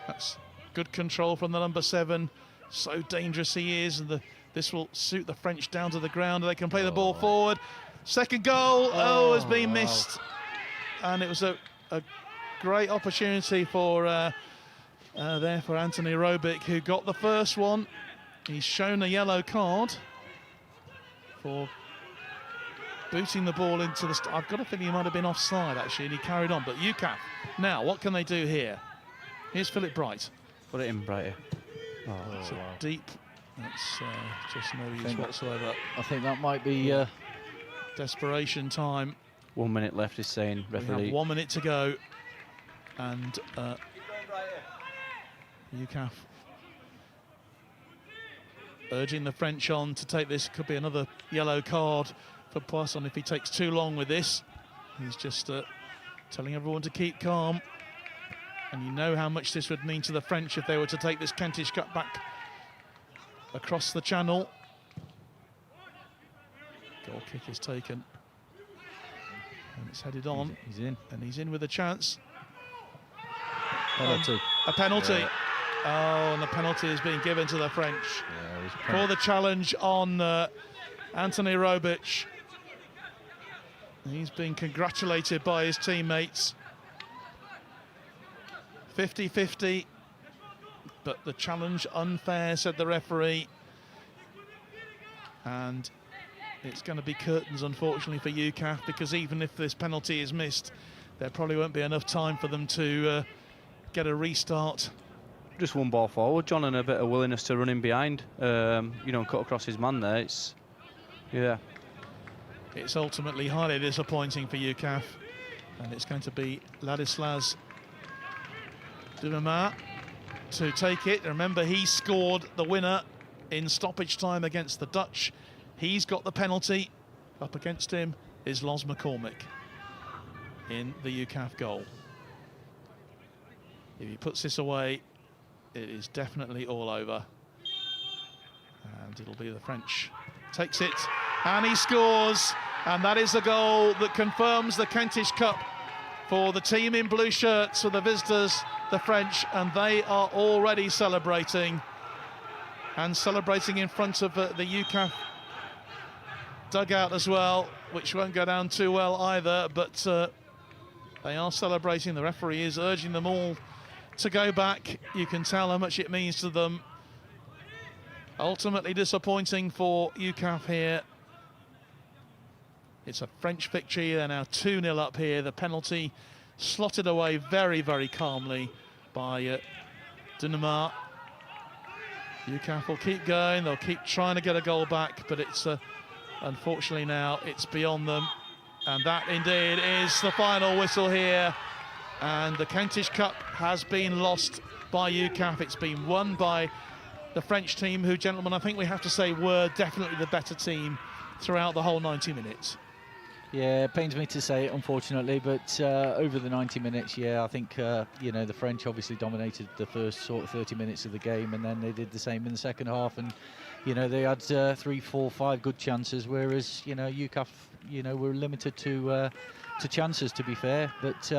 S1: That's good control from the number 7. So dangerous he is, and this will suit the French down to the ground. They can play the ball forward. Second goal, has been missed. And it was a great opportunity for Anthony Robic, who got the first one. He's shown a yellow card for booting the ball into the... I've got a feeling he might have been offside, actually, and he carried on. But UCAF, now, what can they do here? Here's Philip Bright.
S5: Put it in, Brighter.
S1: It's a deep... That's just no use whatsoever.
S6: I think that might be...
S1: desperation time.
S5: 1 minute left, is saying referee.
S1: We have 1 minute to go. And UCAF urging the French on to take this. Could be another yellow card for Poisson if he takes too long with this. He's just telling everyone to keep calm. And you know how much this would mean to the French if they were to take this Kentish Cup back across the channel. Goal kick is taken. And it's headed on.
S6: He's in.
S1: And he's in with a chance.
S6: Penalty.
S1: A penalty.
S6: Yeah.
S1: Oh, and the penalty is being given to the French for the challenge on Anthony Robic. He's been congratulated by his teammates. 50-50, but the challenge unfair, said the referee. And it's going to be curtains, unfortunately, for UCAF, because even if this penalty is missed, there probably won't be enough time for them to get a restart.
S5: Just one ball forward, John, and a bit of willingness to run in behind, you know, and cut across his man there. It's
S1: ultimately highly disappointing for UCAF, and it's going to be Ladislas Dumama to take it. Remember, he scored the winner in stoppage time against the Dutch. He's got the penalty. Up against him is Los McCormick in the UCAF goal. If he puts this away, it is definitely all over. And it'll be the French. Takes it, and he scores. And that is the goal that confirms the Kentish Cup for the team in blue shirts, for the visitors, the French, and they are already celebrating. And celebrating in front of the UCAF dugout as well, which won't go down too well either, but they are celebrating. The referee is urging them all to go back. You can tell how much it means to them. Ultimately disappointing for UCAF here. It's a French victory. They're now 2-0 up here. The penalty slotted away very, very calmly by Dunamar. UCAF will keep going. They'll keep trying to get a goal back, but it's unfortunately now it's beyond them. And that indeed is the final whistle here. And the Kentish Cup has been lost by UCAF. It's been won by the French team, who, gentlemen, I think we have to say were definitely the better team throughout the whole 90 minutes.
S6: Yeah, it pains me to say it, unfortunately, but over the 90 minutes, yeah, I think, you know, the French obviously dominated the first sort of 30 minutes of the game, and then they did the same in the second half, and, you know, they had 3, 4, 5 good chances, whereas, you know, UCAF, you know, were limited to chances, to be fair. But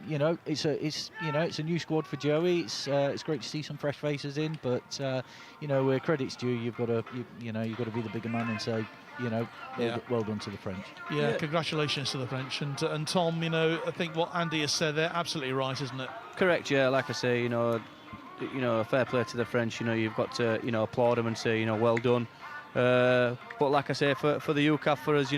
S6: you know, it's a new squad for Joey. It's great to see some fresh faces in, but you know, where credit's due, you've got to be the bigger man and say, well done to the French.
S1: Yeah, congratulations to the French. And Tom, I think what Andy has said there, absolutely right, isn't it?
S5: Correct, yeah. Like I say, fair play to the French. You've got to, applaud them and say, well done. But like I say, for the UCAF, for us,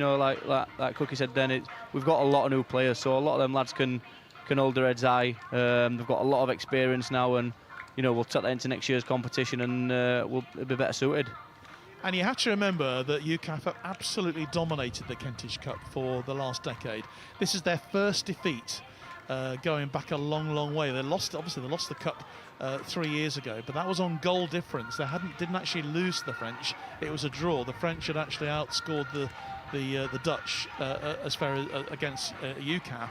S5: like Cookie said then, we've got a lot of new players, so a lot of them lads can hold their heads high. They've got a lot of experience now, and we'll take that into next year's competition, and we'll be better suited.
S1: And you have to remember that UCAF have absolutely dominated the Kentish Cup for the last decade. This is their first defeat going back a long, long way. They lost the cup 3 years ago, but that was on goal difference. They didn't actually lose to the French. It was a draw. The French had actually outscored the Dutch as far as against UCAF,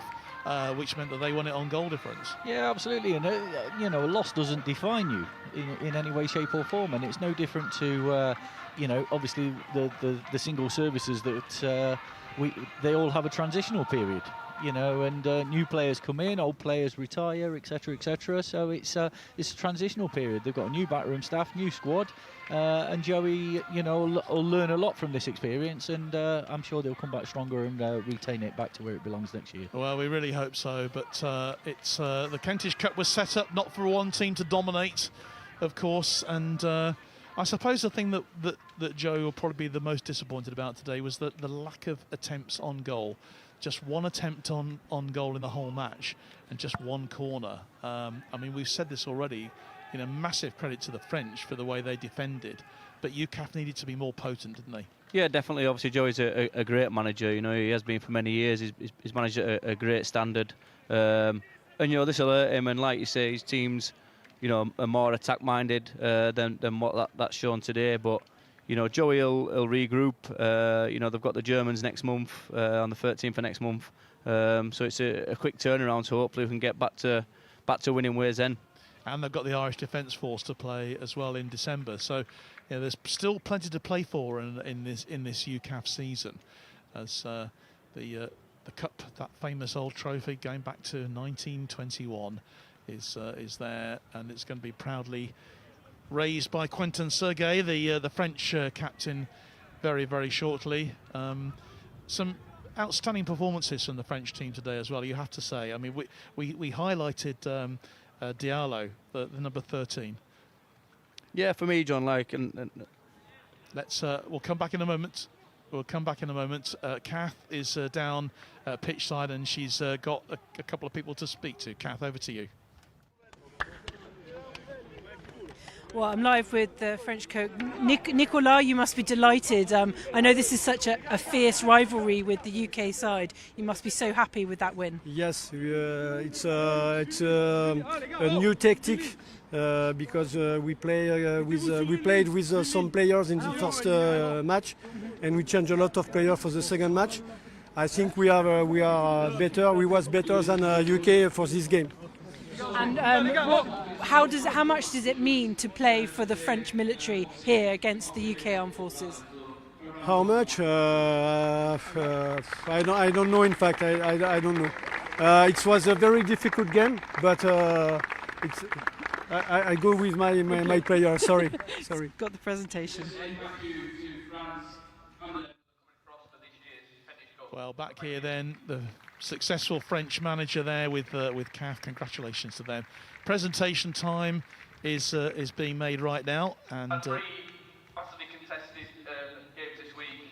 S1: which meant that they won it on goal difference.
S6: Yeah, absolutely. And a loss doesn't define you in any way, shape, or form. And it's no different to obviously the single services that they all have a transitional period. And new players come in, old players retire, etc., etc. So it's a transitional period. They've got a new backroom staff, new squad, and Joey, will learn a lot from this experience, and I'm sure they'll come back stronger and retain it back to where it belongs next year. Well,
S1: we really hope so. But it's the Kentish Cup was set up not for one team to dominate, of course, and I suppose the thing that Joey will probably be the most disappointed about today was the lack of attempts on goal. Just one attempt on goal in the whole match, and just one corner. I mean, we've said this already. Massive credit to the French for the way they defended, but UCAF needed to be more potent, didn't they?
S5: Yeah, definitely. Obviously, Joey's a great manager. He has been for many years. He's managed at a great standard, and this will hurt him. And like you say, his teams, are more attack-minded than what that's shown today. But Joey will regroup. They've got the Germans next month, on the 13th of next month. So it's a quick turnaround. So hopefully we can get back to winning ways then.
S1: And they've got the Irish Defence Force to play as well in December. So there's still plenty to play for in this UCAF season, as the cup, that famous old trophy going back to 1921, is there, and it's going to be proudly raised by Quentin Sergei, the French captain, very, very shortly. Some outstanding performances from the French team today as well, you have to say. I mean, we highlighted Diallo, the number 13.
S5: Yeah, for me, John, and
S1: we'll come back in a moment. Kath is down pitch side, and she's got a couple of people to speak to. Kath, over to you.
S2: Well, I'm live with the French coach. Nicolas, you must be delighted. I know this is such a fierce rivalry with the UK side. You must be so happy with that win.
S7: Yes, it's a new tactic because we played with some players in the first match, and we changed a lot of players for the second match. I think we are better. We was better than UK for this game.
S2: And how much does it mean to play for the French military here against the UK armed forces?
S7: How much? I don't know. In fact, I don't know. It was a very difficult game, but I go with my player. Sorry.
S2: Got the presentation.
S1: Well, back here then, the successful French manager there with CAF. Congratulations to them. Presentation time is being made right now, and
S22: massively contested games this week,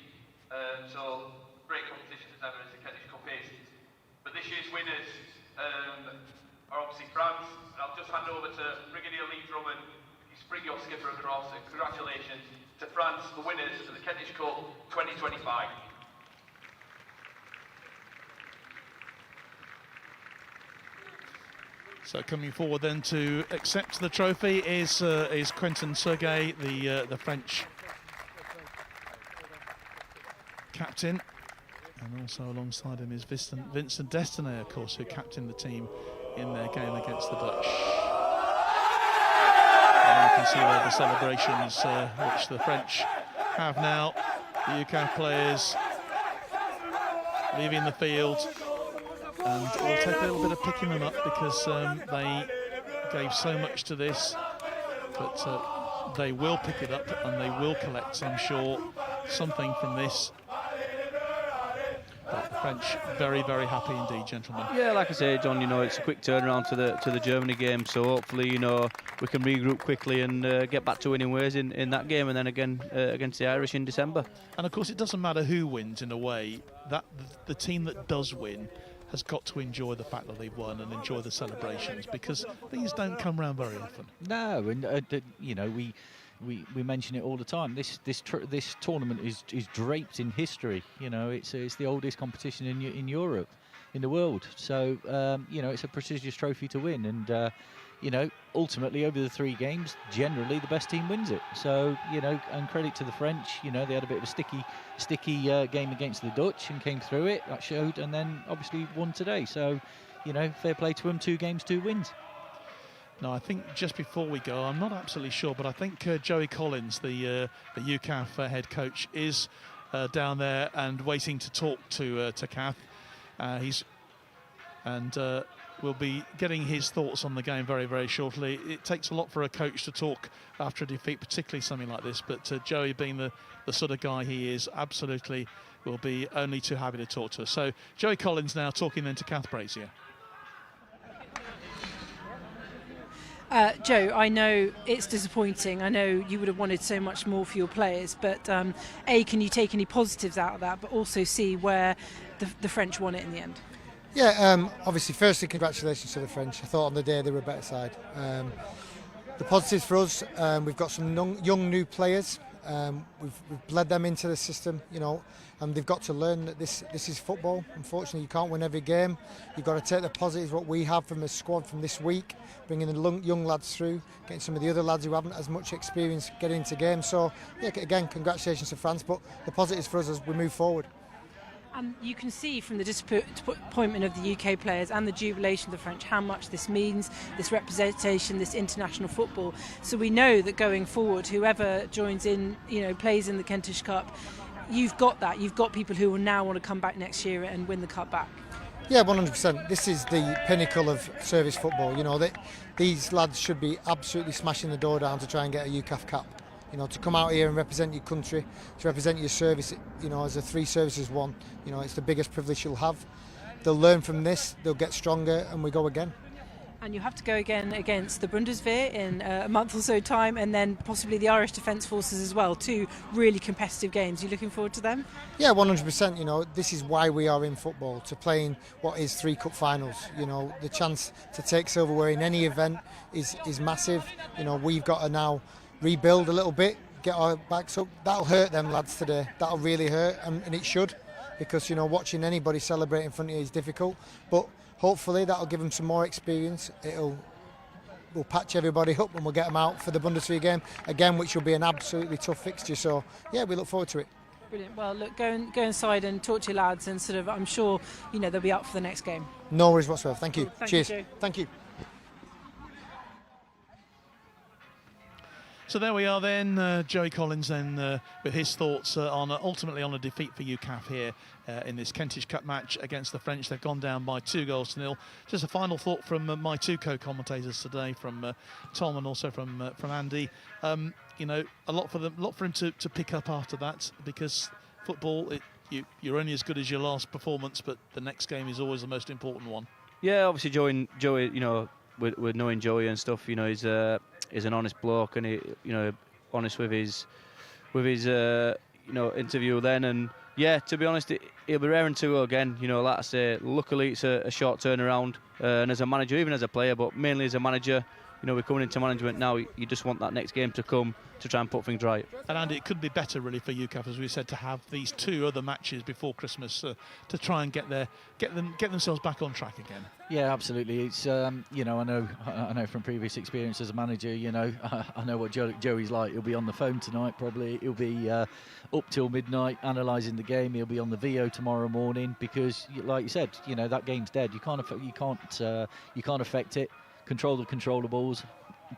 S22: so great competition as ever as the Kentish Cup is. But this year's winners are obviously France, and I'll just hand over to Brigadier Lee Drummond. He's bring your skipper across, and congratulations to France, the winners of the Kentish Cup 2025.
S1: So coming forward then to accept the trophy is Quentin Sergei, the French captain, and also alongside him is Vincent Destinet, of course, who captained the team in their game against the Dutch. And you can see there the celebrations which the French have now. The UCAF players leaving the field. And it will take a little bit of picking them up because they gave so much to this, but they will pick it up and they will collect, I'm sure, something from this. But the French very, very happy indeed, gentlemen.
S5: Yeah, like I say, John, you know, it's a quick turnaround to the Germany game, so hopefully, you know, we can regroup quickly and get back to winning ways in that game, and then again against the Irish in December.
S1: And of course, it doesn't matter who wins in a way. That the team that does win has got to enjoy the fact that they've won and enjoy the celebrations, because these don't come round very often.
S6: No, and you know, we mention it all the time. This tournament is draped in history. You know, it's the oldest competition in Europe, in the world. So you know, it's a prestigious trophy to win, and you know, ultimately over the 3 games, generally the best team wins it. So you know, and credit to the French. You know, they had a bit of a sticky game against the Dutch and came through it. That showed, and then obviously won today. So you know, fair play to them. 2 games, 2 wins.
S1: Now, I think just before we go, I'm not absolutely sure, but I think Joey Collins, the UCAF head coach, is down there and waiting to talk to Kath. We'll be getting his thoughts on the game very, very shortly. It takes a lot for a coach to talk after a defeat, particularly something like this. But Joey, being the sort of guy he is, absolutely will be only too happy to talk to us. So Joey Collins now talking then to Kath Brazier.
S2: Joe, I know it's disappointing. I know you would have wanted so much more for your players, but A, can you take any positives out of that, but also see where the French won it in the end?
S9: Yeah, obviously, firstly, congratulations to the French. I thought on the day they were a better side. The positives for us, we've got some young new players. We've bled them into the system, you know, and they've got to learn that this is football. Unfortunately, you can't win every game. You've got to take the positives, what we have from the squad from this week, bringing the young lads through, getting some of the other lads who haven't as much experience getting into games. So, yeah, again, congratulations to France, but the positives for us as we move forward.
S2: And you can see from the disappointment of the UK players and the jubilation of the French how much this means, this representation, this international football. So we know that going forward, whoever joins in, you know, plays in the Kentish Cup, you've got that. You've got people who will now want to come back next year and win the cup back.
S9: Yeah, 100%. This is the pinnacle of service football. You know, these lads should be absolutely smashing the door down to try and get a UCAF cap. You know, to come out here and represent your country, to represent your service, you know, as a 3 services one, you know, it's the biggest privilege you'll have. They'll learn from this, they'll get stronger, and we go again.
S2: And you have to go again against the Bundeswehr in a month or so time, and then possibly the Irish Defence Forces as well. 2 really competitive games. You looking forward to them?
S9: Yeah, 100%. You know, this is why we are in football, to play in what is 3 cup finals. You know, the chance to take silverware in any event is massive. You know, we've got to now rebuild a little bit, get our backs up. That'll hurt them lads today. That'll really hurt, and it should, because, you know, watching anybody celebrate in front of you is difficult. But hopefully that'll give them some more experience. We'll patch everybody up and we'll get them out for the Bundesliga game again, which will be an absolutely tough fixture. So yeah, we look forward to it.
S2: Brilliant. Well, look, go inside and talk to your lads, and sort of, I'm sure, you know, they'll be up for the next game.
S9: No worries whatsoever. Thank you.
S2: Thank
S9: Cheers.
S2: You, Joe.
S9: Thank you.
S1: So there we are then, Joey Collins then with his thoughts ultimately on a defeat for UCAF here in this Kentish Cup match against the French. They've gone down by 2-0. Just a final thought from my 2 co-commentators today, from Tom and also from Andy. You know, a lot for him to pick up after that, because football, you're only as good as your last performance, but the next game is always the most important one.
S5: Yeah, obviously Joey, you know, with knowing Joey and stuff, you know, he's an honest bloke, and he, you know, honest with his you know, interview then. And yeah, to be honest, he'll be raring to go again. You know, like I say, luckily it's a short turnaround, and as a manager, even as a player, but mainly as a manager, you know, we're coming into management now. You just want that next game to come to try and put things right.
S1: And Andy, it could be better really for UCAF, as we said, to have these 2 other matches before Christmas to try and get themselves back on track again.
S6: Yeah, absolutely. It's you know, I know from previous experience as a manager, you know, I know what Joey's like. He'll be on the phone tonight probably. He'll be up till midnight analysing the game. He'll be on the VO tomorrow morning, because, like you said, you know, that game's dead. You can't affect it. Control the controllables.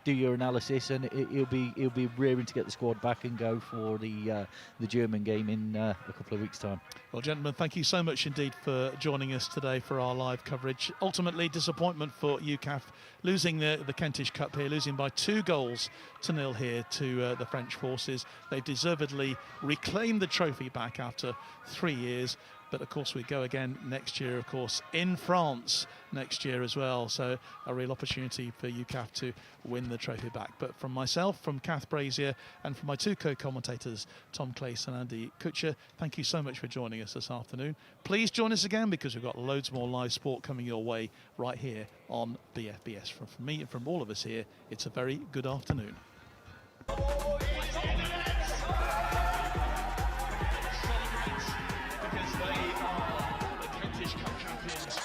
S6: do your analysis, and he'll be rearing to get the squad back and go for the German game in a couple of weeks' time.
S1: Well, gentlemen, thank you so much indeed for joining us today for our live coverage. Ultimately, disappointment for UCAF, losing the Kentish Cup here, losing by 2-0 here to the French forces. They've deservedly reclaimed the trophy back after 3 years. But of course we go again next year, of course, in France next year as well. So a real opportunity for UCAF to win the trophy back. But from myself, from Kath Brazier, and from my 2 co-commentators, Tom Clace and Andy Kutcher, thank you so much for joining us this afternoon. Please join us again, because we've got loads more live sport coming your way right here on BFBS. From me and from all of us here, it's a very good afternoon. Because they are the Kentish Cup champions.